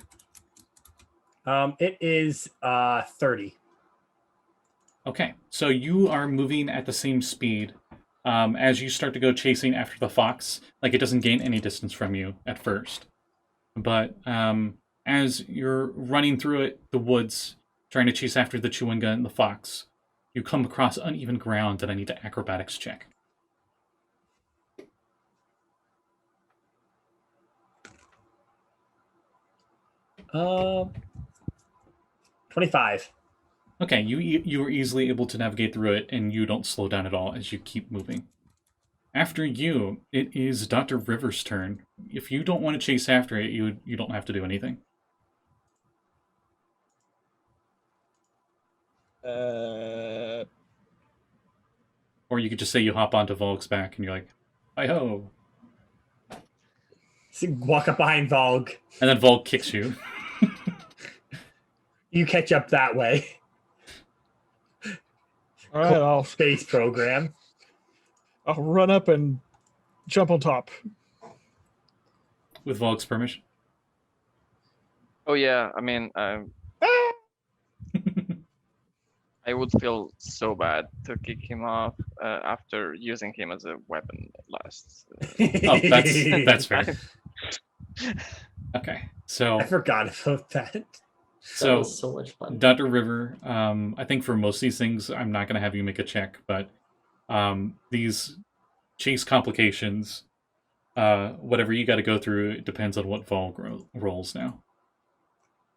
It is 30. Okay, so you are moving at the same speed as you start to go chasing after the fox. Like, it doesn't gain any distance from you at first. But as you're running through the woods, trying to chase after the chewinga and the fox, you come across uneven ground that I need to acrobatics check. Uh, 25. Okay, you were easily able to navigate through it, and you don't slow down at all as you keep moving. After you, it is Dr. River's turn. If you don't want to chase after it, you don't have to do anything. Or you could just say you hop onto Valgg's back, and you're like, hi-ho. So walk up behind Valgg. And then Valgg kicks you. You catch up that way. All right, I'll Space program. run up and jump on top. With Valgg's permission. Oh yeah, I mean, I would feel so bad to kick him off after using him as a weapon last. Oh, that's fair. Okay, so I forgot about that. That so was so much fun. Dr. River, I think for most of these things, I'm not going to have you make a check, but these chase complications, whatever you got to go through, it depends on what Valgg rolls now.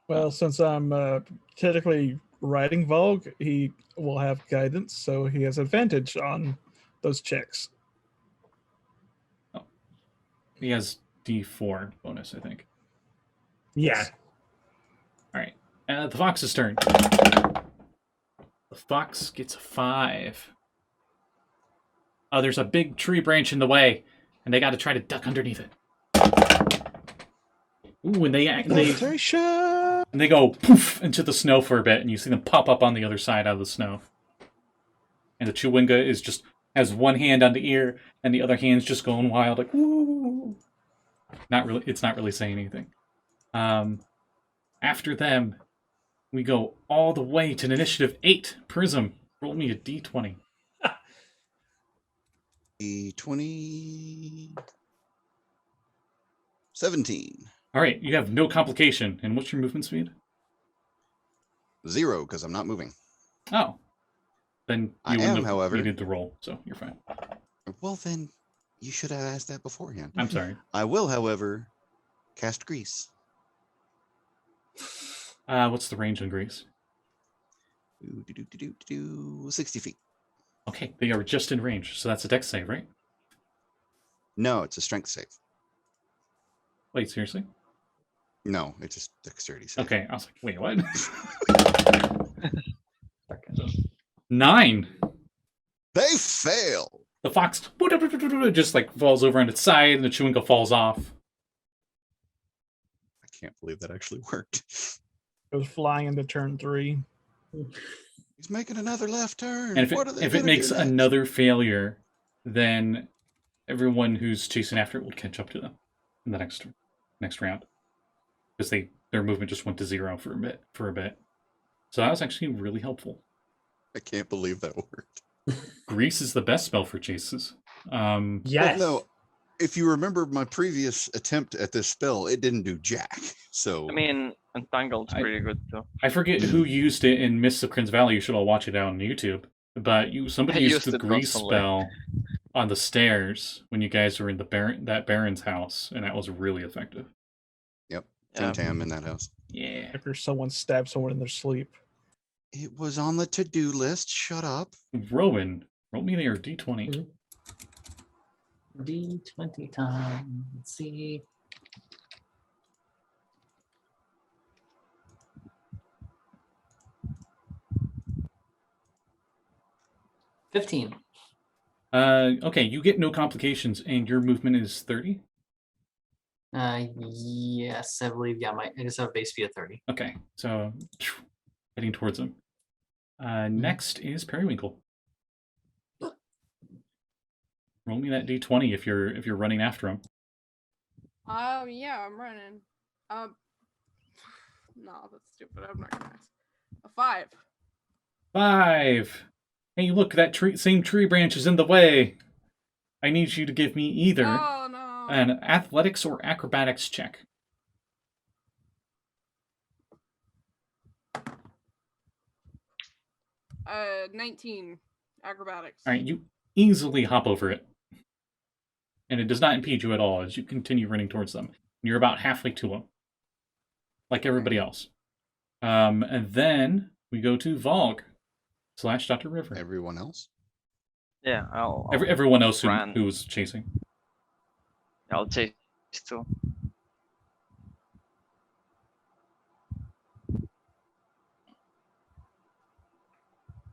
Well, since I'm technically riding Valgg, he will have guidance, so he has advantage on those checks. He has D4 bonus, I think. Yeah. All right. The fox's turn. The fox gets a 5. Oh, there's a big tree branch in the way, and they got to try to duck underneath it. Ooh, and they go poof into the snow for a bit, and you see them pop up on the other side out of the snow. And the Chewinga is just has one hand on the ear, and the other hand's just going wild, like woo. It's not really saying anything. After them, we go all the way to initiative 8. Prism, roll me a d20. D20. 17. All right, you have no complication. And what's your movement speed? 0, because I'm not moving. Oh, then I you wouldn't am, have however. needed to roll, so you're fine. Well, then you should have asked that beforehand. I'm sorry. I will, however, cast Grease. What's the range on Grease? 60 feet. Okay, they are just in range, so that's a dex save, right? No, it's a strength save. Wait, seriously? No, it's just dexterity save. Okay, I was like, wait, what? 9. They fail. The fox just like falls over on its side, and the Chewinga falls off. I can't believe that actually worked. Goes flying into turn 3. He's making another left turn. And What are they if it gonna makes do next? another failure, then everyone who's chasing after it will catch up to them in the next round, because their movement just went to 0 for a bit. So that was actually really helpful. I can't believe that worked. Grease is the best spell for chases. Yes. Well, no, if you remember my previous attempt at this spell, it didn't do jack. So I mean, Entangled's pretty good too. I forget who used it in Mists of Kryn's Valley. You should all watch it out on YouTube. But somebody I used used the it grease constantly. spell on the stairs when you guys were in that Baron's house, and that was really effective. Yep, Yeah. Tam in that house. Yeah. After someone stabs someone in their sleep. It was on the to-do list. Shut up. Rowan, roll me there d20. Mhm. D20 time. Let's see. $15. Okay, you get no complications, and your movement is 30. Yes, I believe. Yeah, I just have a base speed of 30. Okay, so heading towards him. Next is Periwinkle. Roll me that d20 if you're running after him. Yeah, I'm running. No, that's stupid. I'm not gonna ask. A 5. 5. Hey, look, that same tree branch is in the way. I need you to give me either Oh no. an athletics or acrobatics check. 19 acrobatics. All right, you easily hop over it. And it does not impede you at all as you continue running towards them. You're about halfway to them, like everybody else. And then we go to Valgg / Dr. River. Everyone else? Yeah, I'll Everyone else run. who was chasing. I'll chase too.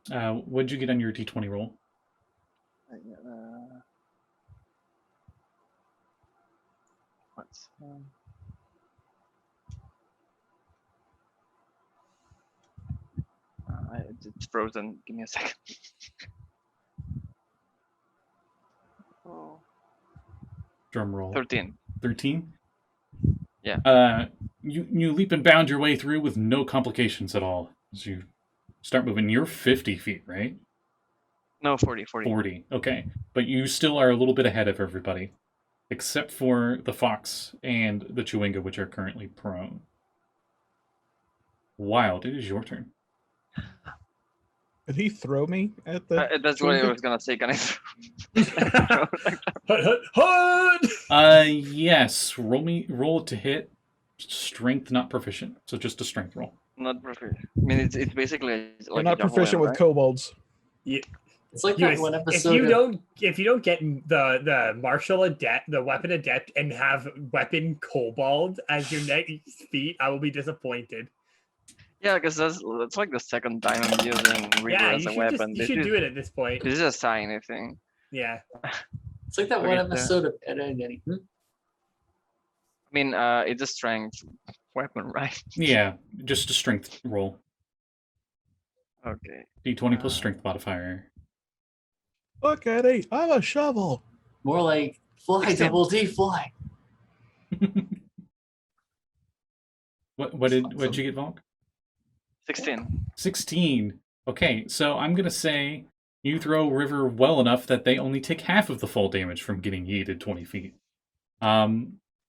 What'd you get on your d20 roll? What's it's frozen. Give me a second. Oh, Drum roll. 13. 13? Yeah. You leap and bound your way through with no complications at all as you start moving. You're 50 feet, right? No, 40. 40. Okay. But you still are a little bit ahead of everybody, except for the fox and the chewinga, which are currently prone. Wild, it is your turn. Did he throw me at the? That's what I Chewinga? was gonna say. Can I? Hut! Yes. Roll it to hit. Strength, not proficient. So just a strength roll. Not proficient. I mean, it's basically We're like not a proficient with kobolds. It's like Lluis, that one if episode. you don't get the martial adept, the weapon adept, and have weapon kobold as your next feat, I will be disappointed. Yeah, because that's like the second time I'm using Reaper Yeah, as a weapon. you should do it at this point. This is a sign, I think. Yeah. It's like that Okay, one so- episode of Ed, Edd n Eddy. I mean, it's a strength weapon, right? Yeah, just a strength roll. Okay. D20 plus strength modifier. Look at it! I'm a shovel. More like fly, 16. double D, fly. What'd you get, Valk? 16. 16. Okay, so I'm gonna say you throw River well enough that they only take half of the fall damage from getting yeeted 20 feet.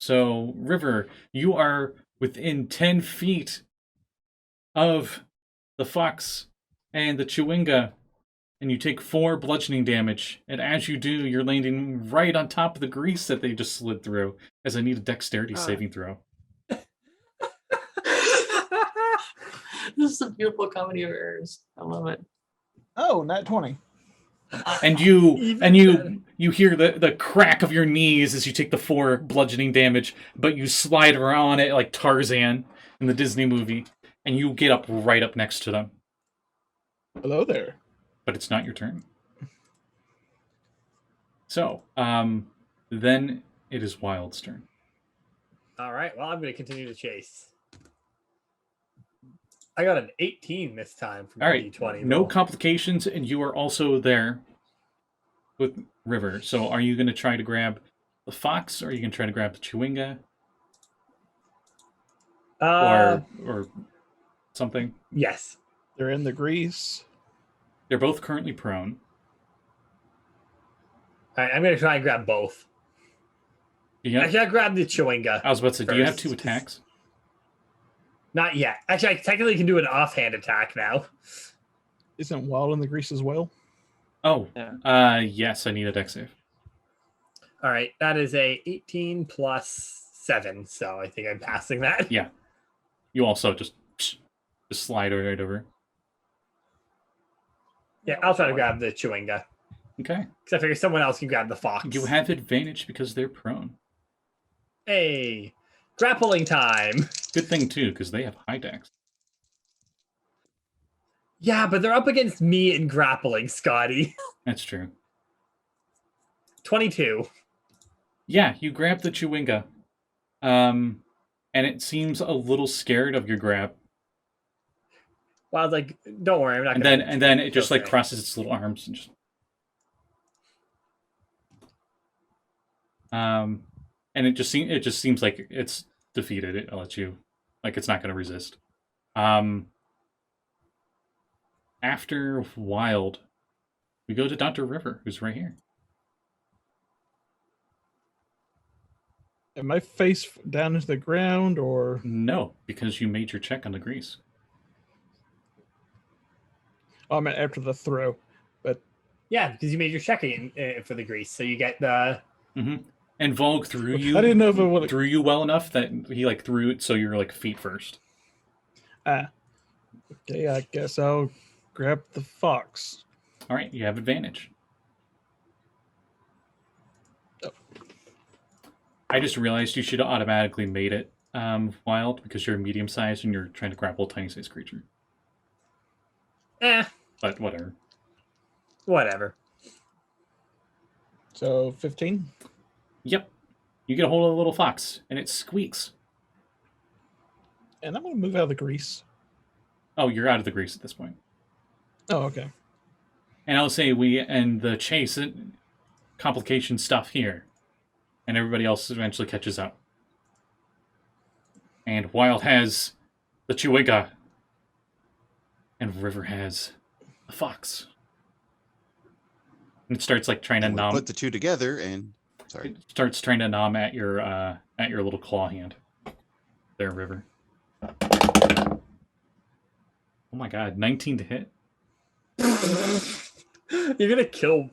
So River, you are within 10 feet of the fox and the chewinga, and you take 4 bludgeoning damage. And as you do, you're landing right on top of the grease that they just slid through. As I need a dexterity saving throw. This is a beautiful comedy of errors. I love it. Oh, nat 20. And you Even you hear the crack of your knees as you take the 4 bludgeoning damage, but you slide around it like Tarzan in the Disney movie, and you get up right up next to them. Hello there. But it's not your turn. So, then it is Wild's turn. All right. Well, I'm going to continue to chase. I got an 18 this time from All right, D20. no roll. complications, and you are also there with River. So, are you going to try to grab the fox, or are you going to try to grab the chewinga, or something? Yes. They're in the grease. They're both currently prone. All right. I'm going to try and grab both. Yeah, Actually, I'll grab the chewinga. I was about to say, do you have first, 2 'cause- attacks? Not yet. Actually, I technically can do an offhand attack now. Isn't Wild in the grease as well? Oh, Yeah. yes, I need a dex save. All right. That is a 18 plus 7. So I think I'm passing that. Yeah. You also just slide right over. Yeah, I'll try to grab the chewinga. Okay. Because I figure someone else can grab the fox. You have advantage because they're prone. Hey, grappling time. Good thing, too, because they have high dex. Yeah, but they're up against me in grappling, Scotty. That's true. 22. Yeah, you grab the chewinga. And it seems a little scared of your grab. Well, I was like, don't worry, I'm not And gonna. then it just like Okay. crosses its little arms and just and it just seems like it's defeated. It'll let you, like, it's not going to resist. After Wild, we go to Dr. River, who's right here. Am I face down into the ground or? No, because you made your check on the grease. Oh, I meant after the throw. But Yeah, because you made your check again for the grease, so you get the. Mm-hmm. And Valgg threw you. I didn't know if it would. Threw you well enough that he like threw it so you're like feet first. Ah, Okay, I guess I'll grab the fox. All right, you have advantage. Oh. I just realized you should have automatically made it wild because you're medium sized and you're trying to grapple a tiny sized creature. But whatever. Whatever. So 15. Yep. You get a hold of the little fox and it squeaks. And I'm going to move out of the grease. Oh, you're out of the grease at this point. Oh, okay. And I'll say we end the chase complication stuff here. And everybody else eventually catches up. And Wild has the Chewigga. And River has the fox. And it starts like trying to And we nom. put the two together, and sorry. It starts trying to nom at your little claw hand. There, River. Oh my god, 19 to hit. You're gonna kill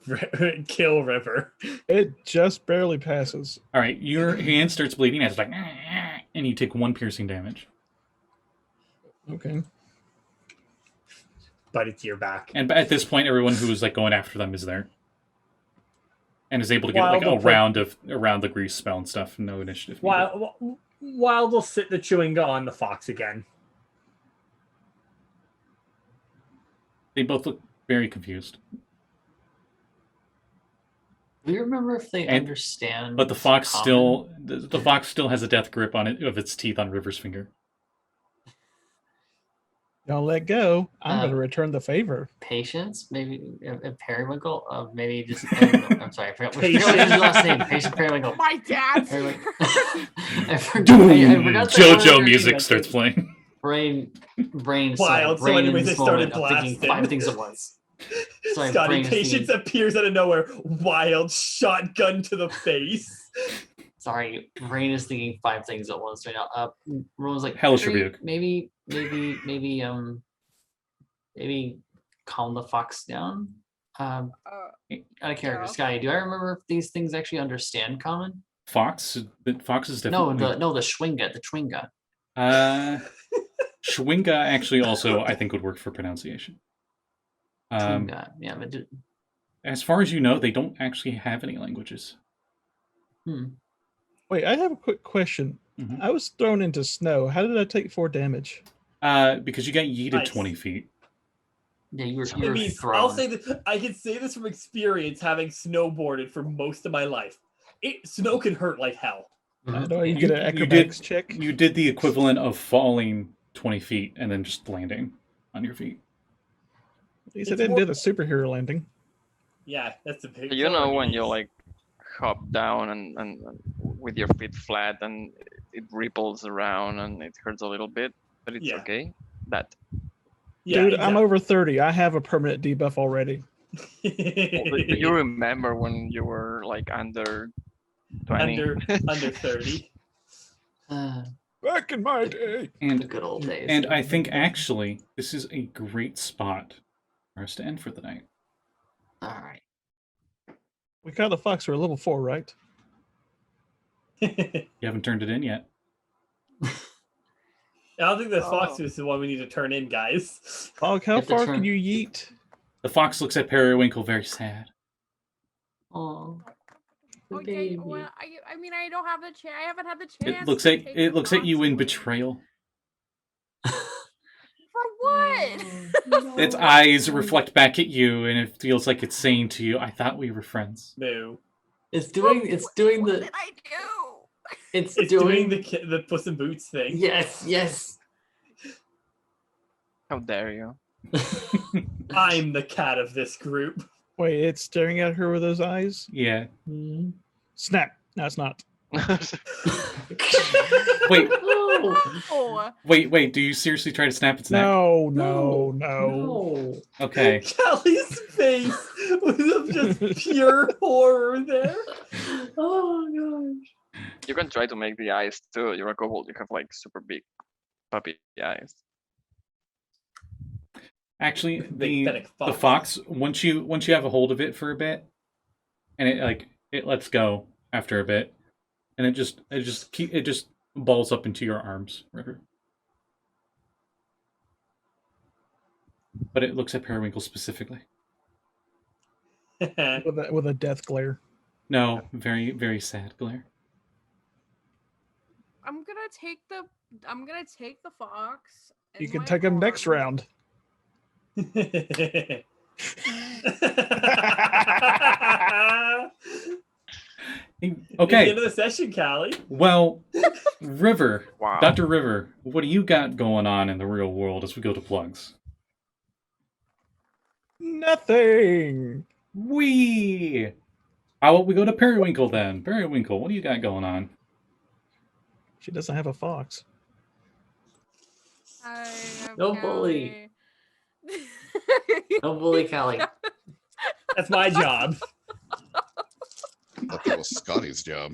River. It just barely passes. All right, your hand starts bleeding. It's like, and you take 1 piercing damage. Okay. But it's your back. And at this point, everyone who was like going after them is there, and is able to get Wild like a will put- round of around the grease spell and stuff. No initiative. needed. Wild will sit the Chewinga on the fox again. They both look very confused. Do you remember if they And- understand? But the fox common? the fox still has a death grip on it of its teeth on River's finger. Don't let go. I'm going to Uh, return the favor. Patience, maybe a Periwinkle, maybe just. I'm sorry, I forgot what Patience. his last name. Patient Periwinkle. My dad. Periwinkle. I forgot. Boom! I forgot the order JoJo he music went starts through. playing. Brain. Wild, so brain in anyways, this they started moment of thinking blasting. 5 things at once. Sorry, Scotty, brain is Patience thinking- appears out of nowhere. Wild shotgun to the face. Sorry, brain is thinking 5 things at once right now. Rowan's like, Hellish "Maybe- rebuke." maybe calm the fox down. Out of character, Yeah. Sky, do I remember if these things actually understand common? Fox is No, definitely the Schwinga. Schwinga actually also I think would work for pronunciation. Schwinga. Yeah, but As far as you know, they don't actually have any languages. Wait, I have a quick question. Mhm. I was thrown into snow. How did I take 4 damage? Because you got yeeted Nice. 20 feet. yeah, you were I mean, thrown. I'll say this. I can say this from experience, having snowboarded for most of my life. Snow can hurt like hell. How do I You- get an you acrobatics did- check? You did the equivalent of falling 20 feet and then just landing on your feet. At least I It's didn't more- do the superhero landing. Yeah, that's the big. You know when you difference. like hop down and with your feet flat and it ripples around and it hurts a little bit, but it's Yeah. okay. That Yeah, Dude, I'm over 30. I have a permanent debuff already. do you remember when you were like under 20? under 30. Back in my day. the And good old days. and I think actually this is a great spot for us to end for the night. All right. We caught the fox for a level 4, right? You haven't turned it in yet. I don't think the fox Oh. is the one we need to turn in, guys. Valgg, how Get the far turn. can you yeet? The fox looks at Periwinkle very sad. Oh, the Okay, baby. well, I mean, I don't have the chance. I haven't had the chance. It looks to at take it the looks at you fox in away. betrayal. For what? Its eyes reflect back at you, and it feels like it's saying to you, "I thought we were friends." No. It's doing What the did I do? it's It's doing doing the Puss in Boots thing. yes. How dare you? I'm the cat of this group. Wait, it's staring at her with those eyes? Yeah. Snap. No, it's not. Wait, Oh, wait. Do you seriously try to snap its neck? No. Okay. Callie's face was of just pure horror there. Oh gosh. You can try to make the eyes too. You're a kobold. You have like super big puppy eyes. Actually, Big fennec the fox once you have a hold of it for a bit, and it lets go after a bit, and it just balls up into your arms, River. but it looks at Periwinkle specifically. with a death glare. No, very, very sad glare. I'm gonna take the fox. You in can my take him next arms. round. Okay. The end of the session, Callie. Well, River, Wow. Dr. River, what do you got going on in the real world as we go to plugs? Nothing. Wee! How about we go to Periwinkle then? Periwinkle, what do you got going on? She doesn't have a fox. I have Don't bully. Callie. Don't bully Callie. That's my job. I thought that was Scotty's job.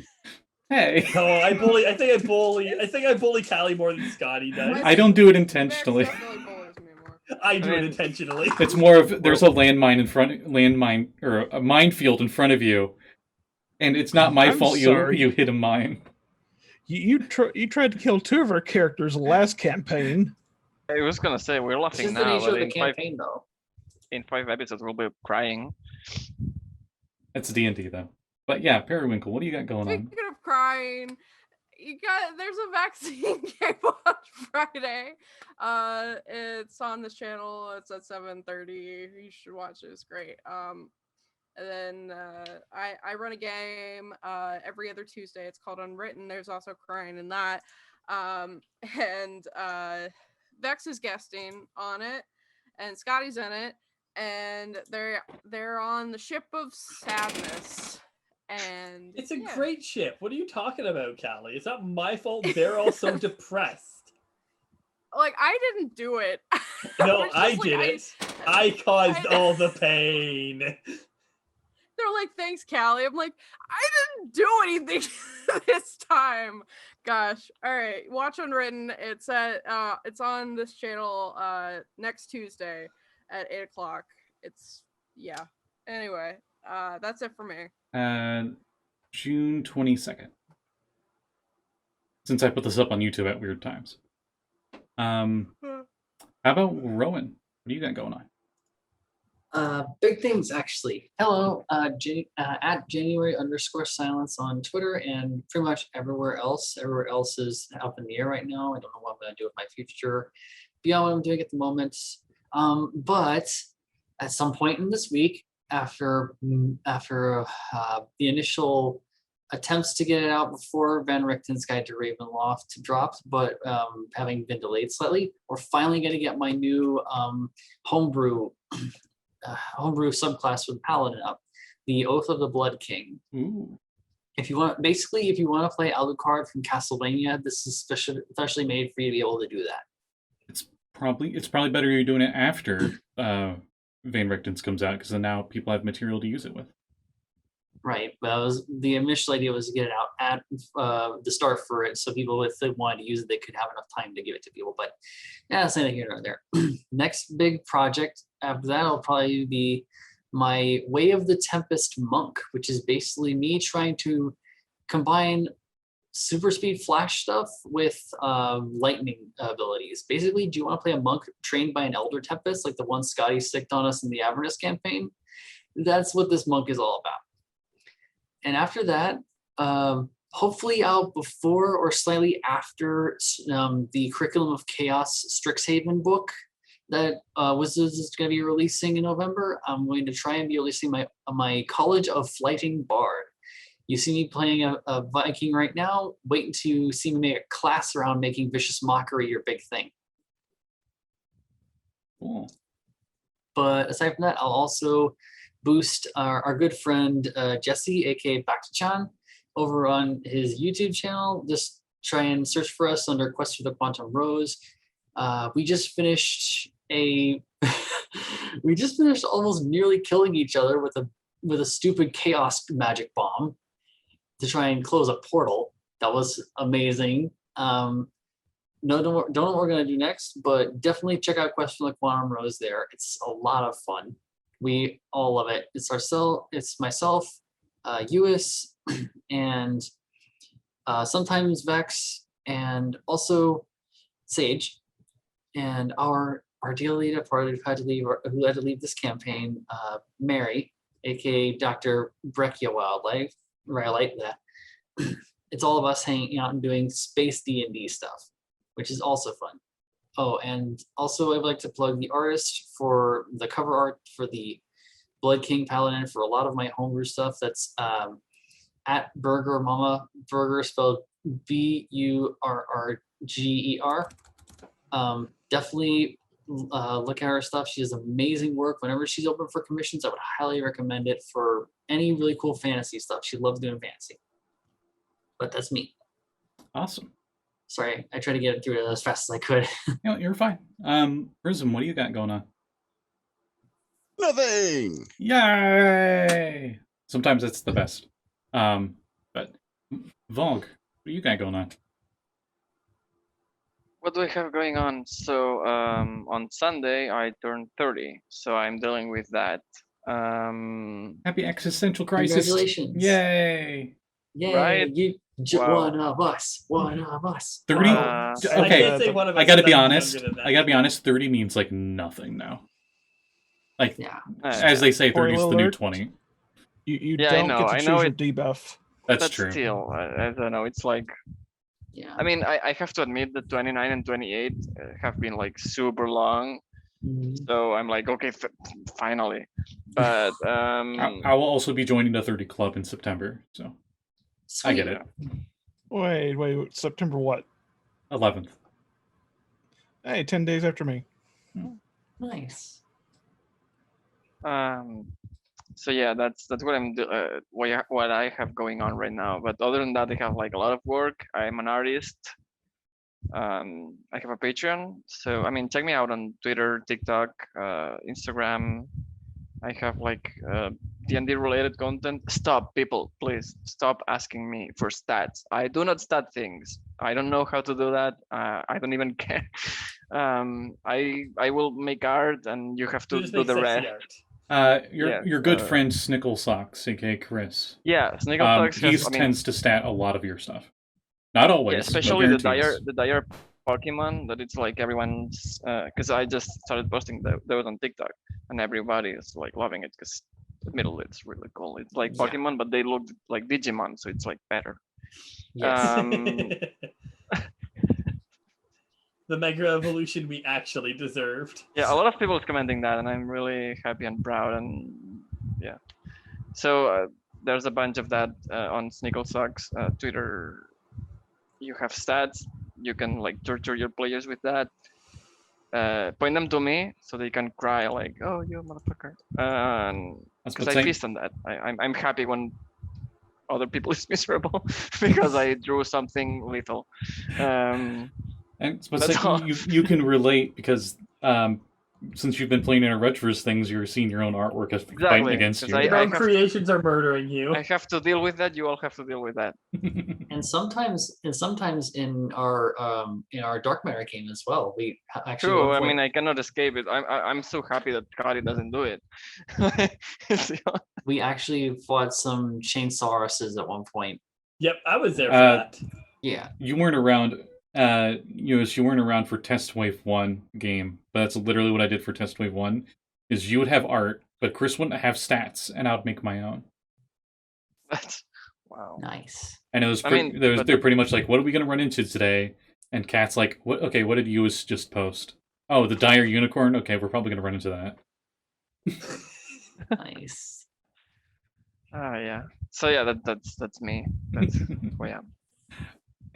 Hey, No, I think I bully Callie more than Scotty does. I don't do it Max intentionally. definitely bullies me more. I do it mean- intentionally. It's more of there's a landmine or a minefield in front of you, and it's not my I'm fault sorry. you hit a mine. You tried to kill 2 of our characters last campaign. I was gonna say we're It's laughing just the now, nature but of the campaign, though. in 5 episodes we'll be crying. It's D&D though. But yeah, Periwinkle, what do you got going on? Speaking of crying, there's a vaccine game on Friday. It's on this channel. It's at 7:30. You should watch it. It's great. And then I run a game every other Tuesday. It's called Unwritten. There's also crying in that. And Vex is guesting on it, and Scotty's in it, and they're on the ship of sadness. And It's a yeah. great ship. What are you talking about, Callie? It's not my fault. They're all so depressed. Like, I didn't do it. No, was I just did like, it. I caused I- all the pain. They're like, thanks, Callie. I'm like, I didn't do anything this time. Gosh. All right. Watch Unwritten. It's on this channel next Tuesday at 8:00. Yeah. Anyway, that's it for me. June 22nd. Since I put this up on YouTube at weird times. How about Rowan? What do you got going on? Big things, actually. Hello, at January_silence on Twitter and pretty much everywhere else. Everywhere else is up in the air right now. I don't know what I'm going to do with my future beyond what I'm doing at the moment. But at some point in this week, after the initial attempts to get it out before Van Richten's Guide to Ravenloft dropped, but having been delayed slightly, we're finally going to get my new homebrew subclass with Paladin up, the Oath of the Blood King. Ooh. If you want to play Alucard from Castlevania, this is especially made for you to be able to do that. It's probably better you're doing it after Van Richten's comes out, because then now people have material to use it with. Right, but the initial idea was to get it out at the start for it, so people, if they wanted to use it, they could have enough time to give it to people. But yeah, that's neither here nor there. Next big project after that will probably be my Way of the Tempest Monk, which is basically me trying to combine super speed flash stuff with lightning abilities. Basically, do you want to play a monk trained by an Elder Tempest, like the one Scotty sticked on us in the Avernus campaign? That's what this monk is all about. And after that, hopefully out before or slightly after the Curriculum of Chaos Strixhaven book that Wizards is going to be releasing in November, I'm going to try and be releasing my College of Flighting Bard. You see me playing a Viking right now. Wait until you see me make a class around making Vicious Mockery your big thing. Cool. But aside from that, I'll also boost our good friend Jesse, aka Bakta-chan, over on his YouTube channel. Just try and search for us under Quest for the Quantum Rose. We just finished almost nearly killing each other with a stupid chaos magic bomb to try and close a portal. That was amazing. Don't know what we're gonna do next, but definitely check out Quest for the Quantum Rose there. It's a lot of fun. We all love it. It's myself, Lluis, and sometimes Vex, and also Saege. And our our deal leader, part who had to leave this campaign, Mary, aka Dr. Breccia Wildlife, right? Like that. It's all of us hanging out and doing space D&D stuff, which is also fun. Oh, and also I would like to plug the artist for the cover art for the Blood King Paladin for a lot of my homebrew stuff. That's at Burger Mama, Burger spelled Burrrger. Definitely look at her stuff. She does amazing work. Whenever she's open for commissions, I would highly recommend it for any really cool fantasy stuff. She loves doing fantasy. But that's me. Awesome. Sorry, I tried to get through it as fast as I could. You're fine. Prism, what do you got going on? Nothing. Yay! Sometimes it's the best. But Valgg, what do you got going on? What do I have going on? So on Sunday I turned 30, so I'm dealing with that. Happy existential crisis! Congratulations! Yay! Yay! Right? Wow. One of us. One of us. 30. I Okay, can't say one of us I gotta is be younger honest. than that. I gotta be honest. 30 means like nothing now. Like Yeah. as they say, 30 is the new alert. 20. You Yeah, I don't know, get to I choose know your it- debuff. That's But true. still, I don't know. It's like, Yeah. I mean, I have to admit that 29 and 28 have been like super long. Mhm. So I'm like, okay, finally. But I will also be joining the 30 club in September, so I get it. Wait, September what? 11th. Hey, 10 days after me. Nice. so yeah, that's what what I have going on right now. But other than that, I have like a lot of work. I'm an artist. I have a Patreon, so I mean, check me out on Twitter, TikTok, Instagram. I have like D&D related content. Stop, people, please stop asking me for stats. I do not stat things. I don't know how to do that. I don't even care. I will make art, and you have to You just do make the sexy rest. art. Your good friend Snickle Socks, aka Chris. Yeah, Snickle He tends to stat a lot of your stuff. Not always, yeah, but especially the guarantees. dire Pokemon, that it's like everyone's because I just started posting those on TikTok, and everybody is like loving it because admittedly it's really cool. It's like Yeah. Pokemon, but they look like Digimon, so it's like better. Yes. The mega evolution we actually deserved. Yeah, a lot of people is commenting that, and I'm really happy and proud, and yeah. So there's a bunch of that on Snickle Socks Twitter. You have stats. You can like torture your players with that. Point them to me so they can cry like, "Oh, you motherfucker!" Because I pissed on that. I'm happy when other people is miserable because I drew something lethal. And but That's all. you can relate because since you've been playing in Retros things, you're seeing your own artwork as fighting Exactly, against 'cause you. Your I own have- creations are murdering you. I have to deal with that. You all have to deal with that. And sometimes in our Dark Matter game as well, we actually. True. at one I point- mean, I cannot escape it. I'm so happy that Callie doesn't do it. It's the- we actually fought some chainsawuses at one point. Yep, I was there for Uh, that. Yeah. You weren't around. You weren't around for Test Wave 1 game, but that's literally what I did for Test Wave 1. Is you would have art, but Chris wouldn't have stats, and I would make my own. That's wow. Nice. And it was I mean, but- they're pretty much like, what are we gonna run into today? And Kat's like, what? Okay, what did Lluis just post? Oh, the dire unicorn. Okay, we're probably gonna run into that. Nice. Yeah. So yeah, that's me. That's who I am.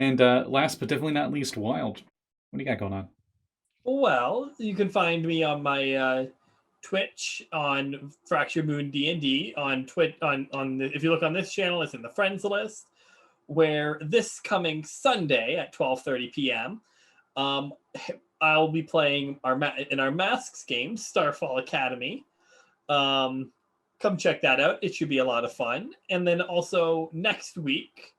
And last but definitely not least, Wild. What do you got going on? Well, you can find me on my Twitch on Fracture Moon D&D on Twitch if you look on this channel, it's in the friends list. Where this coming Sunday at 12:30 p.m. I'll be playing in our Masks game, Starfall Academy. Come check that out. It should be a lot of fun. And then also next week,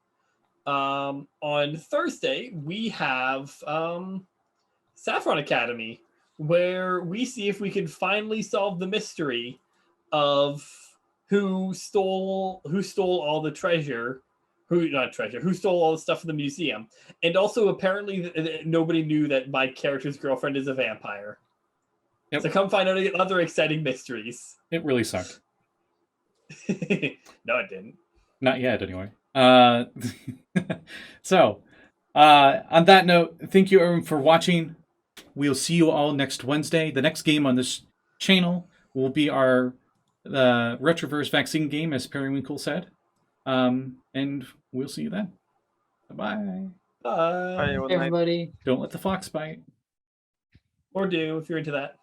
on Thursday, we have Saffron Academy, where we see if we can finally solve the mystery of who stole all the treasure. Who stole all the stuff from the museum. And also apparently nobody knew that my character's girlfriend is a vampire. Yep. So come find out other exciting mysteries. It really sucked. No, it didn't. Not yet, anyway. So, on that note, thank you everyone for watching. We'll see you all next Wednesday. The next game on this channel will be our Retroverse vaccine game, as Periwinkle said. And we'll see you then. Bye-bye. Bye. Bye, good night. Everybody. Don't let the fox bite. Or do if you're into that.